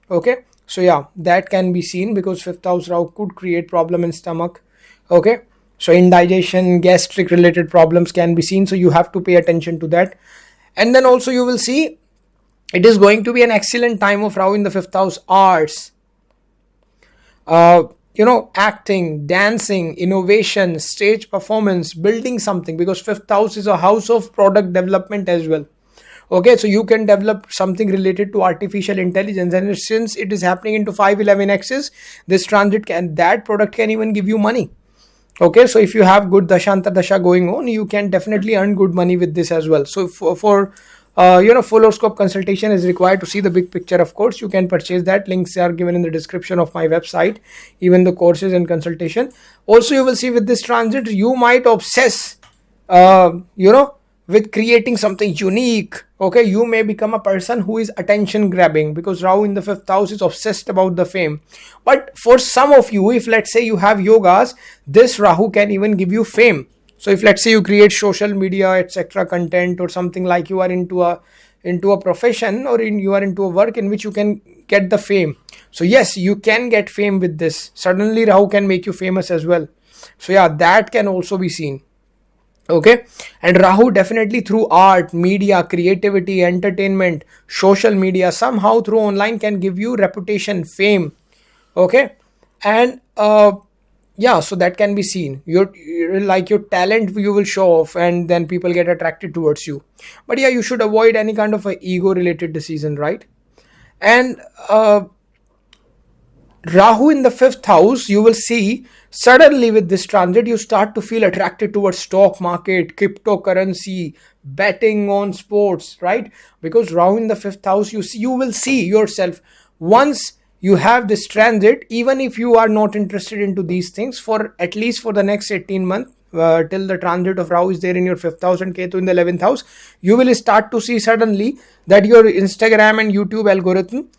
Okay, so yeah, that can be seen, because fifth house Rahu could create problem in stomach. Okay, so indigestion, gastric related problems can be seen, so you have to pay attention to that. And then also you will see it is going to be an excellent time of Rahu in the 5th house. Arts, acting, dancing, innovation, stage performance, building something, because 5th house is a house of product development as well. Okay, so you can develop something related to artificial intelligence, and since it is happening into 511 axis, this transit that product can even give you money. Okay, so if you have good dashanta dasha going on, you can definitely earn good money with this as well. So for full horoscope consultation is required to see the big picture. Of course, you can purchase that. Links are given in the description of my website, even the courses and consultation. Also, you will see with this transit, you might obsess, with creating something unique. Okay, you may become a person who is attention grabbing, because Rahu in the 5th house is obsessed about the fame. But for some of you, if let's say you have yogas, this Rahu can even give you fame. So if let's say you create social media etc content, or something like you are into a profession, or you are into a work in which you can get the fame. So yes, you can get fame with this. Suddenly Rahu can make you famous as well. So yeah, that can also be seen. Okay, and Rahu definitely through art, media, creativity, entertainment, social media, somehow through online can give you reputation, fame. Okay, and so that can be seen. Your talent you will show off, and then people get attracted towards you. But yeah, you should avoid any kind of a ego related decision, right? And Rahu in the 5th house, you will see suddenly with this transit, you start to feel attracted towards stock market, cryptocurrency, betting on sports, right? Because Rahu in the 5th house, you will see yourself, once you have this transit, even if you are not interested into these things, for at least for the next 18 months, till the transit of Rahu is there in your 5th house and Ketu in the 11th house, you will start to see suddenly that your Instagram and YouTube algorithm,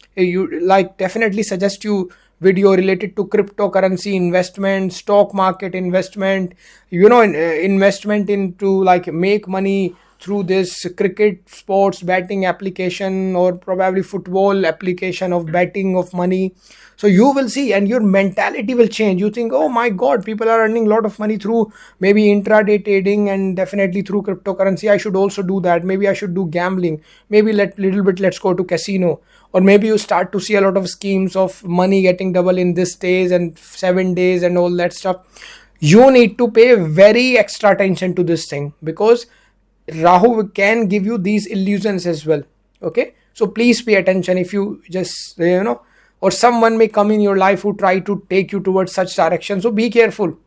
definitely suggest you video related to cryptocurrency investment, stock market investment, investment into make money through this cricket sports betting application, or probably football application of betting of money. So you will see, and your mentality will change. You think, oh my god, people are earning a lot of money through maybe intraday trading, and definitely through cryptocurrency. I should also do that. Maybe I should do gambling. Maybe let's go to casino. Or maybe you start to see a lot of schemes of money getting double in this days and 7 days and all that stuff. You need to pay very extra attention to this thing, because Rahu can give you these illusions as well. Okay, so please pay attention. If you just or someone may come in your life who try to take you towards such direction, so be careful.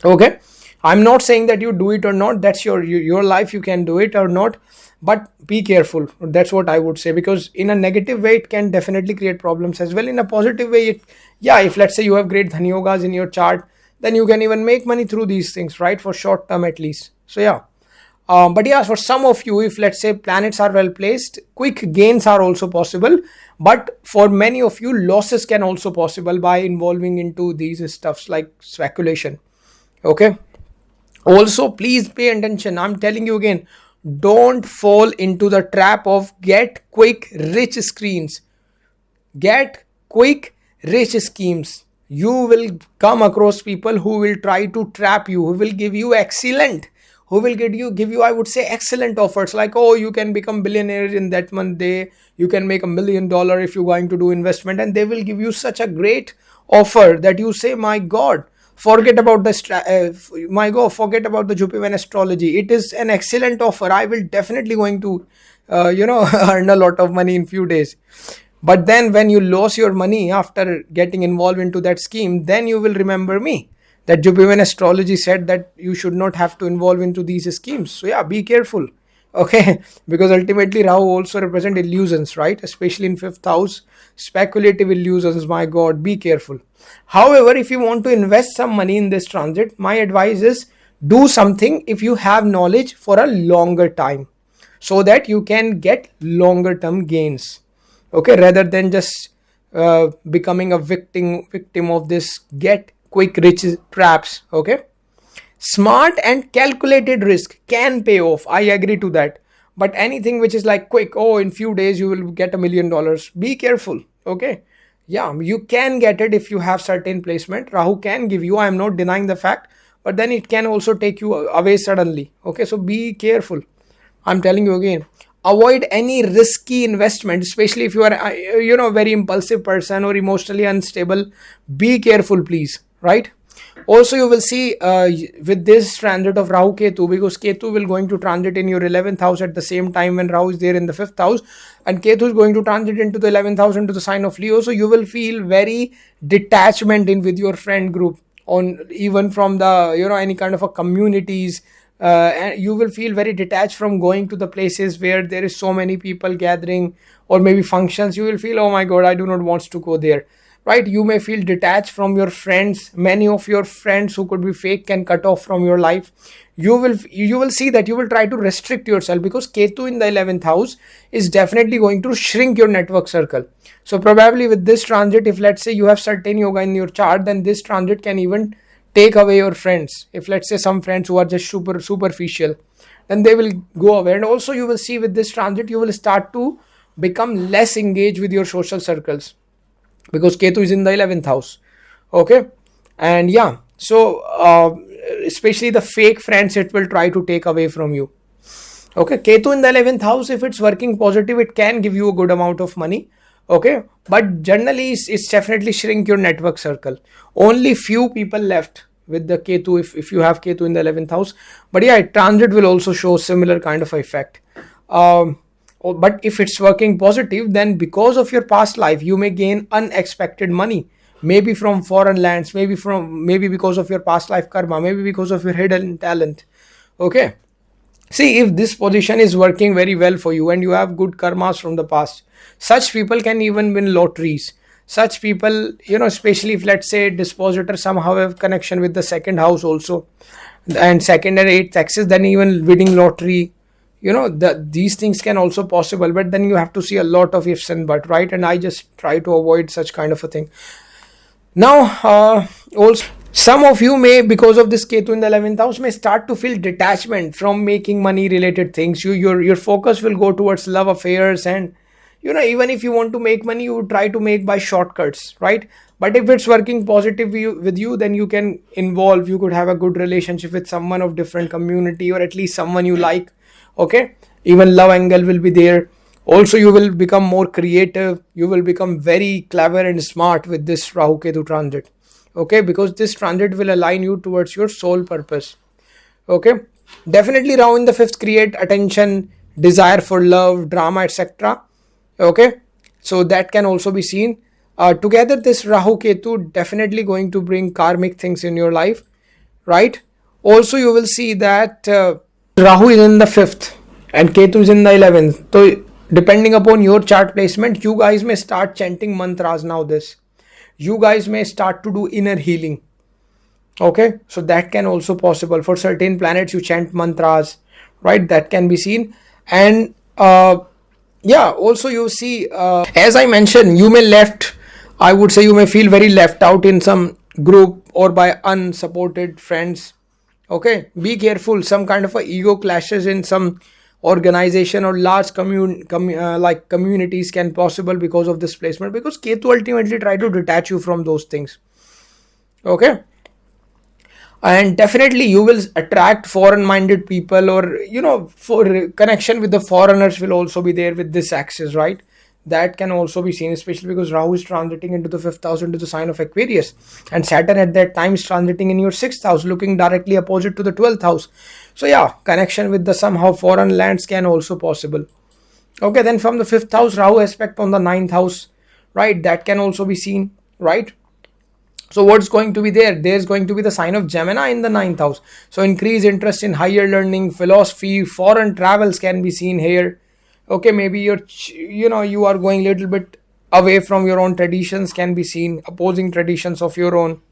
Okay, I'm not saying that you do it or not. That's your life. You can do it or not, but be careful. That's what I would say, because in a negative way it can definitely create problems as well. In a positive way, if let's say you have great dhanu yogas in your chart, then you can even make money through these things, right? For short term at least. So yeah. But yeah, for some of you, if let's say planets are well placed, quick gains are also possible. But for many of you, losses can also possible by involving into these stuffs like speculation. Okay. Also, please pay attention. I'm telling you again, don't fall into the trap of get quick rich schemes. Get quick rich schemes. You will come across people who will try to trap you, who will give you I would say excellent offers, like, oh, you can become billionaire in that month day, you can make $1 million if you're going to do investment, and they will give you such a great offer that you say, my god, forget about the Jupiman astrology. It is an excellent offer. I will definitely going to earn a lot of money in few days. But then when you lose your money after getting involved into that scheme, then you will remember me, that Jupiman astrology said that you should not have to involve into these schemes. So yeah, be careful. Okay, because ultimately Rahu also represent illusions, right? Especially in 5th house, speculative illusions. My god, be careful. However, if you want to invest some money in this transit, my advice is do something if you have knowledge for a longer time, so that you can get longer term gains. Okay, rather than just becoming a victim of this get quick rich traps. Okay, smart and calculated risk can pay off. I agree to that. But anything which is like quick, oh, in few days you will get $1 million, be careful. Okay, yeah, you can get it if you have certain placement. Rahu can give you, I am not denying the fact, but then it can also take you away suddenly. Okay, so be careful. I'm telling you again, avoid any risky investment, especially if you are very impulsive person or emotionally unstable. Be careful, please, right? Also, you will see with this transit of Rahu Ketu, because Ketu will going to transit in your 11th house at the same time when Rahu is there in the 5th house, and Ketu is going to transit into the 11th house into the sign of Leo. So you will feel very detachment in with your friend group, on even from the any kind of a communities. And you will feel very detached from going to the places where there is so many people gathering, or maybe functions. You will feel, oh my god, I do not want to go there, right? You may feel detached from your friends. Many of your friends who could be fake can cut off from your life. You will see that you will try to restrict yourself, because Ketu in the 11th house is definitely going to shrink your network circle. So probably with this transit, if let's say you have certain yoga in your chart, then this transit can even take away your friends. If let's say some friends who are just superficial, then they will go away. And also you will see with this transit, you will start to become less engaged with your social circles, because Ketu is in the 11th house. Okay. And yeah, so especially the fake friends, it will try to take away from you. Okay. Ketu in the 11th house, if it's working positive, it can give you a good amount of money. Okay. But generally it's definitely shrink your network circle. Only few people left with the Ketu, if you have Ketu in the 11th house. But yeah, transit will also show similar kind of effect. But if it's working positive, then because of your past life, you may gain unexpected money, maybe from foreign lands, maybe because of your past life karma, maybe because of your hidden talent. Okay. See, if this position is working very well for you and you have good karmas from the past, such people can even win lotteries. Such people, especially if let's say dispositor somehow have connection with the second house also, and second and eighth axis, then even winning lottery, these things can also possible. But then you have to see a lot of ifs and but, right? And I just try to avoid such kind of a thing. Now, also, some of you may, because of this Ketu in the 11th house, may start to feel detachment from making money related things. Your focus will go towards love affairs, and even if you want to make money, you try to make by shortcuts, right? But if it's working positive with you, then you can involve, you could have a good relationship with someone of different community, or at least someone you like. Okay. Even love angle will be there. Also, you will become more creative. You will become very clever and smart with this Rahu Ketu transit. Okay, because this transit will align you towards your soul purpose. Okay. Definitely Rahu in the 5th create attention, desire for love, drama, etc. Okay. So that can also be seen. Together, this Rahu Ketu definitely going to bring karmic things in your life, right? Also, you will see that Rahu is in the 5th and Ketu is in the 11th. So depending upon your chart placement, you guys may start chanting mantras now. You guys may start to do inner healing. Okay, so that can also possible for certain planets. You chant mantras, right? That can be seen. And yeah, also you see, as I mentioned, I would say you may feel very left out in some group or by unsupported friends. Okay, be careful. Some kind of a ego clashes in some organization or large communities can possible because of this placement, because Ketu ultimately try to detach you from those things. Okay. And definitely you will attract foreign minded people, or for connection with the foreigners will also be there with this axis, right? That can also be seen, especially because Rahu is transiting into the 5th house, into the sign of Aquarius, and Saturn at that time is transiting in your 6th house, looking directly opposite to the 12th house. So yeah, connection with the somehow foreign lands can also possible. Okay, then from the 5th house, Rahu aspect on the 9th house, right? That can also be seen, right? So what's going to be there? There's going to be the sign of Gemini in the 9th house. So increased interest in higher learning, philosophy, foreign travels can be seen here. Okay, maybe you are going a little bit away from your own traditions can be seen, opposing traditions of your own.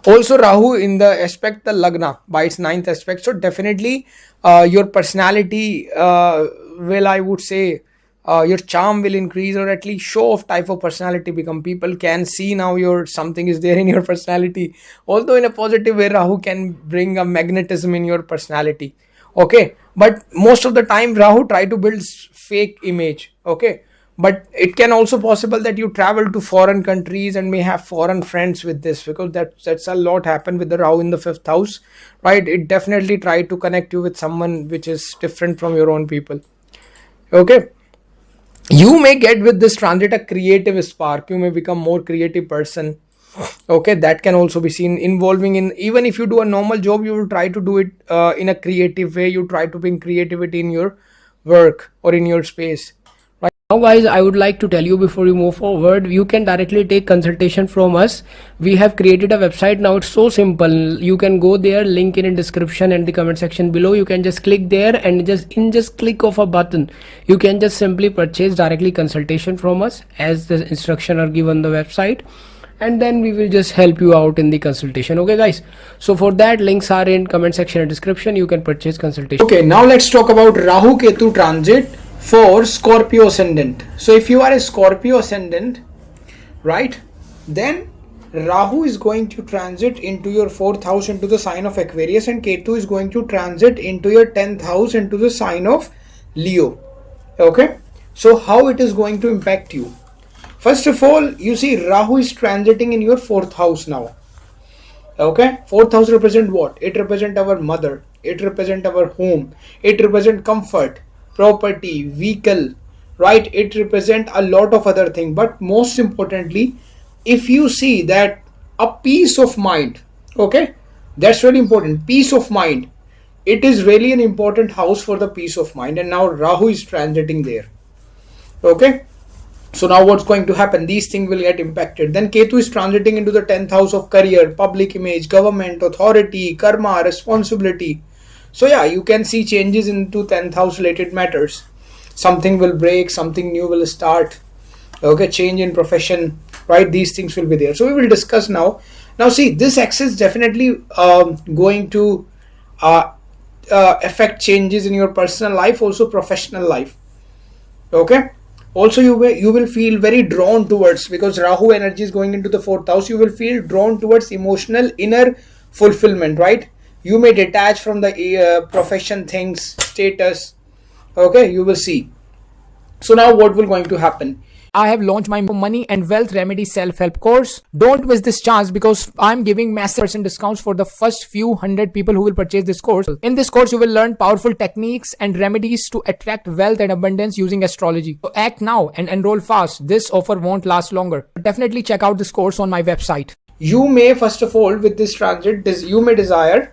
Also, Rahu in the aspect the lagna by its 9th aspect. So definitely your personality will, I would say, your charm will increase, or at least show off type of personality become. People can see now something is there in your personality. Although in a positive way, Rahu can bring a magnetism in your personality. Okay, but most of the time Rahu try to build fake image. Okay, But it can also possible that you travel to foreign countries and may have foreign friends with this, because that's a lot happen with the Rahu in the fifth house, right? It definitely try to connect you with someone which is different from your own people. Okay, you may get with this transit a creative spark. You may become more creative person. Okay, that can also be seen involving in, even if you do a normal job, you will try to do it in a creative way. You try to bring creativity in your work or in your space. Now guys, I would like to tell you before you move forward, you can directly take consultation from us. We have created a website now. It's so simple. You can go there, link in description and the comment section below. You can just click there and just click of a button, you can just simply purchase directly consultation from us as the instruction are given on the website, and then we will just help you out in the consultation. Okay guys, so for that, links are in comment section and description. You can purchase consultation. Okay, now let's talk about Rahu Ketu transit for Scorpio ascendant. So if you are a Scorpio ascendant, right, then Rahu is going to transit into your 4th house into the sign of Aquarius, and Ketu is going to transit into your 10th house into the sign of Leo. Okay, so how it is going to impact you? First of all, you see Rahu is transiting in your 4th house now. Okay, 4th house represent what? It represent our mother, it represent our home, it represent comfort, property, vehicle, right? It represent a lot of other things, but most importantly, if you see that a peace of mind, okay, that's really important. Peace of mind, it is really an important house for the peace of mind, and now Rahu is transiting there. Okay, so now what's going to happen? These things will get impacted. Then Ketu is transiting into the 10th house of career, public image, government, authority, karma, responsibility. So yeah, you can see changes into 10th house related matters. Something will break, something new will start. Okay, change in profession, right? These things will be there. So we will discuss now. Now see, this axis definitely going to affect changes in your personal life, also professional life. Okay, also you will feel very drawn towards, because Rahu energy is going into the 4th house, you will feel drawn towards emotional inner fulfillment, right? You may detach from the profession things, status. Okay, you will see. So now what will going to happen? I have launched my money and wealth remedy self-help course. Don't miss this chance, because I'm giving massive % discounts for the first few hundred people who will purchase this course. In this course, you will learn powerful techniques and remedies to attract wealth and abundance using astrology. So act now and enroll fast. This offer won't last longer. Definitely check out this course on my website. You may, first of all, with this transit, you may desire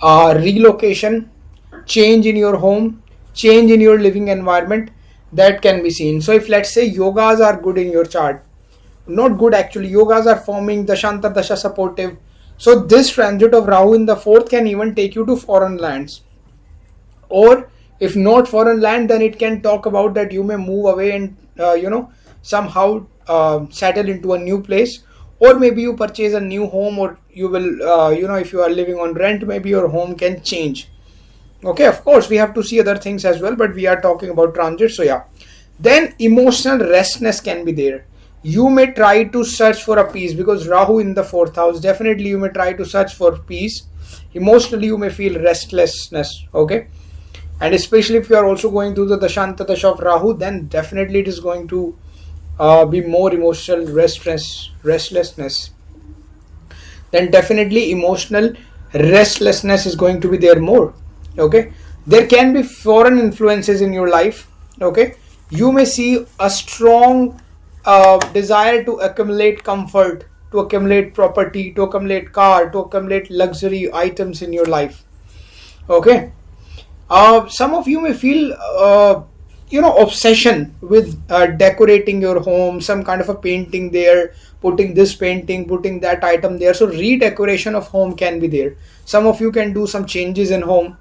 relocation, change in your home, change in your living environment. That can be seen. So if let's say yogas are good in your chart, not good actually, yogas are forming, Dashanta Dasha supportive. So this transit of Rahu in the 4th can even take you to foreign lands. Or if not foreign land, then it can talk about that you may move away and somehow settle into a new place. Or maybe you purchase a new home, or you will if you are living on rent, maybe your home can change. Okay, of course we have to see other things as well, but we are talking about transit. So yeah, then emotional restlessness can be there. You may try to search for a peace, because Rahu in the 4th house, definitely you may try to search for peace. Emotionally you may feel restlessness. Okay, and especially if you are also going through the Dashanta Dasha of Rahu, then definitely it is going to be more emotional restlessness. Then definitely emotional restlessness is going to be there more. Okay, there can be foreign influences in your life. Okay, you may see a strong desire to accumulate comfort, to accumulate property, to accumulate car, to accumulate luxury items in your life. Okay, some of you may feel obsession with decorating your home, some kind of a painting there, putting this painting, putting that item there. So redecoration of home can be there. Some of you can do some changes in home,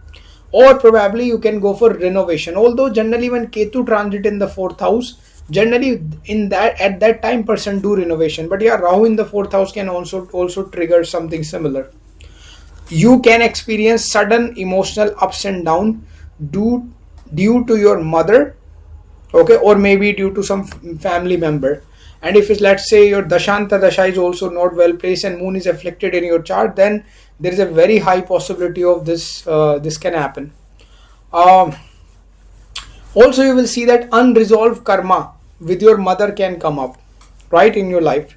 or probably you can go for renovation. Although generally when Ketu transit in the 4th house, generally in that at that time person do renovation, but yeah, Rahu in the 4th house can also trigger something similar. You can experience sudden emotional ups and down due to your mother, okay, or maybe due to some family member. And if it's, let's say, your Dashanta Dasha is also not well placed and moon is afflicted in your chart, then there is a very high possibility of this can happen. Also you will see that unresolved karma with your mother can come up, right, in your life.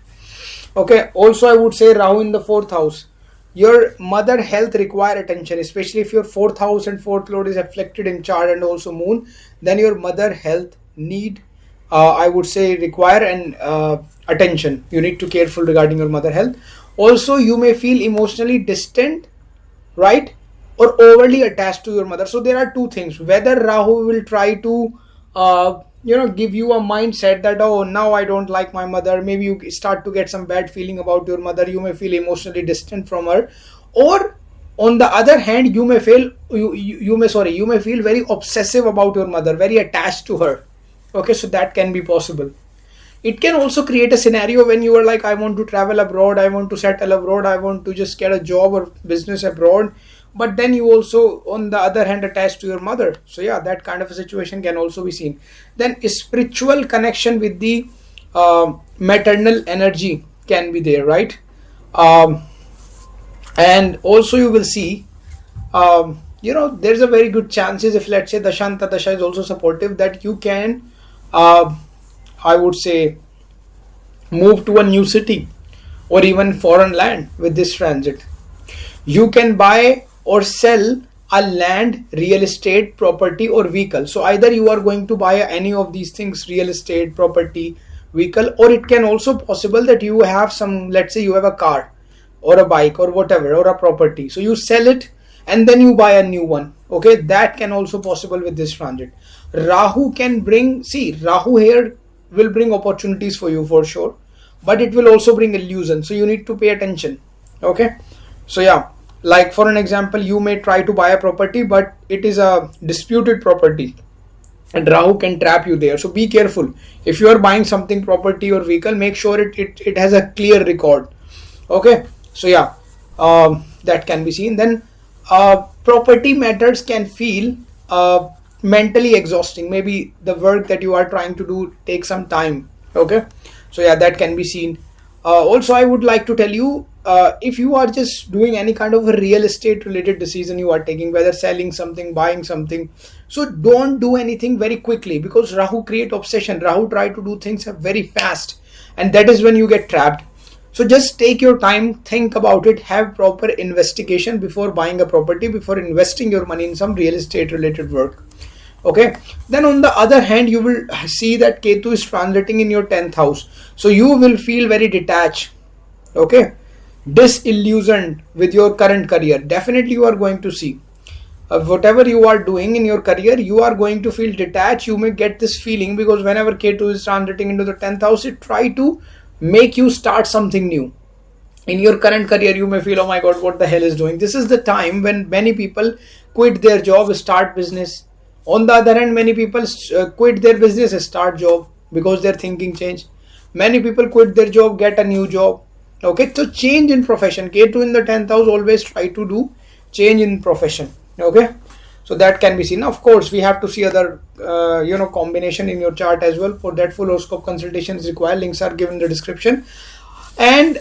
Okay, also I would say Rahu in the 4th house. Your mother health require attention, especially if your 4th house and 4th lord is afflicted in chart and also moon, then your mother health need, I would say, require an attention. You need to careful regarding your mother health. Also, you may feel emotionally distant, right, or overly attached to your mother. So there are two things: whether Rahu will try to give you a mindset that, oh, now I don't like my mother. Maybe you start to get some bad feeling about your mother. You may feel emotionally distant from her, or on the other hand, you may feel you may feel very obsessive about your mother, very attached to her. Okay, so that can be possible. It can also create a scenario when you are like, I want to travel abroad, I want to settle abroad, I want to just get a job or business abroad, but then you also on the other hand attached to your mother. So yeah, that kind of a situation can also be seen. Then spiritual connection with the maternal energy can be there, right? And also you will see there's a very good chances, if let's say Dashanta Dasha is also supportive, that you can I would say move to a new city or even foreign land with this transit. You can buy or sell a land, real estate, property or vehicle. So either you are going to buy any of these things, real estate, property, vehicle, or it can also possible that you have some, let's say you have a car or a bike or whatever, or a property. So you sell it and then you buy a new one. Okay, that can also possible with this transit. Rahu can bring, see, Rahu here will bring opportunities for you for sure, but it will also bring illusion. So you need to pay attention. Okay, so yeah, like for an example, you may try to buy a property, but it is a disputed property and Rahu can trap you there. So be careful. If you are buying something, property or vehicle, make sure it has a clear record. Okay, so yeah, that can be seen. Then property matters can feel mentally exhausting. Maybe the work that you are trying to do takes some time. Okay, so yeah, that can be seen. Also, I would like to tell you, if you are just doing any kind of a real estate related decision you are taking, whether selling something, buying something, so don't do anything very quickly, because Rahu create obsession. Rahu try to do things very fast, and that is when you get trapped. So just take your time, think about it, have proper investigation before buying a property, before investing your money in some real estate related work. Okay, then on the other hand, you will see that Ketu is transiting in your 10th house. So you will feel very detached, okay, disillusioned with your current career. Definitely you are going to see whatever you are doing in your career, you are going to feel detached. You may get this feeling because whenever Ketu is transiting into the 10th house, it try to make you start something new. In your current career, you may feel, oh my god, what the hell is doing. This is the time when many people quit their job, start business. On the other hand, many people quit their business, start job, because their thinking changed. Many people quit their job, get a new job. Okay, so change in profession. Ketu in the 10th house always try to do change in profession. Okay, so that can be seen. Of course, we have to see other combination in your chart as well. For that, full horoscope consultation is required. Links are given in the description. And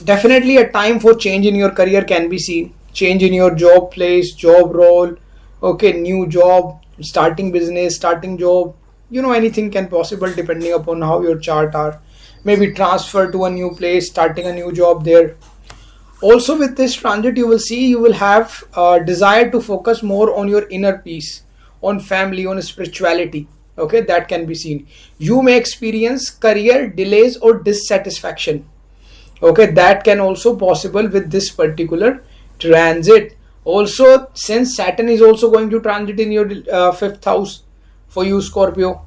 definitely a time for change in your career can be seen. Change in your job place, job role. Okay, new job, starting business, starting job. Anything can possible depending upon how your chart are. Maybe transfer to a new place, starting a new job there. Also with this transit, you will see you will have a desire to focus more on your inner peace, on family, on spirituality. Okay, that can be seen. You may experience career delays or dissatisfaction. Okay, that can also possible with this particular transit. Also, since Saturn is also going to transit in your 5th house for you, Scorpio.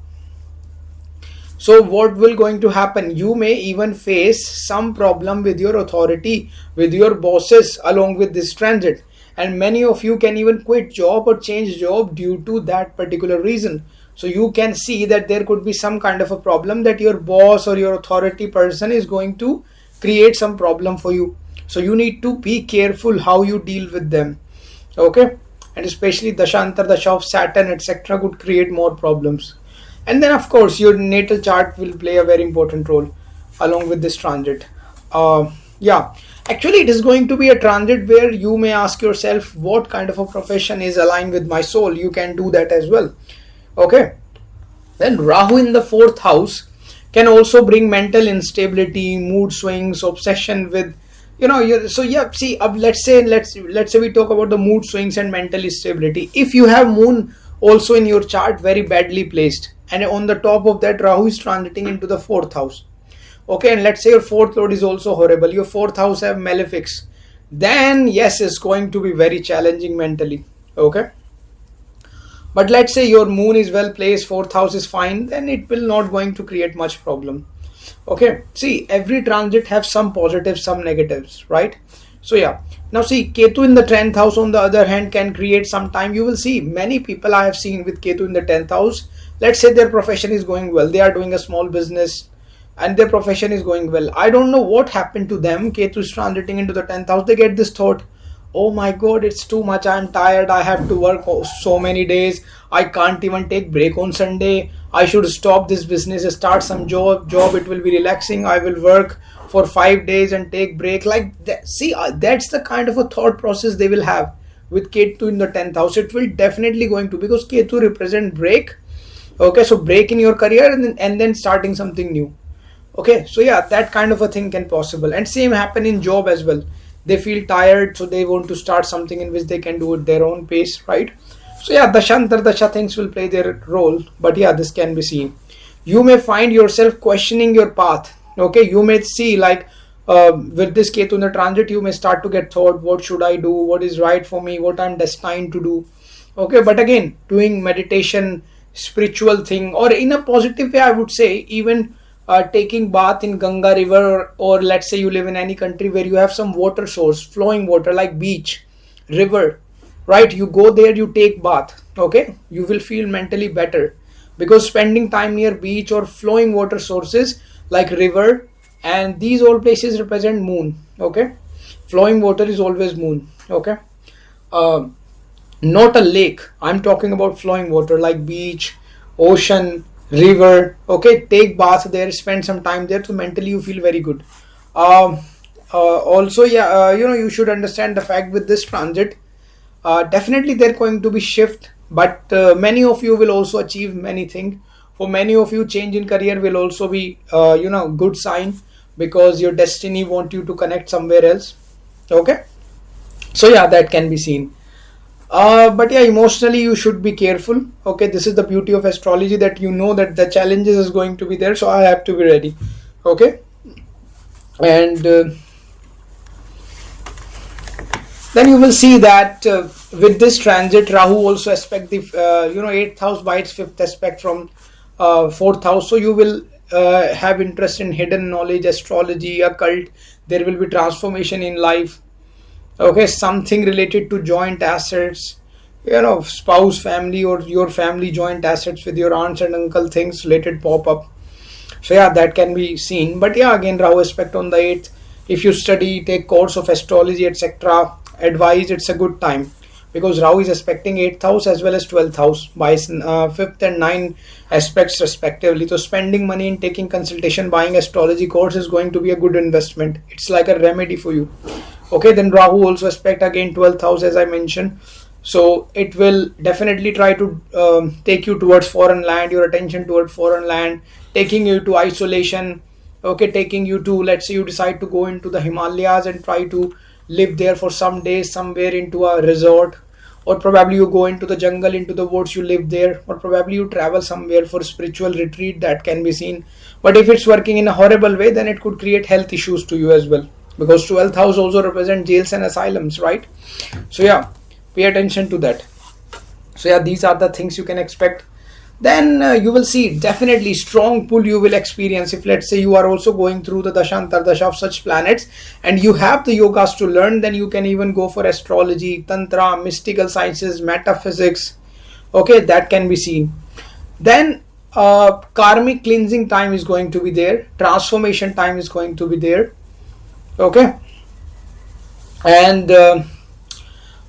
So what will going to happen? You may even face some problem with your authority, with your bosses along with this transit. And many of you can even quit job or change job due to that particular reason. So you can see that there could be some kind of a problem that your boss or your authority person is going to create some problem for you. So you need to be careful how you deal with them. Okay, and especially Dashantar, Dasha of Saturn, etc. could create more problems. And then of course your natal chart will play a very important role along with this transit. Yeah, actually it is going to be a transit where you may ask yourself what kind of a profession is aligned with my soul. You can do that as well. Okay, Then Rahu in the fourth house can also bring mental instability, mood swings, obsession with, so yeah, see, let's say we talk about the mood swings and mental instability. If you have moon also in your chart very badly placed, and on the top of that Rahu is transiting into the fourth house, okay, and let's say your fourth lord is also horrible, your fourth house have malefics, then yes, it's going to be very challenging mentally. Okay, but let's say your moon is well placed, fourth house is fine, then it will not going to create much problem. Okay, see, every transit have some positives, some negatives, right? So yeah, now see, Ketu in the 10th house on the other hand can create some time. You will see many people I have seen with Ketu in the 10th house, let's say their profession is going well, they are doing a small business and their profession is going well. I don't know what happened to them. Ketu is transiting into the 10th house, they get this thought, oh my god, it's too much, I'm tired, I have to work so many days, I can't even take break on Sunday, I should stop this business, start some job, it will be relaxing, I will work for 5 days and take break, like that. See, that's the kind of a thought process they will have with Ketu in the 10th house. It will definitely going to, because Ketu represent break. Okay, so break in your career and then starting something new. Okay, so yeah, that kind of a thing can possible, and same happen in job as well. They feel tired, so they want to start something in which they can do at their own pace, right? So yeah, Dashantar Dasha things will play their role, but yeah, this can be seen. You may find yourself questioning your path. Okay, you may see like with this Ketu in the transit, you may start to get thought, what should I do? What is right for me? What I'm destined to do? Okay, but again, doing meditation, spiritual thing, or in a positive way, I would say, even taking bath in Ganga river, or let's say you live in any country where you have some water source, flowing water like beach, river, right? You go there, you take bath, okay, you will feel mentally better, because spending time near beach or flowing water sources like river, and these all places represent moon. Okay, flowing water is always moon. Okay, not a lake, I'm talking about flowing water like beach, ocean, river. Okay, take bath there, spend some time there, so mentally you feel very good. um, Also, yeah, you should understand the fact with this transit, definitely there going to be shift, but many of you will also achieve many things. For many of you, change in career will also be good sign, because your destiny want you to connect somewhere else. Okay, so yeah, that can be seen. But yeah, emotionally you should be careful. Okay, this is the beauty of astrology, that you know that the challenges is going to be there, so I have to be ready. Okay, and then you will see that with this transit, Rahu also aspect the 8th house by its 5th aspect from 4th house. So you will have interest in hidden knowledge, astrology, occult. There will be transformation in life. Okay, something related to joint assets, spouse, family, or your family joint assets with your aunts and uncle, things related pop up. So yeah, that can be seen. But yeah, again, Rahu aspect on the 8th. If you study, take course of astrology, etc., advise, it's a good time, because Rahu is aspecting 8th house as well as 12th house by 5th and 9th aspects respectively. So spending money in taking consultation, buying astrology course is going to be a good investment. It's like a remedy for you. Okay, then Rahu also aspect again 12th house, as I mentioned. So it will definitely try to take you towards foreign land, your attention towards foreign land, taking you to isolation. Okay, taking you to, let's say you decide to go into the Himalayas and try to live there for some days somewhere into a resort, or probably you go into the jungle, into the woods, you live there, or probably you travel somewhere for spiritual retreat. That can be seen. But if it's working in a horrible way, then it could create health issues to you as well, because 12th house also represents jails and asylums, right? So yeah, pay attention to that. So yeah, these are the things you can expect. Then you will see definitely strong pull you will experience if, let's say, you are also going through the dashantar dasha of such planets and you have the yogas to learn. Then you can even go for astrology, tantra, mystical sciences, metaphysics. Okay, that can be seen. Then karmic cleansing time is going to be there, transformation time is going to be there. Okay, and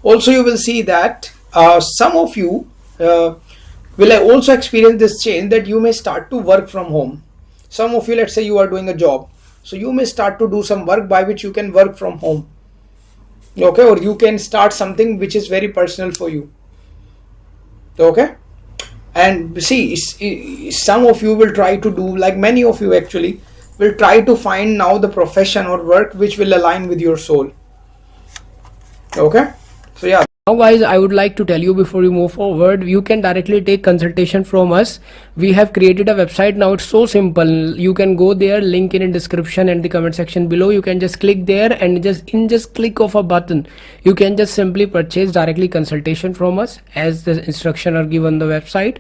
also you will see that some of you will also experience this change, that you may start to work from home. Some of you, let's say you are doing a job, so you may start to do some work by which you can work from home. Okay, or you can start something which is very personal for you. Okay, And see, some of you will try to do, like many of you actually will try to find now the profession or work which will align with your soul. Okay, so yeah. Now guys, I would like to tell you before you move forward, you can directly take consultation from us. We have created a website now. It's so simple. You can go there, link in description and the comment section below. You can just click there and just click of a button, you can just simply purchase directly consultation from us as the instruction are given on the website,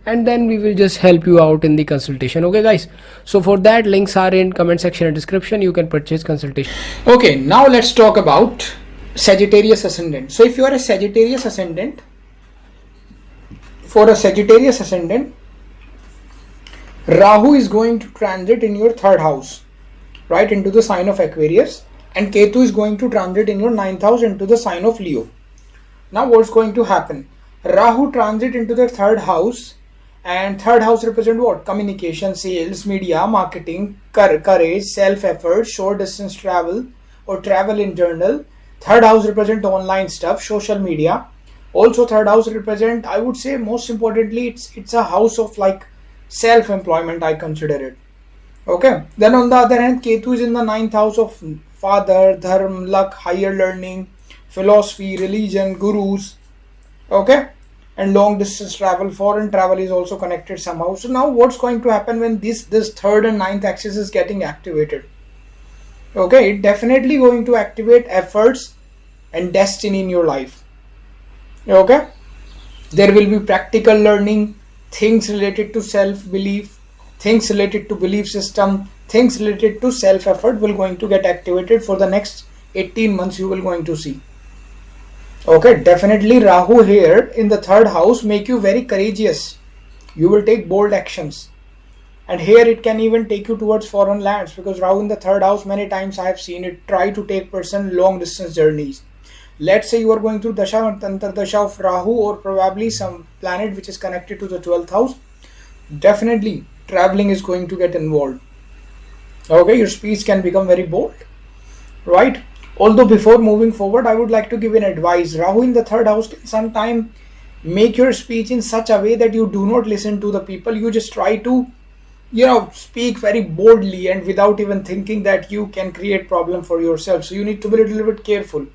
and then we will just help you out in the consultation. Okay guys, so for that, links are in comment section and description. You can purchase consultation. Okay, now let's talk about Sagittarius ascendant. So if you are a Sagittarius ascendant, for a Sagittarius ascendant, Rahu is going to transit in your third house, right, into the sign of Aquarius, and Ketu is going to transit in your ninth house into the sign of Leo. Now what's going to happen? Rahu transit into the third house, and third house represent what? Communication, sales, media, marketing, courage, self-effort, short distance travel or travel in general. Third house represent online stuff, social media. Also third house represent, I would say most importantly, it's a house of like self-employment, I consider it. Okay. Then on the other hand, Ketu is in the ninth house of father, dharma, luck, higher learning, philosophy, religion, gurus. Okay. And long distance travel, foreign travel is also connected somehow. So now what's going to happen when this third and ninth axis is getting activated? Okay, it definitely going to activate efforts and destiny in your life. Okay, there will be practical learning, things related to self-belief, things related to belief system, things related to self-effort will going to get activated for the next 18 months. You will going to see. Okay, definitely Rahu here in the third house make you very courageous. You will take bold actions. And here it can even take you towards foreign lands, because Rahu in the third house, many times I have seen it try to take person long distance journeys. Let's say you are going through Dasha or Tantra Dasha of Rahu, or probably some planet which is connected to the 12th house. Definitely traveling is going to get involved. Okay, your speech can become very bold, right? Although before moving forward, I would like to give an advice. Rahu in the third house can sometimes make your speech in such a way that you do not listen to the people. You just try to speak very boldly and without even thinking that you can create problem for yourself. So you need to be a little bit careful.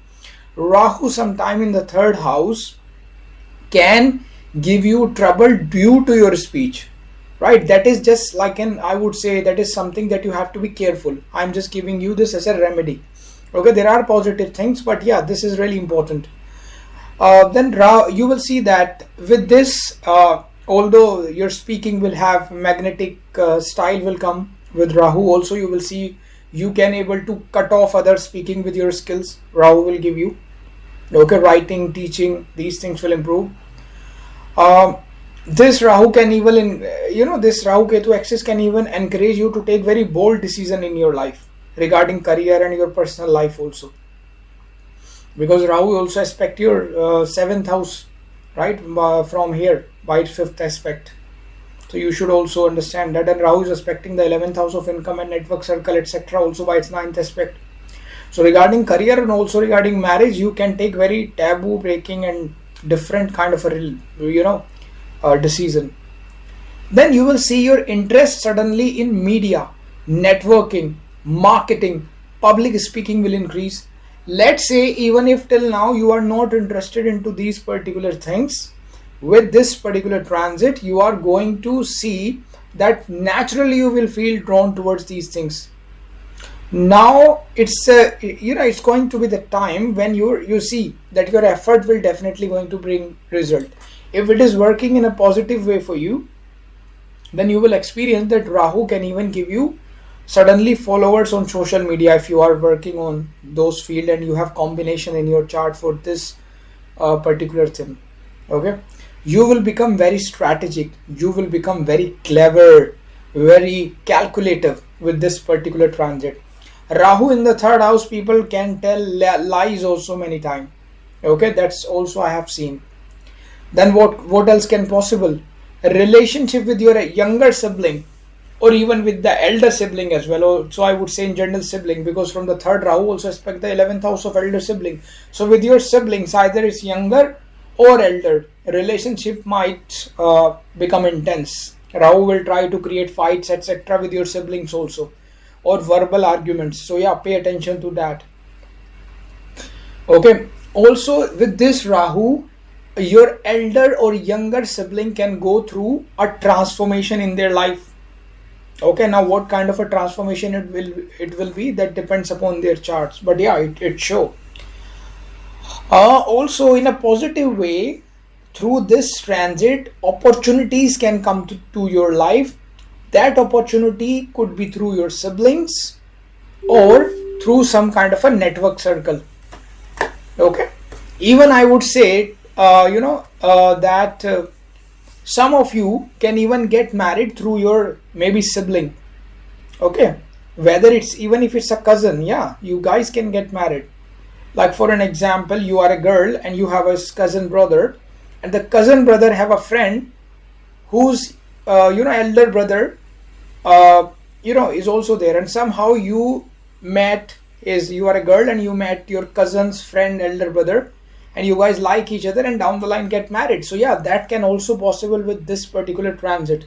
Rahu sometime in the third house can give you trouble due to your speech, right? That is just like I would say that is something that you have to be careful. I'm just giving you this as a remedy. Okay, there are positive things, but yeah, this is really important. Then you will see that with this, although your speaking will have magnetic style will come with Rahu, also you will see you can able to cut off other speaking with your skills. Rahu will give you. Okay, writing, teaching, these things will improve. This Rahu can even this Rahu Ketu axis can even encourage you to take very bold decision in your life regarding career and your personal life also, because Rahu also aspect your 7th house, right, from here by its 5th aspect. So you should also understand that. And Rahu is aspecting the 11th house of income and network circle, etc., also by its 9th aspect. So regarding career and also regarding marriage, you can take very taboo breaking and different kind of a decision. Then you will see your interest suddenly in media, networking, marketing, public speaking will increase. Let's say even if till now you are not interested into these particular things, with this particular transit you are going to see that naturally you will feel drawn towards these things. Now it's it's going to be the time when you see that your effort will definitely going to bring result. If it is working in a positive way for you, then you will experience that Rahu can even give you suddenly followers on social media if you are working on those field and you have combination in your chart for this particular thing. Okay, you will become very strategic, you will become very clever, very calculative with this particular transit. Rahu in the third house, people can tell lies also many times. Okay, that's also I have seen. Then what else can possible? A relationship with your younger sibling, or even with the elder sibling as well. So I would say in general sibling, because from the third Rahu also aspect the 11th house of elder sibling. So with your siblings, either it's younger or elder, relationship might become intense. Rahu will try to create fights, etc., with your siblings also, or verbal arguments. So yeah, pay attention to that. Okay. Also, with this Rahu, your elder or younger sibling can go through a transformation in their life. Okay, now what kind of a transformation it will be, that depends upon their charts, but yeah, it show. Also, in a positive way, through this transit, opportunities can come to your life. That opportunity could be through your siblings or through some kind of a network circle. Okay, even I would say, that some of you can even get married through your maybe sibling. Okay, whether it's even if it's a cousin, yeah, you guys can get married. Like for an example, you are a girl and you have a cousin brother, and the cousin brother have a friend whose elder brother is also there, and somehow you met, is you are a girl and you met your cousin's friend elder brother, and you guys like each other and down the line get married. So yeah, that can also possible with this particular transit.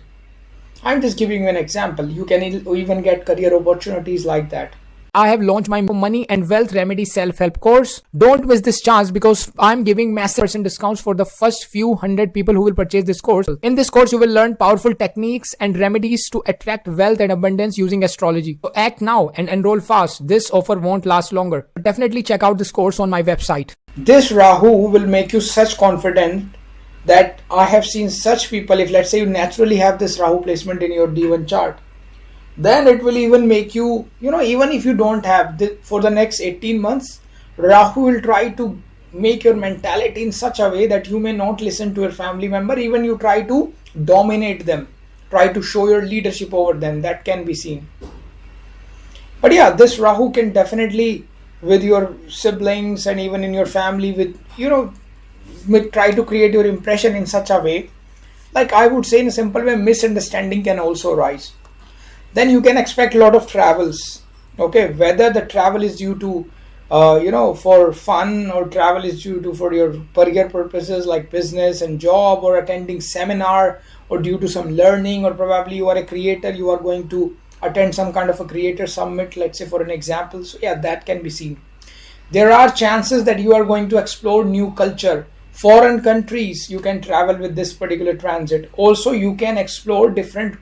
I'm just giving you an example. You can even get career opportunities like that. I have launched my money and wealth remedy self-help course. Don't miss this chance, because I'm giving massive percent discounts for the first few hundred people who will purchase this course. In this course, you will learn powerful techniques and remedies to attract wealth and abundance using astrology. So act now and enroll fast. This offer won't last longer. Definitely check out this course on my website. This Rahu will make you such confident that I have seen such people. If let's say you naturally have this Rahu placement in your D1 chart, then it will even make you, even if you don't have for the next 18 months, Rahu will try to make your mentality in such a way that you may not listen to your family member, even you try to dominate them, try to show your leadership over them. That can be seen. But yeah, this Rahu can definitely, with your siblings and even in your family, with try to create your impression in such a way, like I would say in a simple way, misunderstanding can also rise. Then you can expect a lot of travels. Okay, whether the travel is due to for fun, or travel is due to for your career purposes like business and job, or attending seminar, or due to some learning, or probably you are a creator, you are going to attend some kind of a creator summit, let's say for an example. So yeah, that can be seen. There are chances that you are going to explore new culture, foreign countries. You can travel with this particular transit. Also, you can explore different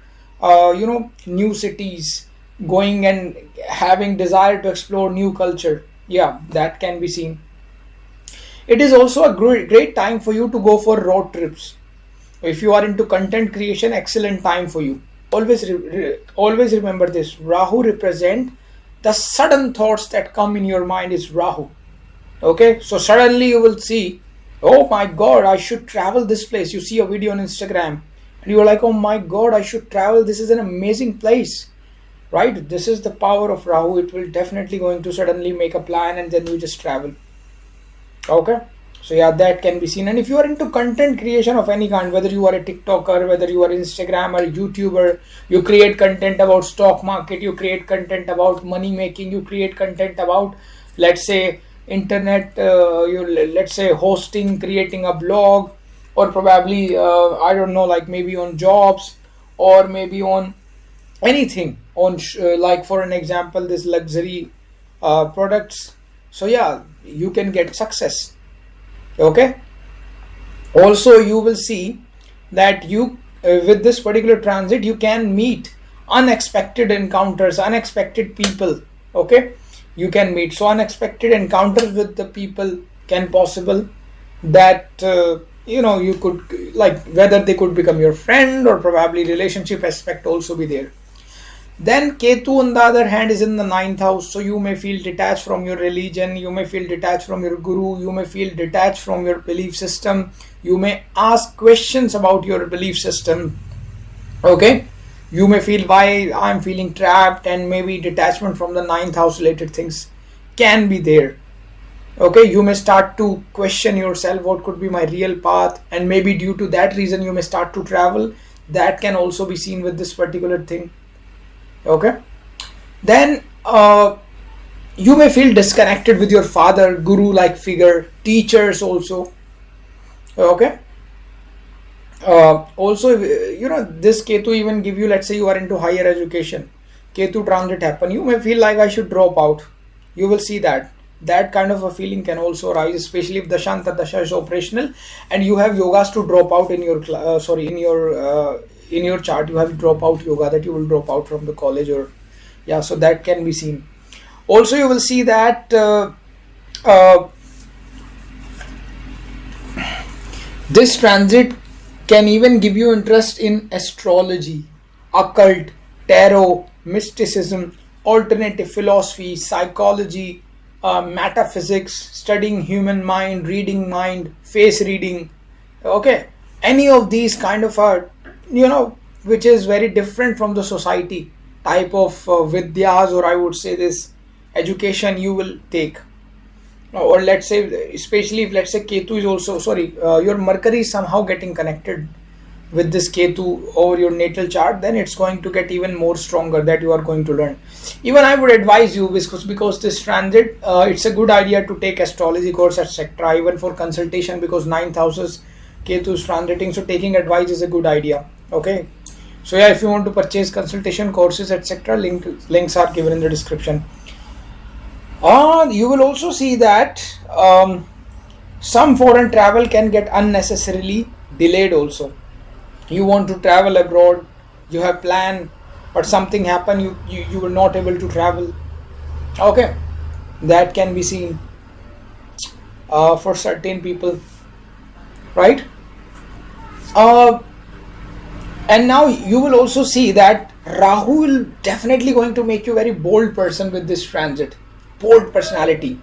new cities, going and having desire to explore new culture. Yeah, that can be seen. It is also a great time for you to go for road trips. If you are into content creation, excellent time for you. Always remember this. Rahu represent the sudden thoughts that come in your mind is Rahu. Okay, so suddenly you will see, oh my god, I should travel this place. You see a video on Instagram and you are like, oh my god, I should travel, this is an amazing place, right? This is the power of Rahu. It will definitely going to suddenly make a plan and then you just travel. Okay, so yeah, that can be seen. And if you are into content creation of any kind, whether you are a TikToker, whether you are Instagram or YouTuber, you create content about stock market, you create content about money making, you create content about, let's say, internet, let's say hosting, creating a blog, or probably I don't know, like maybe on jobs, or maybe on anything on like for an example, this luxury products. So yeah, you can get success. Okay, also you will see that you with this particular transit you can meet unexpected encounters, unexpected people. Okay, you can meet, so unexpected encounters with the people can possible, that you could, like, whether they could become your friend, or probably relationship aspect also be there. Then Ketu on the other hand is in the 9th house, so you may feel detached from your religion, you may feel detached from your guru, you may feel detached from your belief system, you may ask questions about your belief system. Okay, you may feel why I'm feeling trapped, and maybe detachment from the 9th house related things can be there. Okay, you may start to question yourself, what could be my real path, and maybe due to that reason you may start to travel. That can also be seen with this particular thing. Okay, then you may feel disconnected with your father, guru like figure, teachers also. Okay. Also, this Ketu even give you, let's say you are into higher education, Ketu transit happen, you may feel like I should drop out. You will see that kind of a feeling can also arise, especially if the Shanta Dasha is operational and you have yogas to drop out in your in your chart. You have drop out yoga, that you will drop out from the college, or yeah, so that can be seen. Also, you will see that uh, this transit can even give you interest in astrology, occult, tarot, mysticism, alternative philosophy, psychology, metaphysics, studying human mind, face reading. Okay, any of these kind of are, which is very different from the society type of vidyas, or I would say this education you will take. Or let's say, especially if, let's say, Ketu is also, sorry, your Mercury is somehow getting connected with this Ketu over your natal chart, then it's going to get even more stronger that you are going to learn. Even I would advise you, because this transit, it's a good idea to take astrology course, etc., even for consultation, because ninth houses Ketu is transiting, so taking advice is a good idea. Okay, so yeah, if you want to purchase consultation courses, etc., links are given in the description. You will also see that some foreign travel can get unnecessarily delayed also. You want to travel abroad, you have planned, but something happened, you were not able to travel. Okay, that can be seen for certain people, right? Uh, and now you will also see that Rahu will definitely going to make you very bold person with this transit, bold personality.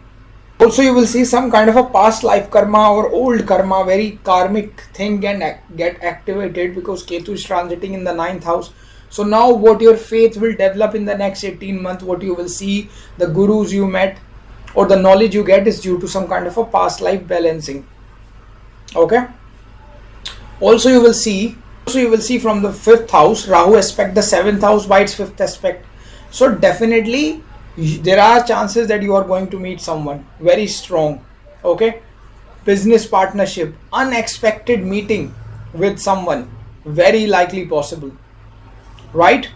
Also, you will see some kind of a past life karma or old karma, very karmic thing can get activated, because Ketu is transiting in the ninth house. So now what your faith will develop in the next 18 months, what you will see, the gurus you met or the knowledge you get is due to some kind of a past life balancing. Okay. Also you will see from the fifth house, Rahu aspect the seventh house by its fifth aspect. So definitely there are chances that you are going to meet someone very strong. Okay, business partnership, unexpected meeting with someone, very likely possible, right?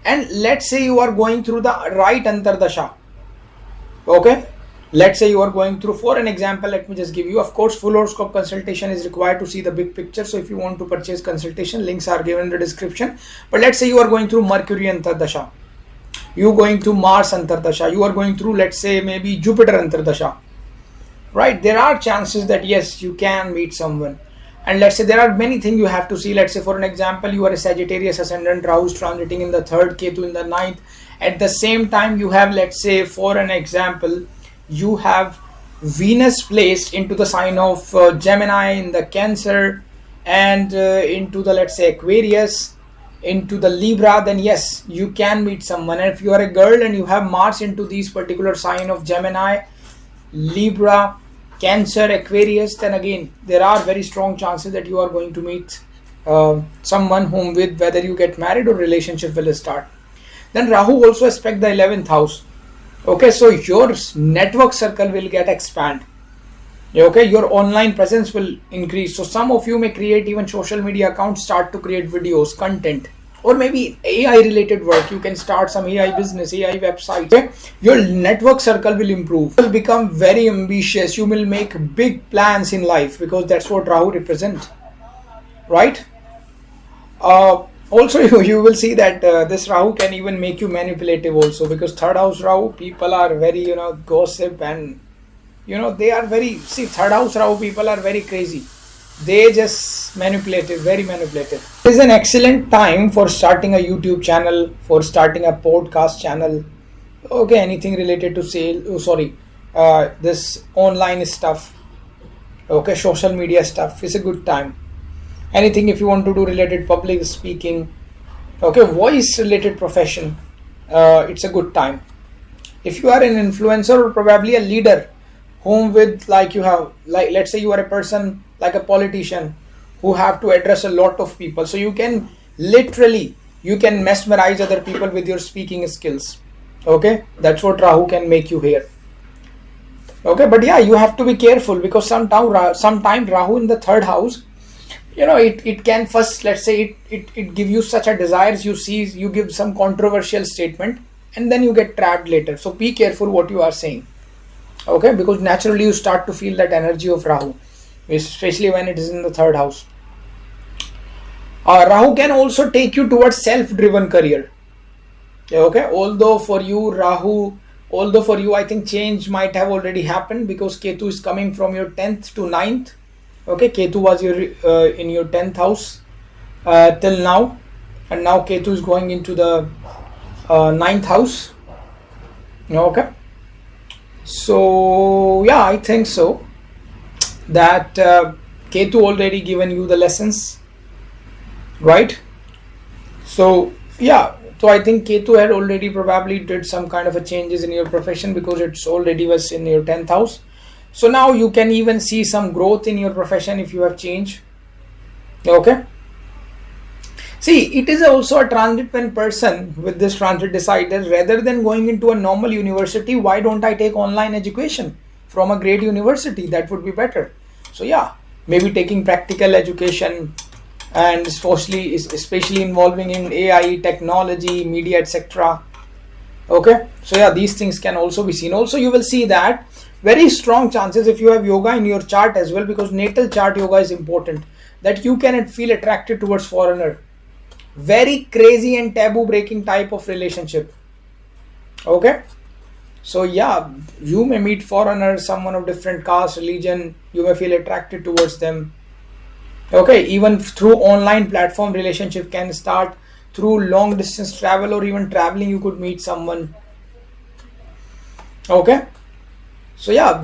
And let's say you are going through the right antardasha. Okay, let's say you are going through, for an example, let me just give you, of course full horoscope consultation is required to see the big picture, so if you want to purchase consultation, links are given in the description. But let's say you are going through Mercury antardasha, you going through Mars antardasha, you are going through, let's say, maybe Jupiter antardasha, right? There are chances that yes, you can meet someone. And let's say there are many things you have to see. Let's say, for an example, you are a Sagittarius ascendant, Rahu is transiting in the third, Ketu in the ninth. At the same time, you have, let's say, for an example, you have Venus placed into the sign of Gemini in the Cancer, and into the, let's say, Aquarius, into the Libra, then yes, you can meet someone. And if you are a girl and you have Mars into these particular sign of Gemini, Libra, Cancer, Aquarius, then again there are very strong chances that you are going to meet someone whom with, whether you get married or relationship will start. Then Rahu also aspect the 11th house. Okay, so your network circle will get expand. Okay, your online presence will increase. So some of you may create even social media accounts, start to create videos, content, or maybe AI related work. You can start some AI business, AI website. Okay? Your network circle will improve. You will become very ambitious. You will make big plans in life, because that's what Rahu represents, right? Also, you will see that this Rahu can even make you manipulative also, because third house Rahu, people are very, gossip, and they are very, see, third house Rahu people are very crazy. They just manipulative, very manipulative. It is an excellent time for starting a YouTube channel, for starting a podcast channel. Okay, anything related to sale, this online stuff. Okay, social media stuff is a good time. Anything if you want to do related public speaking, okay, voice related profession, it's a good time. If you are an influencer or probably a leader, whom with, like, you have, like, let's say you are a person like a politician who have to address a lot of people, so you can literally, you can mesmerize other people with your speaking skills. Okay, that's what Rahu can make you here. Okay, but yeah, you have to be careful because sometime Rahu in the third house, it can first, let's say, it give you such a desires, you give some controversial statement, and then you get trapped later. So be careful what you are saying. Okay, because naturally you start to feel that energy of Rahu, especially when it is in the third house. Rahu can also take you towards self-driven career. Okay, although for you I think change might have already happened because Ketu is coming from your 10th to 9th. Okay, Ketu was in your 10th house till now, and now Ketu is going into the 9th house. Okay, so yeah, I think so that Ketu already given you the lessons, right? So yeah, so I think Ketu had already probably did some kind of a changes in your profession because it's already was in your 10th house. So now you can even see some growth in your profession if you have changed. Okay, see, it is also a transit when person with this transit decided rather than going into a normal university, why don't I take online education from a great university? That would be better. So yeah, maybe taking practical education, and especially involving in AI, technology, media, etc. Okay, so yeah, these things can also be seen. Also, you will see that very strong chances if you have yoga in your chart as well, because natal chart yoga is important, that you can feel attracted towards foreigner. Very crazy and taboo breaking type of relationship. Okay, so yeah, you may meet foreigners, someone of different caste, religion, you may feel attracted towards them. Okay, even through online platform relationship can start, through long distance travel or even traveling you could meet someone. Okay, so yeah,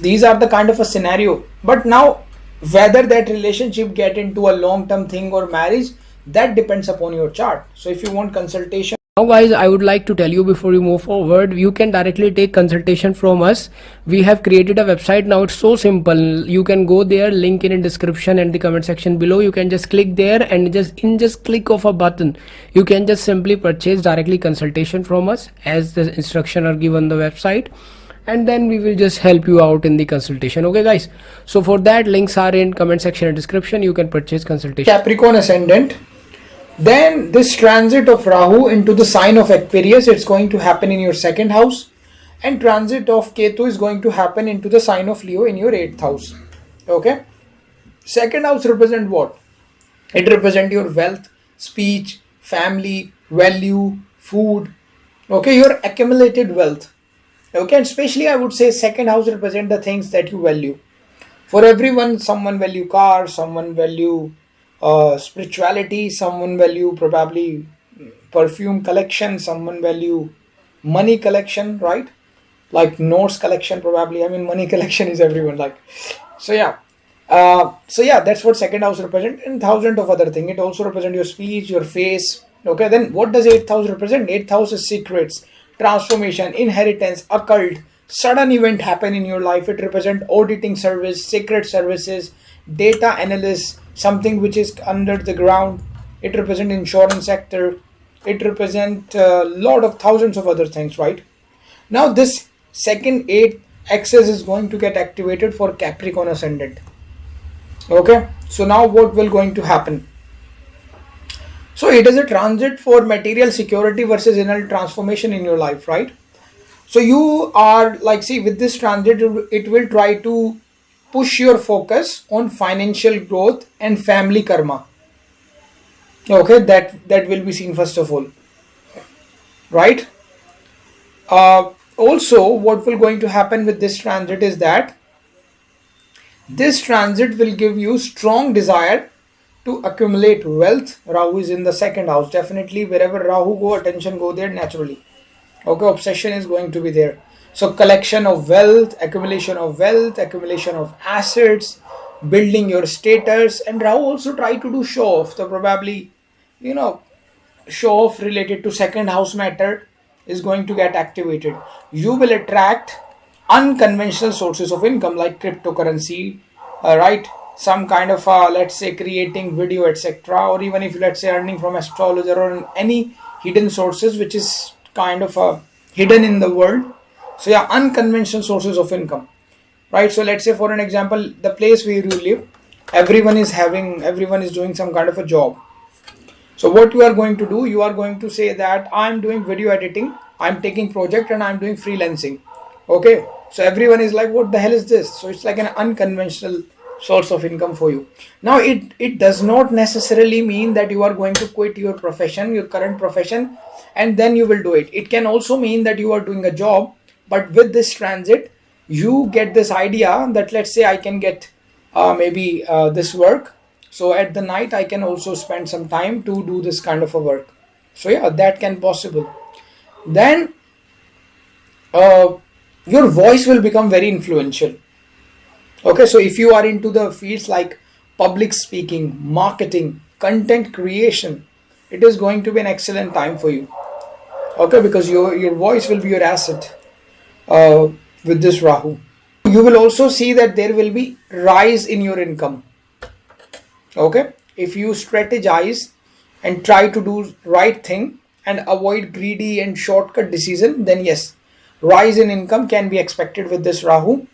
these are the kind of a scenario. But now whether that relationship get into a long term thing or marriage, that depends upon your chart. So if you want consultation, Now guys, I would like to tell you before you move forward, you can directly take consultation from us. We have created a website now. It's so simple. You can go there, link in description and the comment section below. You can just click there and just click of a button, you can just simply purchase directly consultation from us as the instruction are given on the website, and then we will just help you out in the consultation. Okay guys, so for that, links are in comment section and description. You can purchase consultation. Capricorn ascendant, then this transit of Rahu into the sign of Aquarius, it's going to happen in your second house, and transit of Ketu is going to happen into the sign of Leo in your 8th house. Okay, second house represent what? It represent your wealth, speech, family, value, food. Okay, your accumulated wealth. Okay, and especially I would say second house represent the things that you value. For everyone, someone value car, someone value spirituality, someone value probably perfume collection, someone value money collection, right? Like notes collection probably. I mean, money collection is everyone like. So yeah, that's what second house represent, and thousand of other things. It also represent your speech, your face. Okay, then what does 8th house represent? 8th house is secrets, transformation, inheritance, occult, sudden event happen in your life. It represent auditing service, secret services, data analyst, something which is under the ground. It represent insurance sector. It represent a lot of thousands of other things, right? Now this second 8 axis is going to get activated for Capricorn ascendant. Okay, so now what will going to happen? So it is a transit for material security versus inner transformation in your life, right? So you are like, see, with this transit, it will try to push your focus on financial growth and family karma. Okay, that will be seen first of all, right? Also, what will going to happen with this transit is that this transit will give you strong desire to accumulate wealth. Rahu is in the second house. Definitely, wherever Rahu go, attention go there naturally. Okay, obsession is going to be there. So collection of wealth, accumulation of assets, building your status, and Rahu also try to do show off. So probably, you know, show off related to second house matter is going to get activated. You will attract unconventional sources of income like cryptocurrency, right? Some kind of let's say creating video, etc., or even if let's say earning from astrologer or any hidden sources which is kind of hidden in the world. So yeah, unconventional sources of income, right? So let's say for an example, the place where you live, everyone is doing some kind of a job. So what you are going to do, you are going to say that I'm doing video editing, I'm taking project, and I'm doing freelancing. Okay, so everyone is like, what the hell is this? So it's like an unconventional source of income for you. Now it does not necessarily mean that you are going to quit your profession, your current profession, and then you will do it. It can also mean that you are doing a job, but with this transit you get this idea that, let's say I can get maybe this work, so at the night I can also spend some time to do this kind of a work. So yeah, that can possible. Then your voice will become very influential. Okay, so if you are into the fields like public speaking, marketing, content creation, it is going to be an excellent time for you. Okay, because your voice will be your asset with this Rahu. You will also see that there will be rise in your income. Okay, if you strategize and try to do right thing and avoid greedy and shortcut decision, then yes, rise in income can be expected with this Rahu.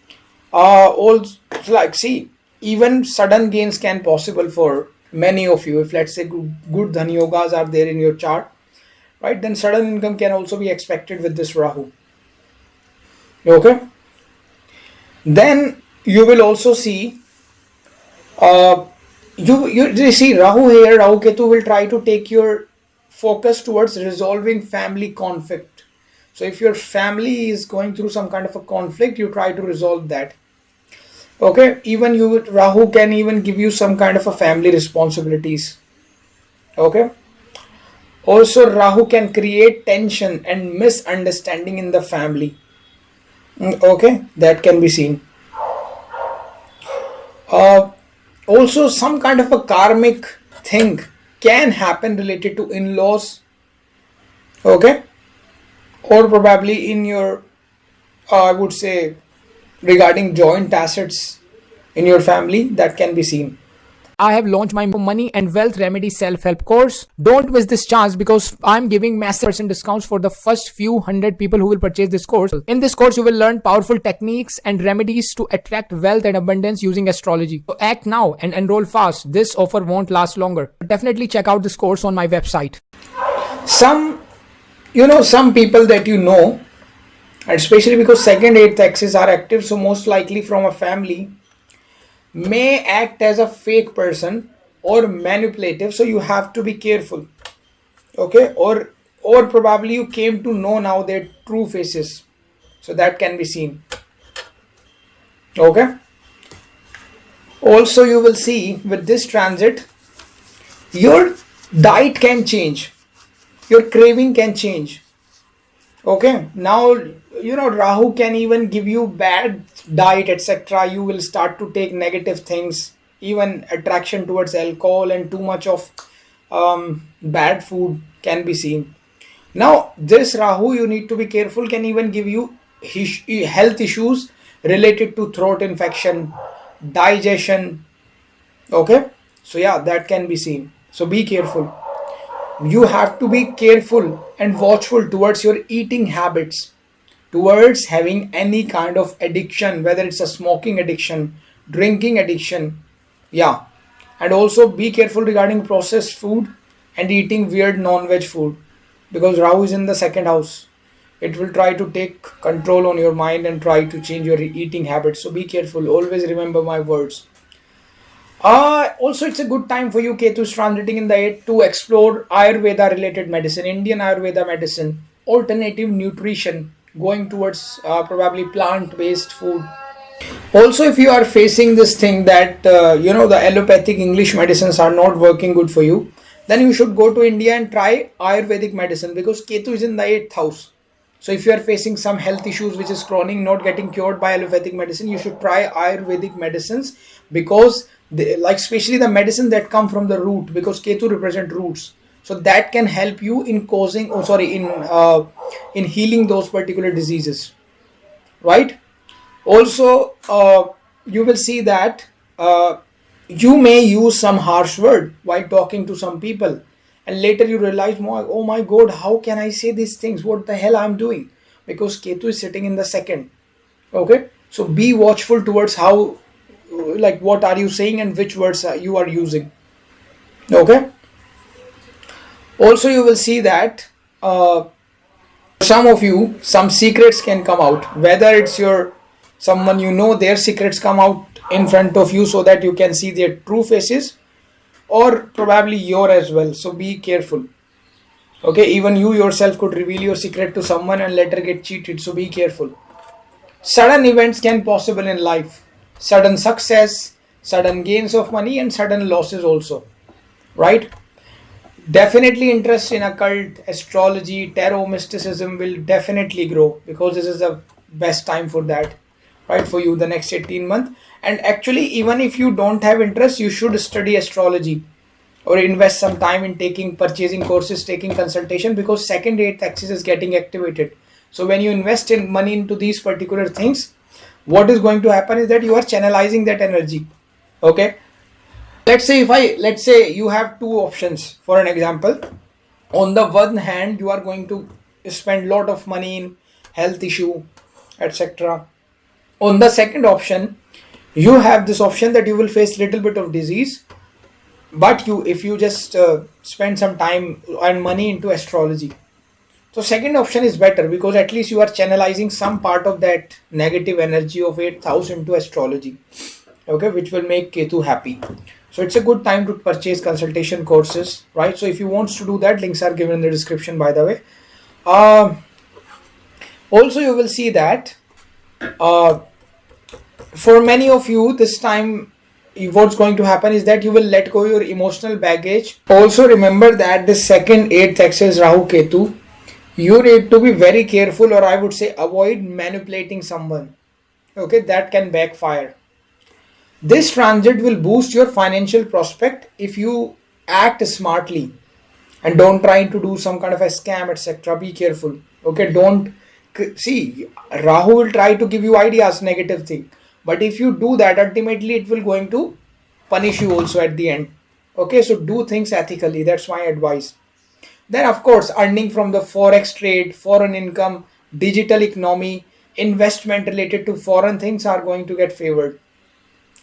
Also, like, see, even sudden gains can possible for many of you. If let's say good dhan yogas are there in your chart, right, then sudden income can also be expected with this Rahu. Okay, then you will also see you see Rahu here, Rahu Ketu will try to take your focus towards resolving family conflict. So if your family is going through some kind of a conflict, you try to resolve that. Okay, even Rahu can even give you some kind of a family responsibilities. Okay, also Rahu can create tension and misunderstanding in the family. Okay, that can be seen. Also some kind of a karmic thing can happen related to in-laws. Okay, or probably in your I would say regarding joint assets in your family, that can be seen. I have launched my money and wealth remedy self-help course. Don't miss this chance because I'm giving massive percent discounts for the first few hundred people who will purchase this course. In this course, you will learn powerful techniques and remedies to attract wealth and abundance using astrology. So act now and enroll fast. This offer won't last longer. Definitely check out this course on my website. Some people that you know, and especially because second, eighth axis are active, so most likely from a family, may act as a fake person or manipulative, so you have to be careful. Okay, or probably you came to know now their true faces, so that can be seen. Okay, also you will see with this transit your diet can change, your craving can change. Okay, now Rahu can even give you bad diet, etc. You will start to take negative things, even attraction towards alcohol and too much of bad food can be seen. Now this Rahu, you need to be careful, can even give you health issues related to throat infection, digestion. Okay, so yeah, that can be seen, so be careful. You have to be careful and watchful towards your eating habits, towards having any kind of addiction, whether it's a smoking addiction, drinking addiction. Yeah, and also be careful regarding processed food and eating weird non-veg food, because Rahu is in the second house. It will try to take control on your mind and try to change your eating habits, so be careful. Always remember my words. Also, it's a good time for you, Ketu's transiting in the 8th, to explore Ayurveda related medicine, Indian Ayurveda medicine, alternative nutrition, going towards probably plant based food. Also, if you are facing this thing that the allopathic English medicines are not working good for you, then you should go to India and try Ayurvedic medicine, because Ketu is in the 8th house. So if you are facing some health issues which is chronic, not getting cured by allopathic medicine, you should try Ayurvedic medicines, because like especially the medicine that come from the root, because Ketu represent roots, so that can help you in causing in healing those particular diseases, right? Also you will see that you may use some harsh word while talking to some people, and later you realize, oh my god, how can I say these things, what the hell I'm doing? because Ketu is sitting in the second. Okay, so be watchful towards how, like, what are you saying and which words you are using. Okay, also you will see that some of you, some secrets can come out, whether it's your someone you know, their secrets come out in front of you so that you can see their true faces, or probably your as well. So be careful. Okay, even you yourself could reveal your secret to someone and later get cheated, so be careful. Sudden events can possible in life, sudden success, sudden gains of money, and sudden losses also, right? Definitely interest in occult, astrology, tarot, mysticism will definitely grow, because this is the best time for that, right? For you, the next 18 months. And actually, even if you don't have interest, you should study astrology or invest some time in purchasing courses, taking consultation, because second eighth axis is getting activated. So when you invest in money into these particular things, what is going to happen is that you are channelizing that energy. Okay, let's say you have two options. For an example, on the one hand, you are going to spend lot of money in health issue, etc. On the second option, you have this option that you will face little bit of disease, but if you just spend some time and money into astrology. So second option is better, because at least you are channelizing some part of that negative energy of 8th house into astrology. Okay, which will make Ketu happy. So it's a good time to purchase consultation courses, right? So if you want to do that, links are given in the description, by the way. Also, you will see that for many of you, this time, what's going to happen is that you will let go your emotional baggage. Also remember that the second 8th axis Rahu Ketu, you need to be very careful, or I would say avoid manipulating someone. Okay, that can backfire. This transit will boost your financial prospect if you act smartly and don't try to do some kind of a scam, etc. Be careful. Okay, don't see, Rahu will try to give you ideas, negative thing, but if you do that, ultimately it will going to punish you also at the end. Okay, so do things ethically. That's my advice. Then of course, earning from the forex trade, foreign income, digital economy, investment related to foreign things are going to get favored.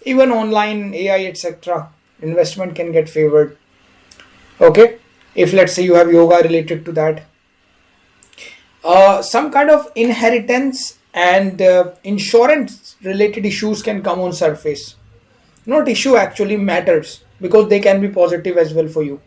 Even online, AI, etc. investment can get favored. Okay, if let's say you have yoga related to that. Some kind of inheritance and insurance related issues can come on surface. Not issue, actually matters, because they can be positive as well for you.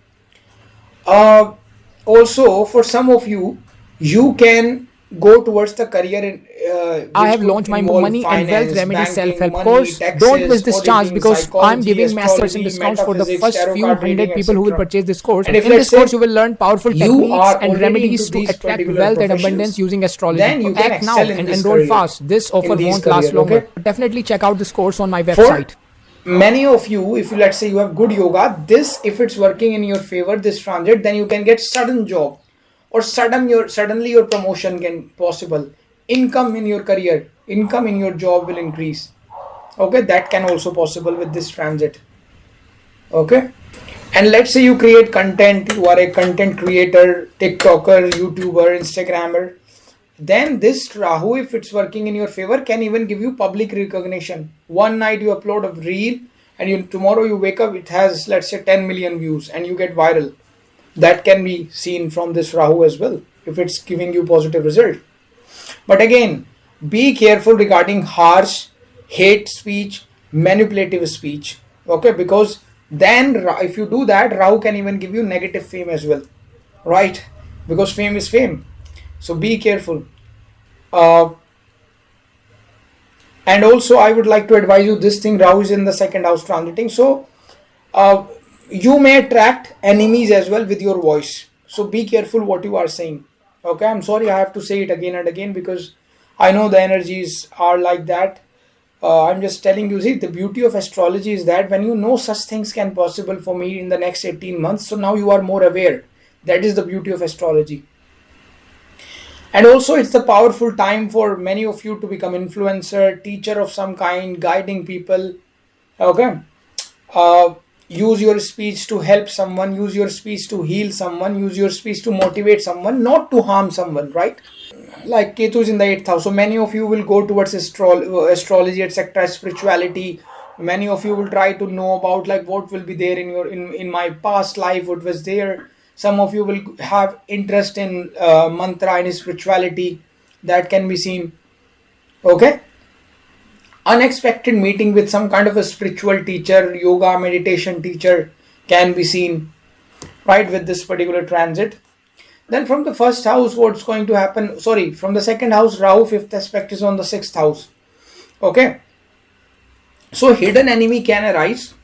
Also, for some of you, you can go towards the career I which have could launched my involve money and wealth finance, remedy banking, self-help money, course. Don't miss taxes, this chance, auditing, because I'm psychology, giving massive percent astrology, discounts for the metaphysics, first tarot few card hundred reading, people who will etc. purchase this course. And if In let's this course, say you will learn powerful you techniques are and already remedies into to these attract particular wealth and abundance professions, using astrology. then So you can act now excel in and this enroll career, fast. This in offer these won't last career. longer. Okay, Definitely check out this course on my for website. many of you, if you, let's say you have good yoga, this, if it's working in your favor, this transit, then you can get sudden job, or suddenly your promotion can possible. Income in your career, income in your job will increase. Okay, that can also possible with this transit. Okay, and let's say you create content, you are a content creator, TikToker, YouTuber, Instagrammer, then this Rahu, if it's working in your favor, can even give you public recognition. One night you upload a reel, and tomorrow you wake up, it has, let's say, 10 million views, and you get viral. That can be seen from this Rahu as well, if it's giving you positive result. But again, be careful regarding harsh, hate speech, manipulative speech. Okay, because then if you do that, Rahu can even give you negative fame as well, right? Because fame is fame. So be careful. Uh, and also, I would like to advise you this thing: Rahu is in the second house transiting, so uh, you may attract enemies as well with your voice. So be careful what you are saying. Okay, I'm sorry I have to say it again and again, because I know the energies are like that. I'm just telling you, see, the beauty of astrology is that when you know such things can possible for me in the next 18 months, so now you are more aware. That is the beauty of astrology. And also, it's the powerful time for many of you to become influencer, teacher of some kind, guiding people. Okay, use your speech to help someone, use your speech to heal someone, use your speech to motivate someone, not to harm someone, right? like Ketu is in the 8th house, so many of you will go towards astrology, etc., spirituality. Many of you will try to know about like what will be there in your in my past life, what was there. Some of you will have interest in mantra and spirituality, that can be seen. Okay, unexpected meeting with some kind of a spiritual teacher, yoga, meditation teacher can be seen, right, with this particular transit. Then from the first house, what's going to happen? Sorry, from the second house, Rahu fifth aspect is on the 6th house. Okay, so hidden enemy can arise,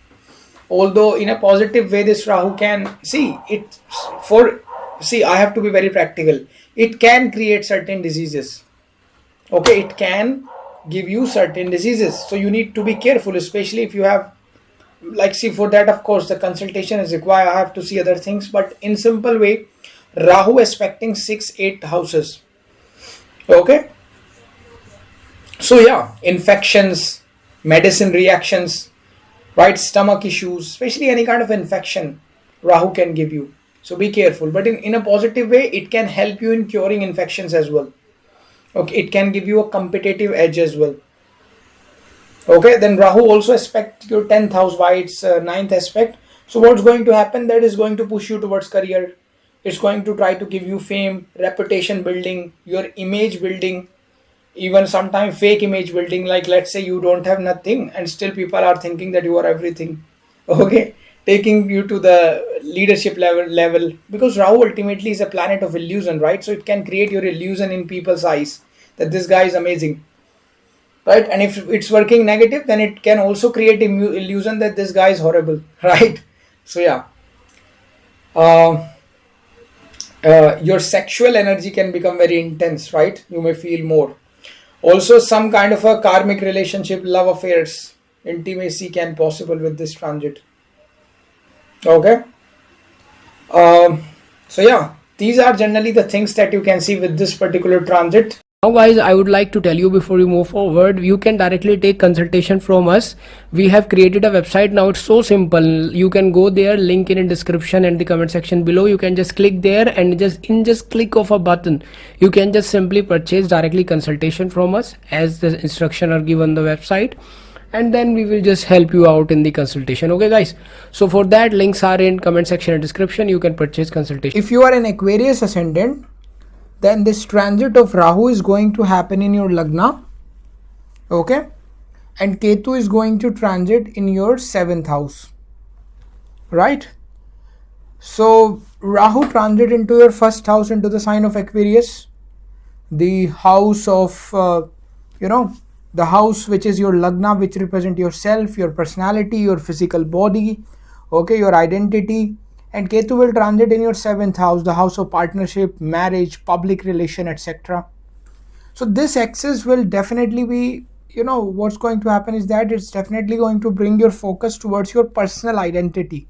although in a positive way this Rahu can see it for, see, I have to be very practical. It can create certain diseases. Okay, it can give you certain diseases, so you need to be careful, especially if you have, like, see, for that of course the consultation is required. I have to see other things, but in simple way, Rahu aspecting 6-8 houses. Okay, so yeah, infections, medicine reactions, right, stomach issues, especially any kind of infection Rahu can give you, so be careful. But in a positive way, it can help you in curing infections as well. Okay, it can give you a competitive edge as well. Okay, then Rahu also aspect your 10th house by its 9th aspect. So what's going to happen? That is going to push you towards career. It's going to try to give you fame, reputation building, your image building, even sometimes fake image building. Like, let's say you don't have nothing and still people are thinking that you are everything. Okay, taking you to the leadership level, because Rahu ultimately is a planet of illusion, right? So it can create your illusion in people's eyes that this guy is amazing, right? And if it's working negative, then it can also create illusion that this guy is horrible, right? So yeah, your sexual energy can become very intense, right? You may feel more. Also, some kind of a karmic relationship, love affairs, intimacy can possible with this transit. Okay, so yeah, these are generally the things that you can see with this particular transit. Now guys, I would like to tell you before you move forward, you can directly take consultation from us. We have created a website now. It's so simple. You can go there, link in description and the comment section below. You can just click there and just click of a button, you can just simply purchase directly consultation from us as the instruction are given on the website, and then we will just help you out in the consultation. Okay guys, so for that, links are in comment section and description. You can purchase consultation. If you are an Aquarius ascendant, then this transit of Rahu is going to happen in your lagna. Okay, and Ketu is going to transit in your 7th house, right? So Rahu transit into your 1st house, into the sign of Aquarius, the house of the house which is your lagna, which represent yourself, your personality, your physical body, okay, your identity. And Ketu will transit in your 7th house, the house of partnership, marriage, public relation, etc. So this axis will definitely be, what's going to happen is that it's definitely going to bring your focus towards your personal identity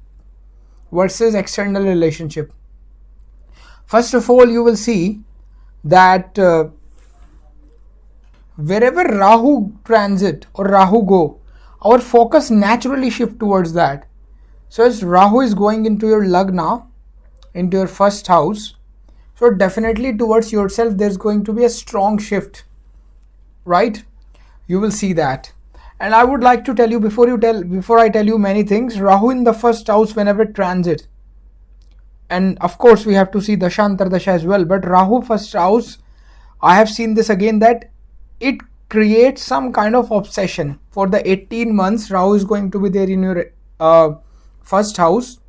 versus external relationship. First of all, you will see that wherever Rahu transit or Rahu go, our focus naturally shift towards that. So as Rahu is going into your lagna, into your 1st house, so definitely towards yourself there's going to be a strong shift, right? You will see that. And I would like to tell you, before I tell you many things, Rahu in the 1st house whenever transit, and of course we have to see Dasha Antardasha as well, but Rahu 1st house, I have seen this again, that it creates some kind of obsession. For the 18 months Rahu is going to be there in your 1st house,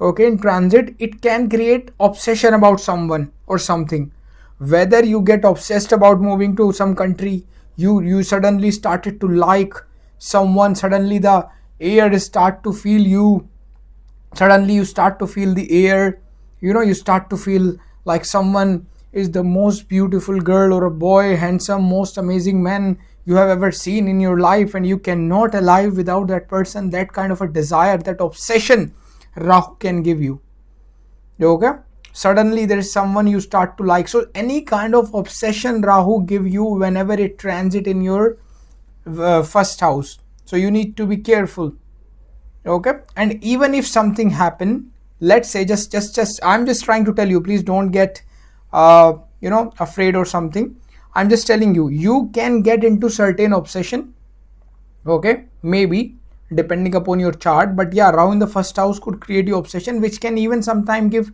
okay, in transit. It can create obsession about someone or something, whether you get obsessed about moving to some country, you suddenly started to like someone, suddenly the air start to feel you, suddenly you start to feel the air, you start to feel like someone is the most beautiful girl or a boy, handsome, most amazing man you have ever seen in your life, and you cannot alive without that person. That kind of a desire, that obsession Rahu can give you. Okay, suddenly there is someone you start to like. So any kind of obsession Rahu give you whenever it transit in your 1st house, so you need to be careful. Okay, and even if something happen, let's say just I'm just trying to tell you, please don't get afraid or something. I'm just telling you, you can get into certain obsession, okay, maybe depending upon your chart. But yeah, Rahu in the first house could create you obsession, which can even sometimes give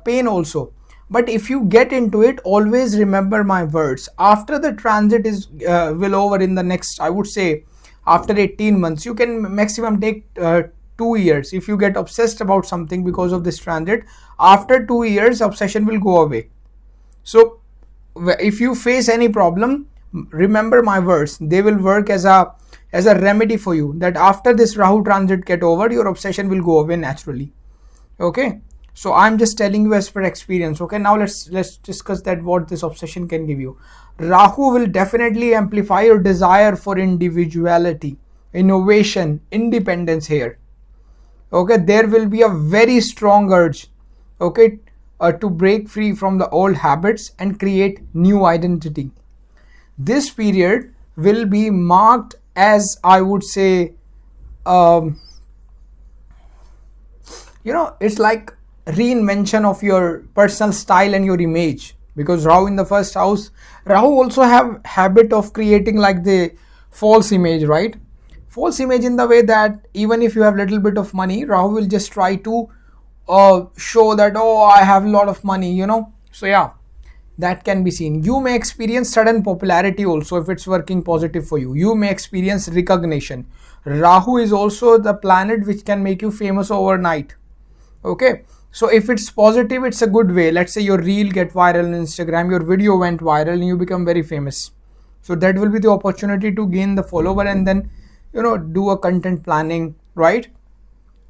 pain also. But if you get into it, always remember my words. After the transit is will over in the next, I would say, after 18 months, you can maximum take 2 years. If you get obsessed about something because of this transit, after 2 years obsession will go away. So if you face any problem, remember my words. They will work as a remedy for you, that after this Rahu transit get over, your obsession will go away naturally. Okay, so I'm just telling you as per experience. Okay, now let's discuss that what this obsession can give you. Rahu will definitely amplify your desire for individuality, innovation, independence here. Okay, there will be a very strong urge, okay, to break free from the old habits and create new identity. This period will be marked as, I would say, it's like reinvention of your personal style and your image, because Rahu in the first house, Rahu also have habit of creating like the false image, right? False image in the way that even if you have little bit of money, Rahu will just try to show that, oh, I have a lot of money, so yeah, that can be seen. You may experience sudden popularity also if it's working positive for you. You may experience recognition. Rahu is also the planet which can make you famous overnight. Okay, so if it's positive, it's a good way. Let's say your reel get viral on Instagram, your video went viral and you become very famous. So that will be the opportunity to gain the follower and then do a content planning, right?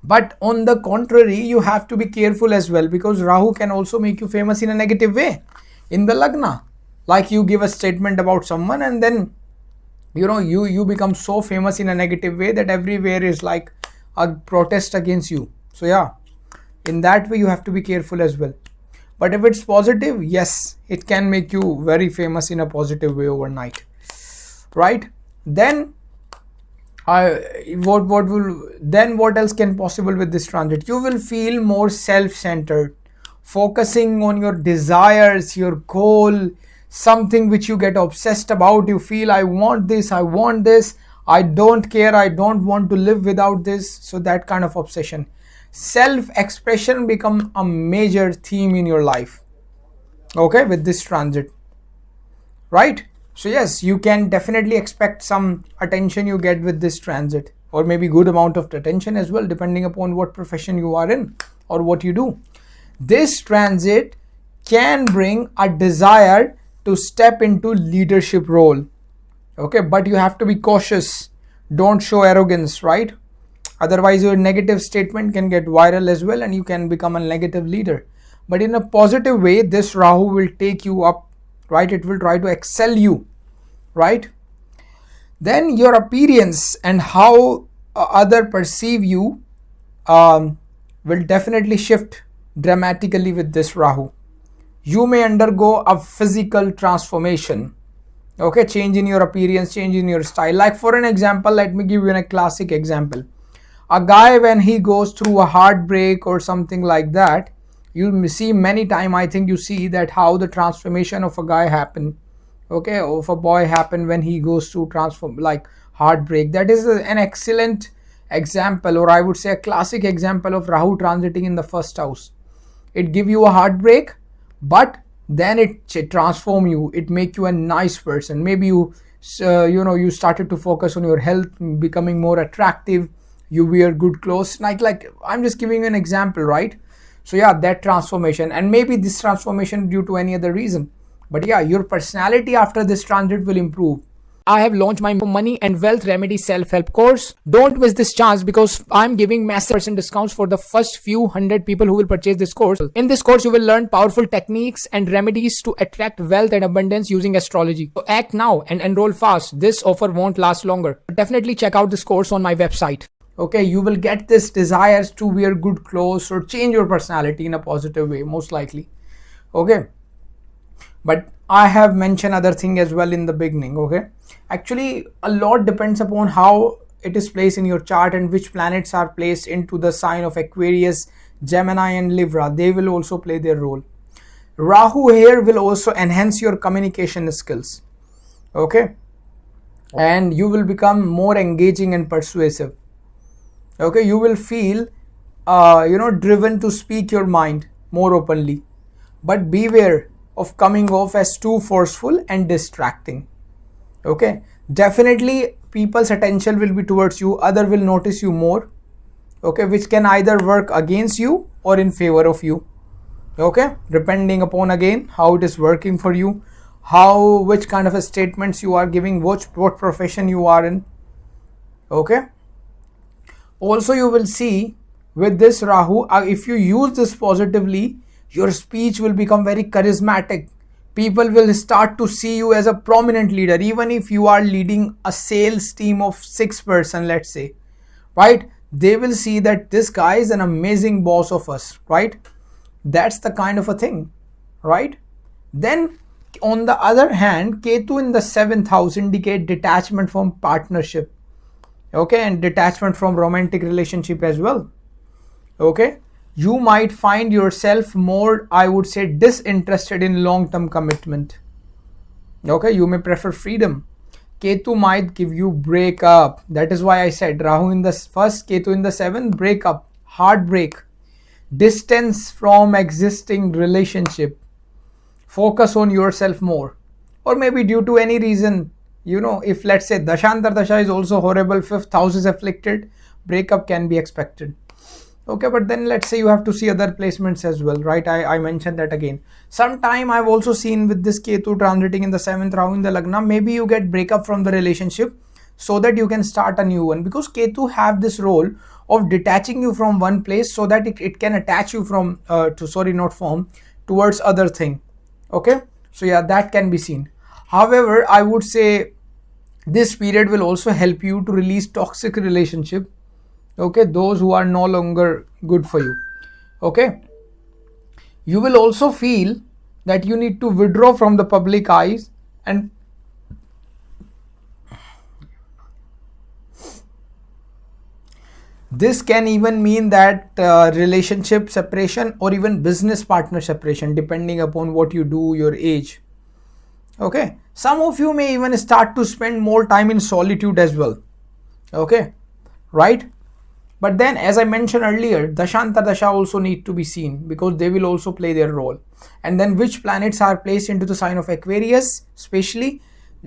But on the contrary, you have to be careful as well, because Rahu can also make you famous in a negative way in the lagna. Like you give a statement about someone and then you become so famous in a negative way that everywhere is like a protest against you. So yeah, in that way you have to be careful as well. But if it's positive, yes, it can make you very famous in a positive way overnight, right? Then what else can possible with this transit? You will feel more self-centered, focusing on your desires, your goal, something which you get obsessed about. You feel, I want this, I don't care, I don't want to live without this. So that kind of obsession. Self-expression become a major theme in your life, okay, with this transit, right? So yes, you can definitely expect some attention you get with this transit, or maybe good amount of attention as well, depending upon what profession you are in or what you do. This transit can bring a desire to step into leadership role, okay, but you have to be cautious. Don't show arrogance, right? Otherwise your negative statement can get viral as well and you can become a negative leader. But in a positive way, this Rahu will take you up, right? It will try to excel you, right? Then your appearance and how other perceive you will definitely shift dramatically with this Rahu. You may undergo a physical transformation, okay, change in your appearance, change in your style. Like for an example, let me give you a classic example. A guy, when he goes through a heartbreak or something like that, you see many times, I think you see that how the transformation of a guy happen, okay, of a boy happen when he goes through transform like heartbreak. That is an excellent example, or I would say a classic example of Rahu transiting in the first house. It give you a heartbreak, but then it transform you, it make you a nice person. Maybe you started to focus on your health, becoming more attractive, you wear good clothes, like I'm just giving you an example, right? So yeah, that transformation, and maybe this transformation due to any other reason, but yeah, your personality after this transit will improve. I have launched my money and wealth remedy self-help course. Don't miss this chance, because I'm giving massive % discounts for the first few hundred people who will purchase this course. In this course, you will learn powerful techniques and remedies to attract wealth and abundance using astrology. So act now and enroll fast. This offer won't last longer. Definitely check out this course on my website. Okay, you will get this desires to wear good clothes or change your personality in a positive way, most likely. Okay, but I have mentioned other thing as well in the beginning. Okay, actually a lot depends upon how it is placed in your chart and which planets are placed into the sign of Aquarius, Gemini and Libra. They will also play their role. Rahu here will also enhance your communication skills. Okay, and you will become more engaging and persuasive. Okay, you will feel driven to speak your mind more openly, but beware of coming off as too forceful and distracting. Okay, definitely people's attention will be towards you, other will notice you more. Okay, which can either work against you or in favor of you. Okay, depending upon again how it is working for you, which kind of a statements you are giving, what profession you are in. Okay, also you will see with this Rahu, if you use this positively, your speech will become very charismatic. People will start to see you as a prominent leader, even if you are leading a sales team of 6 person, let's say, right? They will see that this guy is an amazing boss of us, right? That's the kind of a thing, right? Then on the other hand, Ketu in the 7th house indicate detachment from partnership. Okay, and detachment from romantic relationship as well. Okay, you might find yourself more, I would say, disinterested in long-term commitment. Okay, you may prefer freedom. Ketu might give you breakup. That is why I said Rahu in the 1st, Ketu in the 7th, breakup, heartbreak, distance from existing relationship, focus on yourself more, or maybe due to any reason, if let's say Dashantar Dasha is also horrible, 5th house is afflicted, breakup can be expected. Okay, but then let's say you have to see other placements as well, right? I mentioned that again. Sometime I've also seen with this Ketu transiting in the 7th, Rahu in the lagna, maybe you get breakup from the relationship so that you can start a new one, because Ketu have this role of detaching you from one place so that it can attach you towards other thing. Okay, so yeah, that can be seen. However, I would say this period will also help you to release toxic relationship. Okay, those who are no longer good for you. Okay, you will also feel that you need to withdraw from the public eyes, and this can even mean that relationship separation or even business partner separation, depending upon what you do, your age. Okay, some of you may even start to spend more time in solitude as well. Okay, right? But then, as I mentioned earlier, Dashantar Dasha also need to be seen, because they will also play their role. And then which planets are placed into the sign of Aquarius, especially,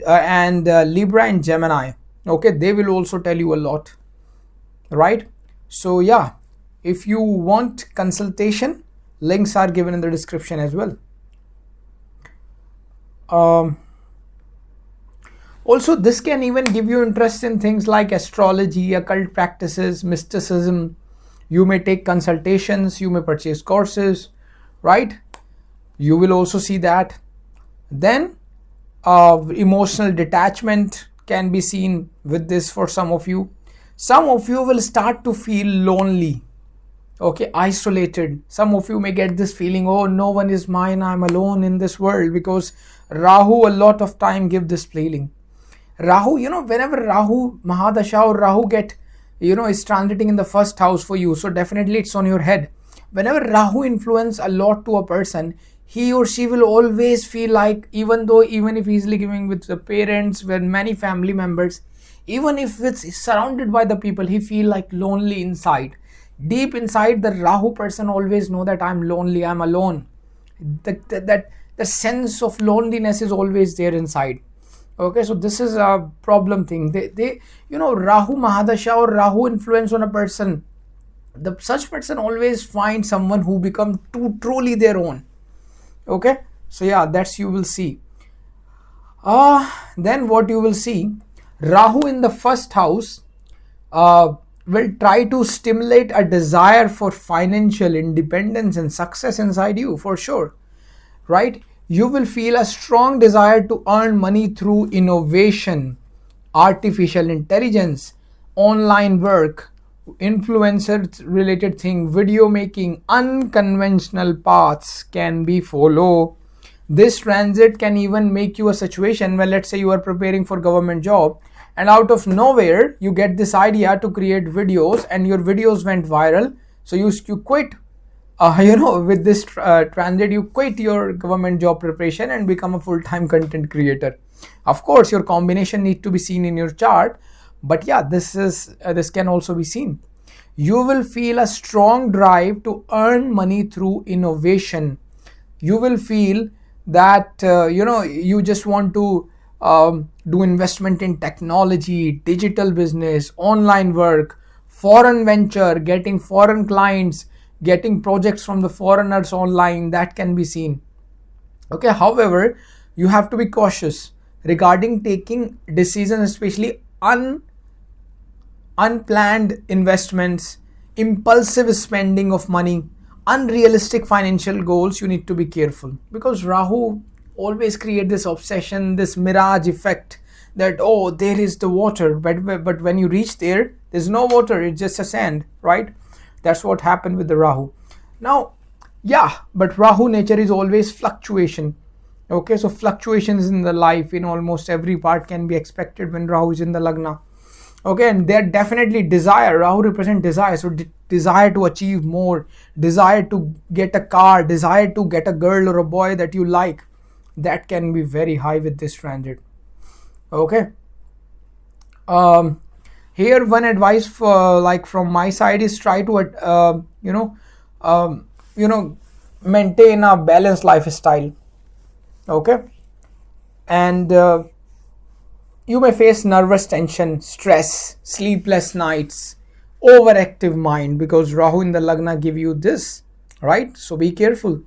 and Libra and Gemini. Okay, they will also tell you a lot, right? So yeah, if you want consultation, links are given in the description as well. Also, this can even give you interest in things like astrology, occult practices, mysticism. You may take consultations, you may purchase courses, right? You will also see that. Then emotional detachment can be seen with this for some of you. Some of you will start to feel lonely, okay, isolated. Some of you may get this feeling, oh, no one is mine, I'm alone in this world, because Rahu a lot of time give this feeling. Rahu, whenever Rahu Mahadasha or Rahu is transiting in the 1st house for you, so definitely it's on your head. Whenever Rahu influence a lot to a person, he or she will always feel like, even if he's living with the parents, with many family members, even if it's surrounded by the people, he feel like lonely inside. Deep inside, the Rahu person always know that I'm lonely, I'm alone. That the sense of loneliness is always there inside. Okay, so this is a problem thing. They Rahu Mahadasha or Rahu influence on a person, such person always find someone who become truly their own. Okay, so yeah, that's you will see. Then what you will see, Rahu in the 1st house will try to stimulate a desire for financial independence and success inside you, for sure, right? You will feel a strong desire to earn money through innovation, artificial intelligence, online work, influencer related thing, video making. Unconventional paths can be followed. This transit can even make you a situation where, let's say, you are preparing for government job, and out of nowhere you get this idea to create videos, and your videos went viral, so you quit with this transit, you quit your government job preparation and become a full-time content creator. Of course, your combination need to be seen in your chart, but yeah, this can also be seen. You will feel a strong drive to earn money through innovation. You will feel that you just want to do investment in technology, digital business, online work, foreign venture, getting foreign clients, getting projects from the foreigners online. That can be seen. Okay, however, you have to be cautious regarding taking decisions, especially unplanned investments, impulsive spending of money, unrealistic financial goals. You need to be careful, because Rahu always create this obsession, this mirage effect, that oh, there is the water, but when you reach there, there's no water, it's just a sand, right? That's what happened with the Rahu. Now, yeah, but Rahu nature is always fluctuation. Okay, so fluctuations in the life in almost every part can be expected when Rahu is in the lagna. Okay, and they're definitely desire. Rahu represents desire, so desire to achieve more, desire to get a car, desire to get a girl or a boy that you like. That can be very high with this transit. Okay. Here one advice for, like, from my side is try to maintain a balanced lifestyle. Okay, and you may face nervous tension, stress, sleepless nights, overactive mind, because Rahu in the lagna give you this, right? So be careful.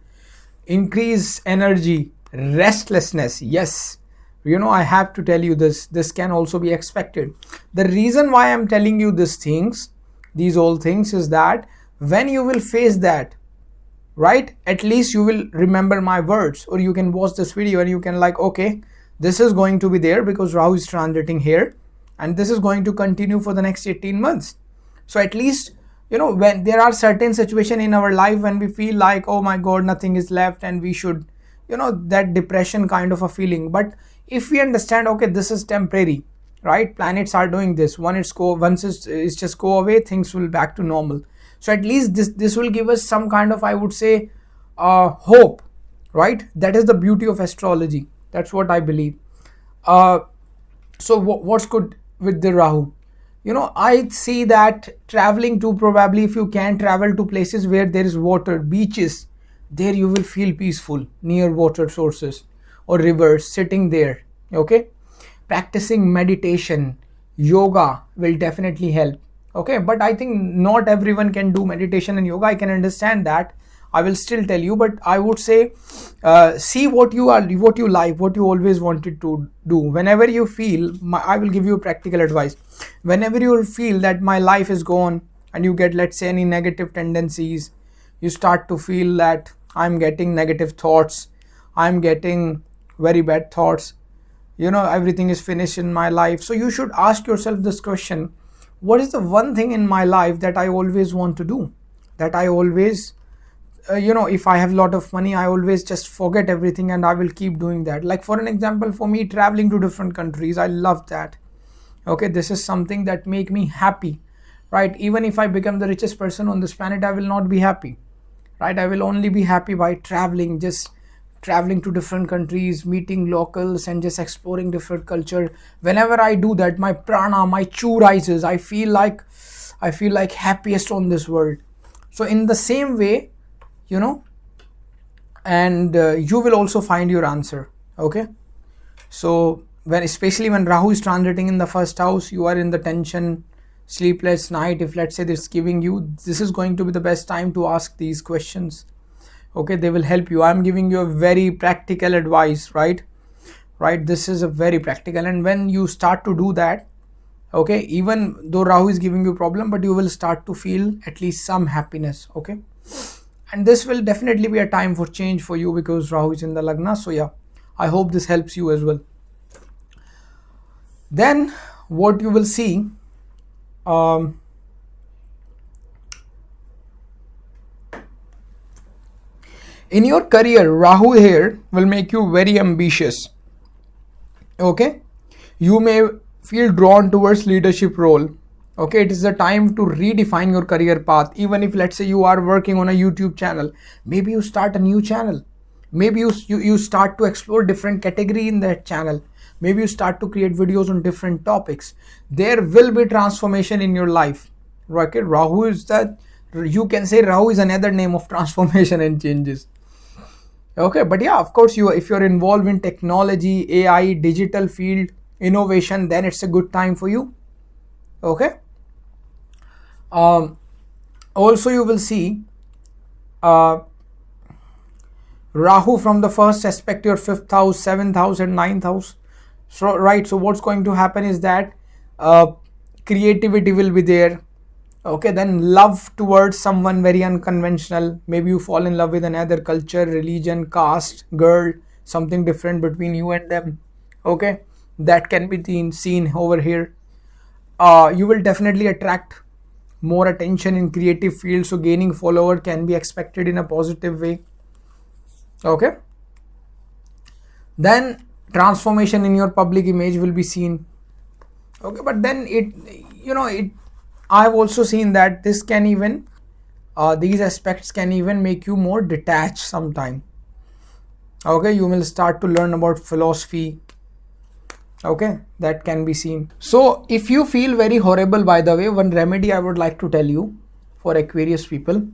Increase energy, restlessness. Yes, I have to tell you this can also be expected. The reason why I'm telling you these all things is that when you will face that, right, at least you will remember my words, or you can watch this video and you can like, okay, this is going to be there because Rahu is transiting here, and this is going to continue for the next 18 months. So at least, when there are certain situations in our life when we feel like, oh my god, nothing is left, and we should, that depression kind of a feeling. But if we understand, okay, this is temporary, right? Planets are doing this. Once it's just go away, things will back to normal. So at least this will give us some kind of, I would say, hope, right? That is the beauty of astrology. That's what I believe. So what's good with the Rahu? I see that traveling to, probably if you can travel to places where there is water, beaches, there you will feel peaceful near water sources or rivers, sitting there. Okay, practicing meditation, yoga will definitely help. Okay, but I think not everyone can do meditation and yoga. I can understand that. I will still tell you, but I would say see what you like, what you always wanted to do. Whenever you feel, I will give you practical advice. Whenever you feel that my life is gone and you get, let's say, any negative tendencies, you start to feel that I'm getting negative thoughts, I'm getting very bad thoughts, everything is finished in my life. So you should ask yourself this question: what is the one thing in my life that I always want to do, that I always if I have a lot of money, I always just forget everything and I will keep doing that. Like, for an example, for me, traveling to different countries, I love that. Okay, this is something that make me happy, right? Even if I become the richest person on this planet, I will not be happy, right? I will only be happy by traveling, just traveling to different countries, meeting locals, and just exploring different culture. Whenever I do that, my prana, my chu rises. I feel like happiest on this world. So in the same way, and you will also find your answer. Okay, so especially when Rahu is transiting in the first house, you are in the tension, sleepless night. If, let's say, this giving you, this is going to be the best time to ask these questions. Okay, they will help you. I'm giving you a very practical advice, right? This is a very practical, and when you start to do that, okay, even though Rahu is giving you problem, but you will start to feel at least some happiness. Okay, and this will definitely be a time for change for you because Rahu is in the lagna. So yeah, I hope this helps you as well. Then what you will see, in your career, Rahu here will make you very ambitious. Okay, you may feel drawn towards leadership role, Okay, it is the time to redefine your career path. Even if, let's say, you are working on a YouTube channel, maybe you start a new channel. Maybe you start to explore different category in that channel. Maybe you start to create videos on different topics. There will be transformation in your life. Okay, Rahu is that, you can say Rahu is another name of transformation and changes. Okay, but yeah, of course, if you're involved in technology, AI, digital field, innovation, then it's a good time for you. Okay. Also, you will see uh, Rahu from the first aspect your 5th house, 7th house, and 9th house. So, right. So, what's going to happen is that creativity will be there. Okay, then love towards someone very unconventional. Maybe you fall in love with another culture, religion, caste, girl, something different between you and them. Okay, that can be seen over here. You will definitely attract more attention in creative fields, so gaining follower can be expected in a positive way. Okay, then transformation in your public image will be seen. Okay, but then I've also seen that this can even these aspects can even make you more detached sometime. Okay, you will start to learn about philosophy. Okay, that can be seen. So if you feel very horrible, by the way, one remedy I would like to tell you for Aquarius people,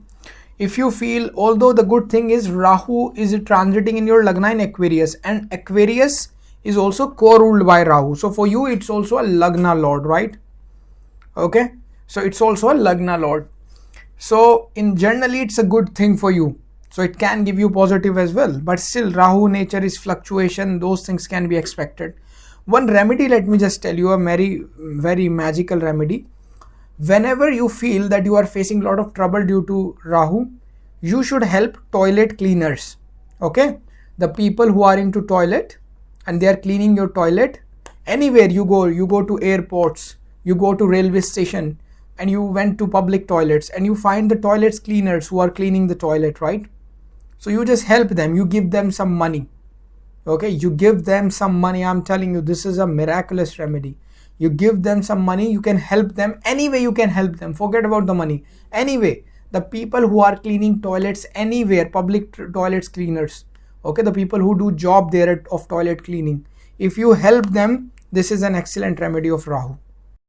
if you feel, although the good thing is Rahu is transiting in your lagna in Aquarius, and Aquarius is also co-ruled by Rahu, so for you it's also a lagna lord, right? Okay, so it's also a lagna lord, so in generally it's a good thing for you, so it can give you positive as well, but still Rahu nature is fluctuation, those things can be expected. One remedy, let me just tell you, a very magical remedy. Whenever you feel that you are facing a lot of trouble due to Rahu, you should help toilet cleaners. Okay, the people who are into toilet and they are cleaning your toilet, anywhere you go to airports, you go to railway station, and you went to public toilets and you find the toilets cleaners who are cleaning the toilet, right? So you just help them, you give them some money. Okay, you give them some money. I'm telling you, this is a miraculous remedy. You give them some money, you can help them any way you can help them. Forget about the money. Anyway, the people who are cleaning toilets anywhere, public toilets cleaners, okay, the people who do job there of toilet cleaning, if you help them, this is an excellent remedy of Rahu.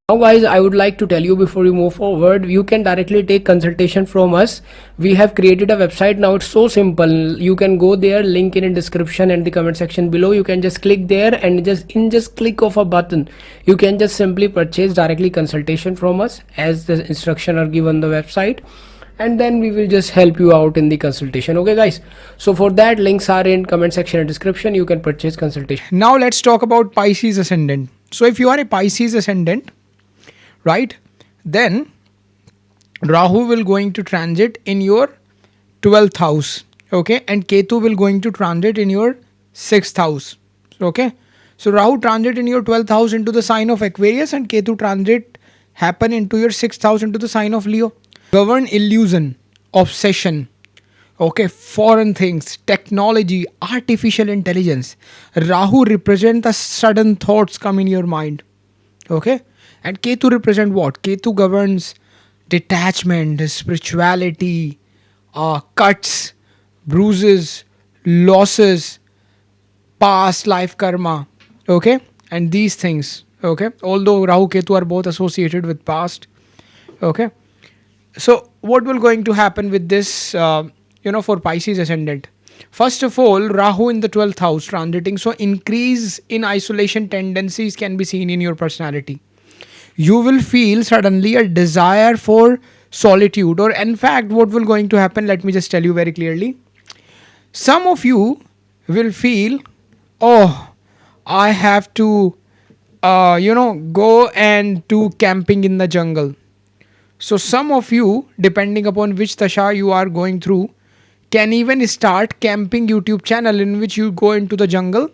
Now guys, I would like to tell you before you move forward, you can directly take consultation from us. We have created a website now. It's so simple. You can go there, link in description and the comment section below. You can just click there and just click of a button, you can just simply purchase directly consultation from us as the instruction are given on the website, and then we will just help you out in the consultation. Okay guys, so for that, links are in comment section and description. You can purchase consultation. Now let's talk about Pisces ascendant. So if you are a Pisces ascendant, right, then Rahu will going to transit in your 12th house, okay, and Ketu will going to transit in your 6th house. Okay, so Rahu transit in your 12th house into the sign of Aquarius, and Ketu transit happen into your 6th house into the sign of Leo. Govern illusion, obsession, okay, foreign things, technology, artificial intelligence. Rahu represent the sudden thoughts come in your mind. Okay, and Ketu represent what? Ketu governs detachment, spirituality, cuts, bruises, losses, past life karma. Okay, and these things. Okay, although Rahu Ketu are both associated with past. Okay, so what will going to happen with this? For Pisces ascendant. First of all, Rahu in the 12th house transiting, so increase in isolation tendencies can be seen in your personality. You will feel suddenly a desire for solitude, or in fact what will going to happen, let me just tell you very clearly. Some of you will feel, oh, I have to go and do camping in the jungle. So some of you, depending upon which tasha you are going through, can even start camping YouTube channel in which you go into the jungle.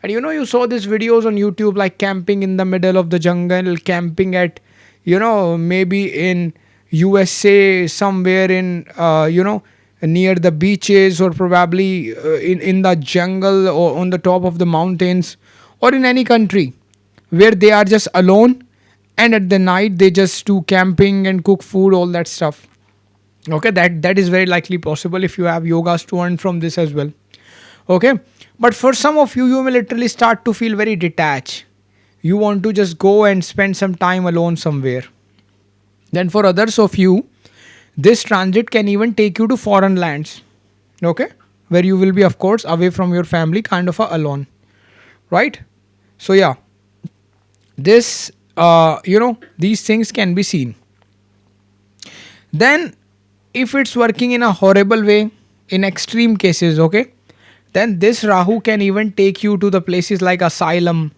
And you saw these videos on YouTube like camping in the middle of the jungle, camping at, maybe in USA, somewhere in, near the beaches, or probably in the jungle or on the top of the mountains, or in any country where they are just alone and at the night they just do camping and cook food, all that stuff. Okay, that is very likely possible if you have yogas to earn from this as well. Okay, but for some of you, you will literally start to feel very detached. You want to just go and spend some time alone somewhere. Then for others of you, this transit can even take you to foreign lands. Okay, where you will be, of course, away from your family, kind of alone, right? So yeah, this these things can be seen. Then if it's working in a horrible way, in extreme cases, okay, then this Rahu can even take you to the places like asylum.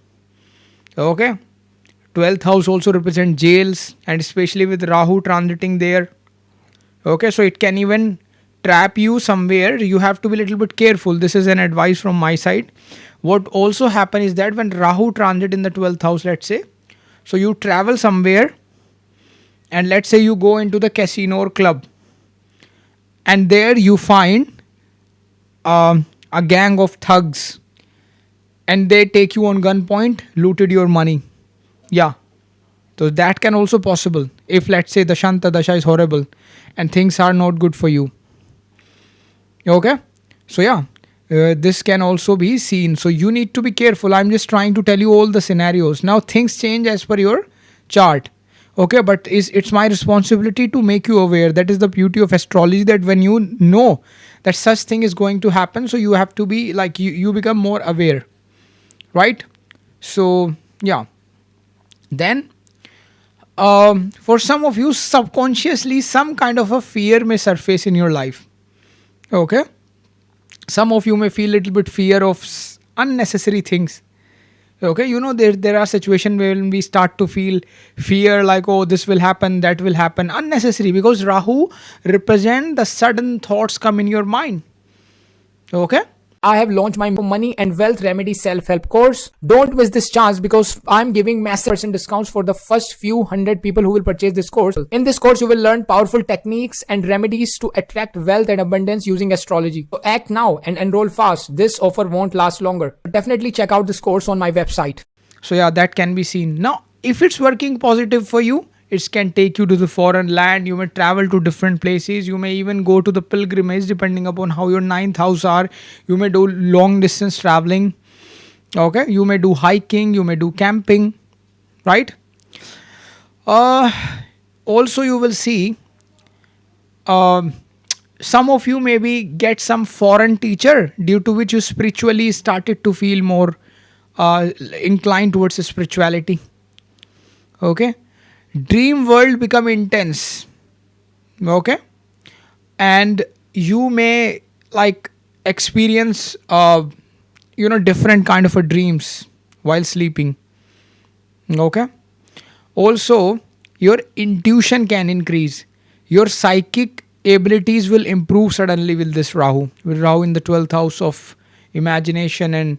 Okay, 12th house also represent jails, and especially with Rahu transiting there. Okay, so it can even trap you somewhere. You have to be a little bit careful. This is an advice from my side. What also happen is that when Rahu transit in the 12th house, let's say, so you travel somewhere, and let's say you go into the casino or club, and there you find a gang of thugs, and they take you on gunpoint, looted your money. Yeah, so that can also possible if, let's say, the Shanta Dasha is horrible and things are not good for you. Okay, so yeah, this can also be seen. So you need to be careful. I'm just trying to tell you all the scenarios. Now things change as per your chart. Okay, but it's my responsibility to make you aware. That is the beauty of astrology, that when you know that such thing is going to happen, so you have to be like, you become more aware, right? So yeah, then for some of you, subconsciously some kind of a fear may surface in your life. Okay, some of you may feel a little bit fear of unnecessary things. Okay, there are situations where we start to feel fear, like, oh, this will happen, that will happen, unnecessary, because Rahu represent the sudden thoughts come in your mind. Okay, I have launched my money and wealth remedy self-help course. Don't miss this chance, because I'm giving massive percent discounts for the first few hundred people who will purchase this course. In this course, you will learn powerful techniques and remedies to attract wealth and abundance using astrology. So act now and enroll fast. This offer won't last longer. Definitely check out this course on my website. so yeah, that can be seen. Now if it's working positive for you, it can take you to the foreign land. You may travel to different places. You may even go to the pilgrimage, depending upon how your ninth house are. You may do long distance traveling. Okay, you may do hiking, you may do camping, right? uh Also you will see, um some of you maybe get some foreign teacher, due to which you spiritually started to feel more inclined towards spirituality. Okay, dream world become intense. Okay, and you may like experience different kind of a dreams while sleeping. Okay, also your intuition can increase. Your psychic abilities will improve suddenly with this Rahu in the 12th house of imagination and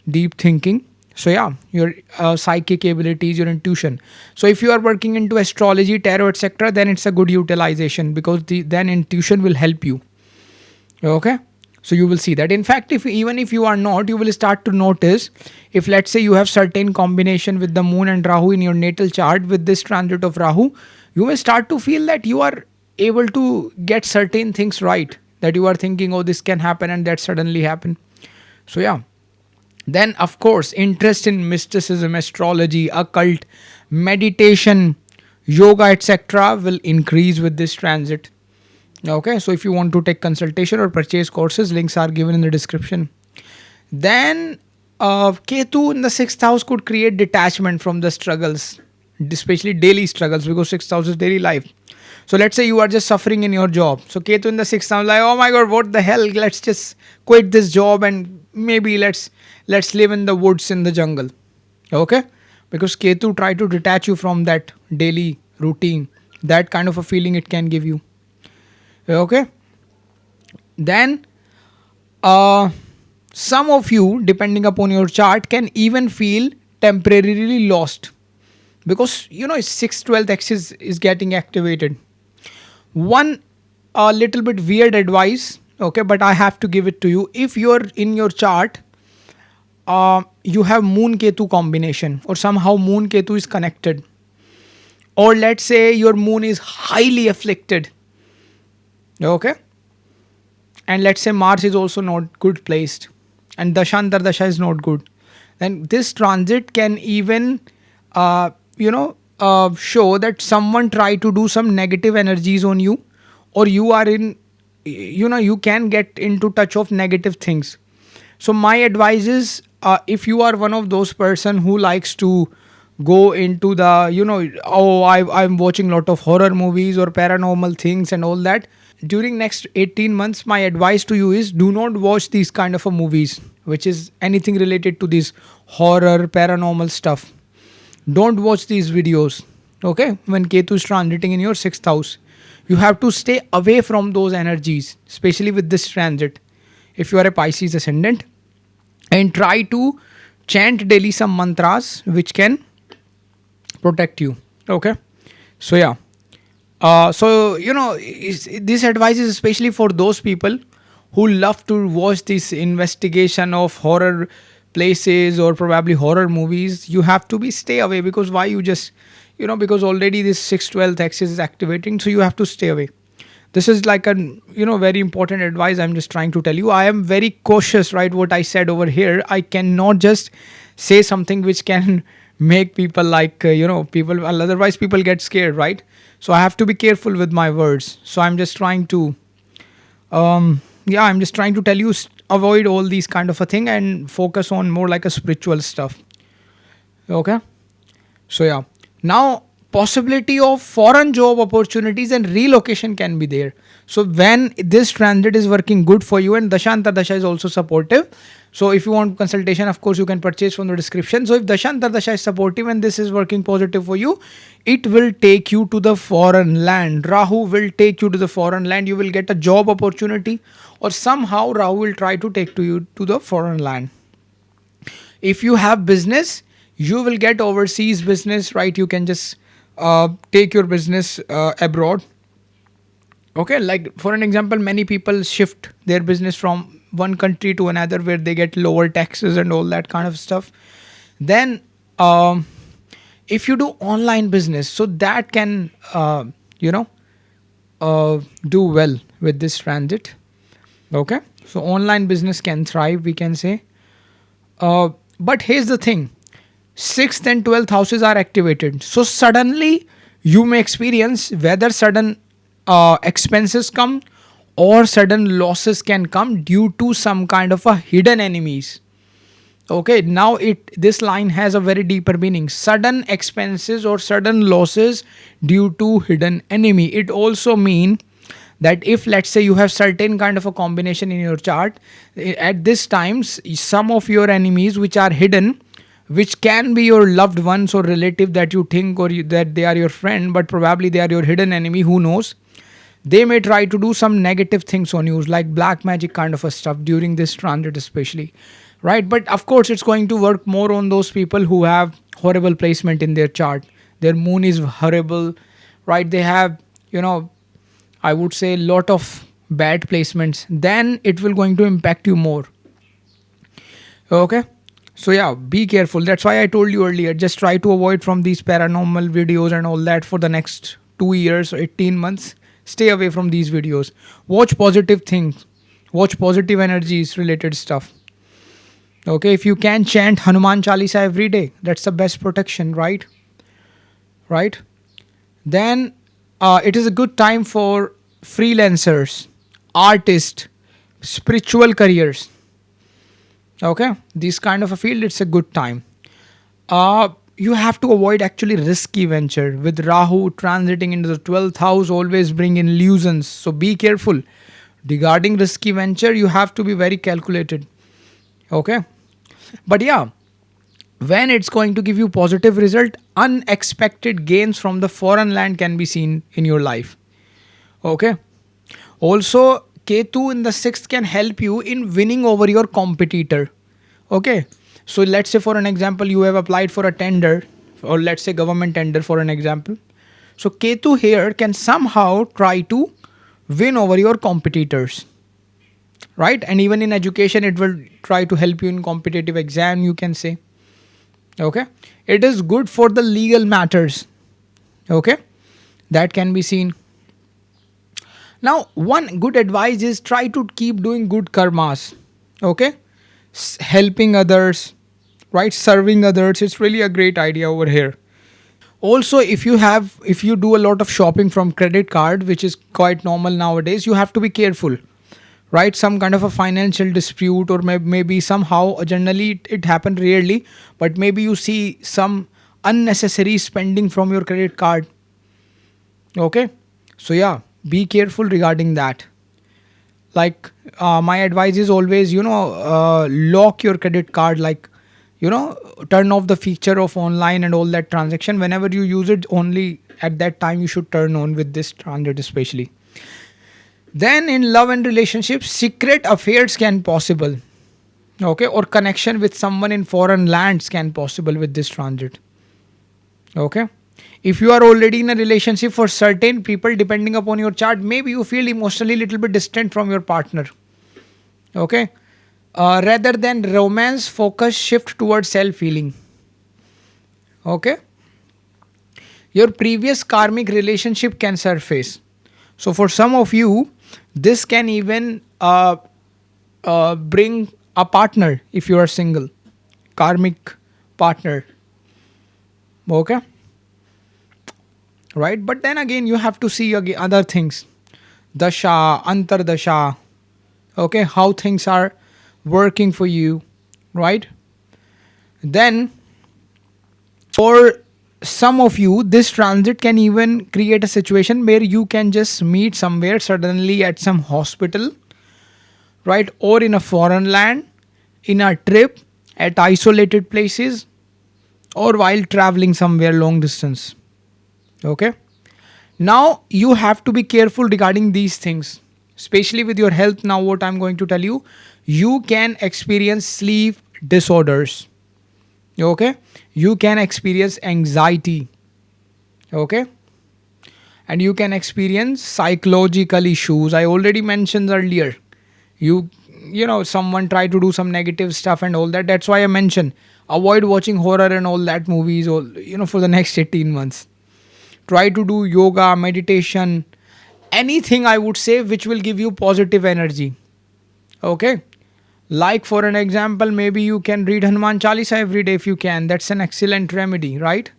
deep thinking. So yeah, your psychic abilities, your intuition. So if you are working into astrology, tarot, etc., then it's a good utilization, because then intuition will help you. Okay, so you will see that. In fact, even if you are not, you will start to notice, if let's say you have certain combination with the moon and Rahu in your natal chart, with this transit of Rahu, you may start to feel that you are able to get certain things right, that you are thinking, oh, this can happen, and that suddenly happen. So yeah, then of course interest in mysticism, astrology, occult, meditation, yoga, etc., will increase with this transit. Okay, so if you want to take consultation or purchase courses, links are given in the description. Then Ketu in the 6th house could create detachment from the struggles, especially daily struggles, because 6th house is daily life. So let's say you are just suffering in your job. So Ketu in the 6th house, like, oh my god, what the hell? Let's just quit this job and maybe let's live in the woods, in the jungle. Okay, because Ketu try to detach you from that daily routine. That kind of a feeling it can give you. Okay, then some of you, depending upon your chart, can even feel temporarily lost, because 6th 12th axis is getting activated. One a little bit weird advice, okay, but I have to give it to you. If you're in your chart, you have moon Ketu combination, or somehow moon Ketu is connected, or let's say your moon is highly afflicted, okay, and let's say Mars is also not good placed, and Dashantar Dasha is not good, then this transit can even show that someone try to do some negative energies on you, or you are in, you can get into touch of negative things. So my advice is, if you are one of those person who likes to go into the, I'm watching lot of horror movies or paranormal things and all that, during next 18 months my advice to you is, do not watch these kind of a movies which is anything related to this horror paranormal stuff. Don't watch these videos, okay, when Ketu is transiting in your 6th house. You have to stay away from those energies, especially with this transit. If you are a Pisces ascendant, and try to chant daily some mantras which can protect you, okay. So yeah, this advice is especially for those people who love to watch this investigation of horror places or probably horror movies. You have to be stay away, because why? You just, because already this 612th axis is activating, so you have to stay away. This is like a, very important advice I'm just trying to tell you. I am very cautious, right, what I said over here. I cannot just say something which can make people like, people, otherwise people get scared, right? So I have to be careful with my words. So I'm just trying to I'm just trying to tell you, avoid all these kind of a thing and focus on more like a spiritual stuff, okay. So yeah, now possibility of foreign job opportunities and relocation can be there. So when this transit is working good for you, and Dashantar Dasha is also supportive, so if you want consultation, of course you can purchase from the description. So if Dashantar Dasha is supportive and this is working positive for you, it will take you to the foreign land. Rahu will take you to the foreign land. You will get a job opportunity, or somehow Rahu will try to take to you to the foreign land. If you have business, you will get overseas business, right? You can just take your business abroad, okay. Like for an example, many people shift their business from one country to another where they get lower taxes and all that kind of stuff. Then if you do online business, so that can do well with this transit, okay. So online business can thrive, we can say. But here's the thing, 6th and 12th houses are activated, so suddenly you may experience whether sudden expenses come, or sudden losses can come due to some kind of a hidden enemies, okay. Now this line has a very deeper meaning. Sudden expenses or sudden losses due to hidden enemy. It also mean that if let's say you have certain kind of a combination in your chart, at this times some of your enemies which are hidden, which can be your loved ones or relative that you think, or that they are your friend, but probably they are your hidden enemy, who knows, they may try to do some negative things on you, like black magic kind of a stuff during this transit especially, right? But of course it's going to work more on those people who have horrible placement in their chart. Their moon is horrible, right? They have, I would say, lot of bad placements. Then it will going to impact you more, okay. So yeah, be careful. That's why I told you earlier, just try to avoid from these paranormal videos and all that for the next 2 years or 18 months. Stay away from these videos. Watch positive things. Watch positive energies related stuff. Okay, if you can chant Hanuman Chalisa every day, that's the best protection, right? Right? Then it is a good time for freelancers, artists, spiritual careers. Okay, this kind of a field, it's a good time. You have to avoid actually risky venture. With Rahu transiting into the 12th house, always bring in illusions. So be careful. Regarding risky venture, you have to be very calculated. Okay. But yeah, when it's going to give you positive result, unexpected gains from the foreign land can be seen in your life. Okay. Also, Ketu in the 6th can help you in winning over your competitor. Okay. So let's say for an example, you have applied for a tender, or let's say government tender for an example. So Ketu here can somehow try to win over your competitors. right? And even in education, it will try to help you in competitive exam, you can say. Okay, it is good for the legal matters. Okay, that can be seen. Now, one good advice is try to keep doing good karmas. Okay, helping others, right? Serving others. It's really a great idea over here. Also, if you do a lot of shopping from credit card, which is quite normal nowadays, you have to be careful, right? Some kind of a financial dispute, or maybe somehow, generally it happened rarely, but maybe you see some unnecessary spending from your credit card. Okay, so yeah, be careful regarding that. Like, my advice is always, lock your credit card, like, turn off the feature of online and all that transaction. Whenever you use it, only at that time you should turn on with this transit especially. Then in love and relationships, secret affairs can possible. Okay, or connection with someone in foreign lands can possible with this transit. Okay, if you are already in a relationship, for certain people, depending upon your chart, maybe you feel emotionally little bit distant from your partner. Okay, rather than romance, focus shift towards self healing. Okay, your previous karmic relationship can surface. So for some of you, this can even bring a partner if you are single, karmic partner. Okay, right? But then again, you have to see again other things, dasha, antardasha. Okay, how things are working for you, right? Then for some of you, this transit can even create a situation where you can just meet somewhere suddenly at some hospital, right? Or in a foreign land, in a trip, at isolated places, or while traveling somewhere long distance. Okay, now you have to be careful regarding these things, especially with your health. Now, what I'm going to tell you, you can experience sleep disorders. Okay, you can experience anxiety. Okay, and you can experience psychological issues. I already mentioned earlier. You someone try to do some negative stuff and all that. That's why I mentioned avoid watching horror and all that movies, or for the next 18 months. Try to do yoga, meditation, anything, I would say, which will give you positive energy. Okay, like for an example, maybe you can read Hanuman Chalisa every day if you can. That's an excellent remedy, right?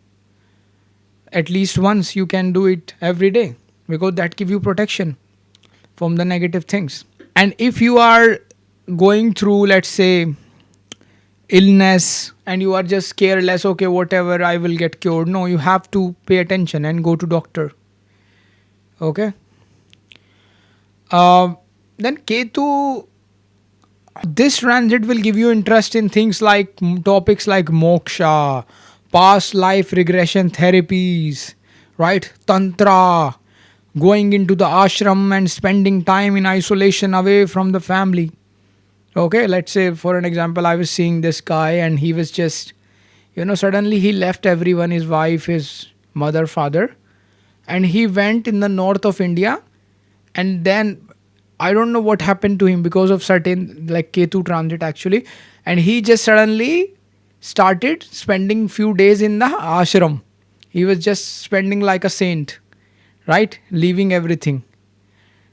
At least once you can do it every day, because that give you protection from the negative things. And if you are going through, let's say, illness, and you are just careless, okay, whatever, I will get cured. No, you have to pay attention and go to doctor. Okay. Then Ketu, this transit will give you interest in things like topics like moksha, past life regression therapies, right? Tantra, going into the ashram and spending time in isolation away from the family. Okay, let's say for an example, I was seeing this guy and he was just, suddenly he left everyone, his wife, his mother, father, and he went in the north of India. And then I don't know what happened to him because of certain, like Ketu transit actually. And he just suddenly started spending few days in the ashram. He was just spending like a saint, right? Leaving everything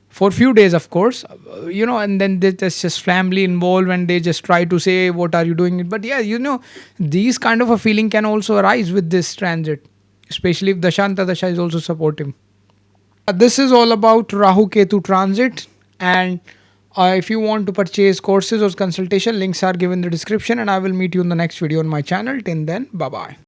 for few days, of course, and then there's just family involved and they just try to say, what are you doing? But yeah, these kind of a feeling can also arise with this transit, especially if Dashanta Dasha is also supportive. This is all about Rahu Ketu transit. And if you want to purchase courses or consultation, links are given in the description, and I will meet you in the next video on my channel. Till then, bye bye.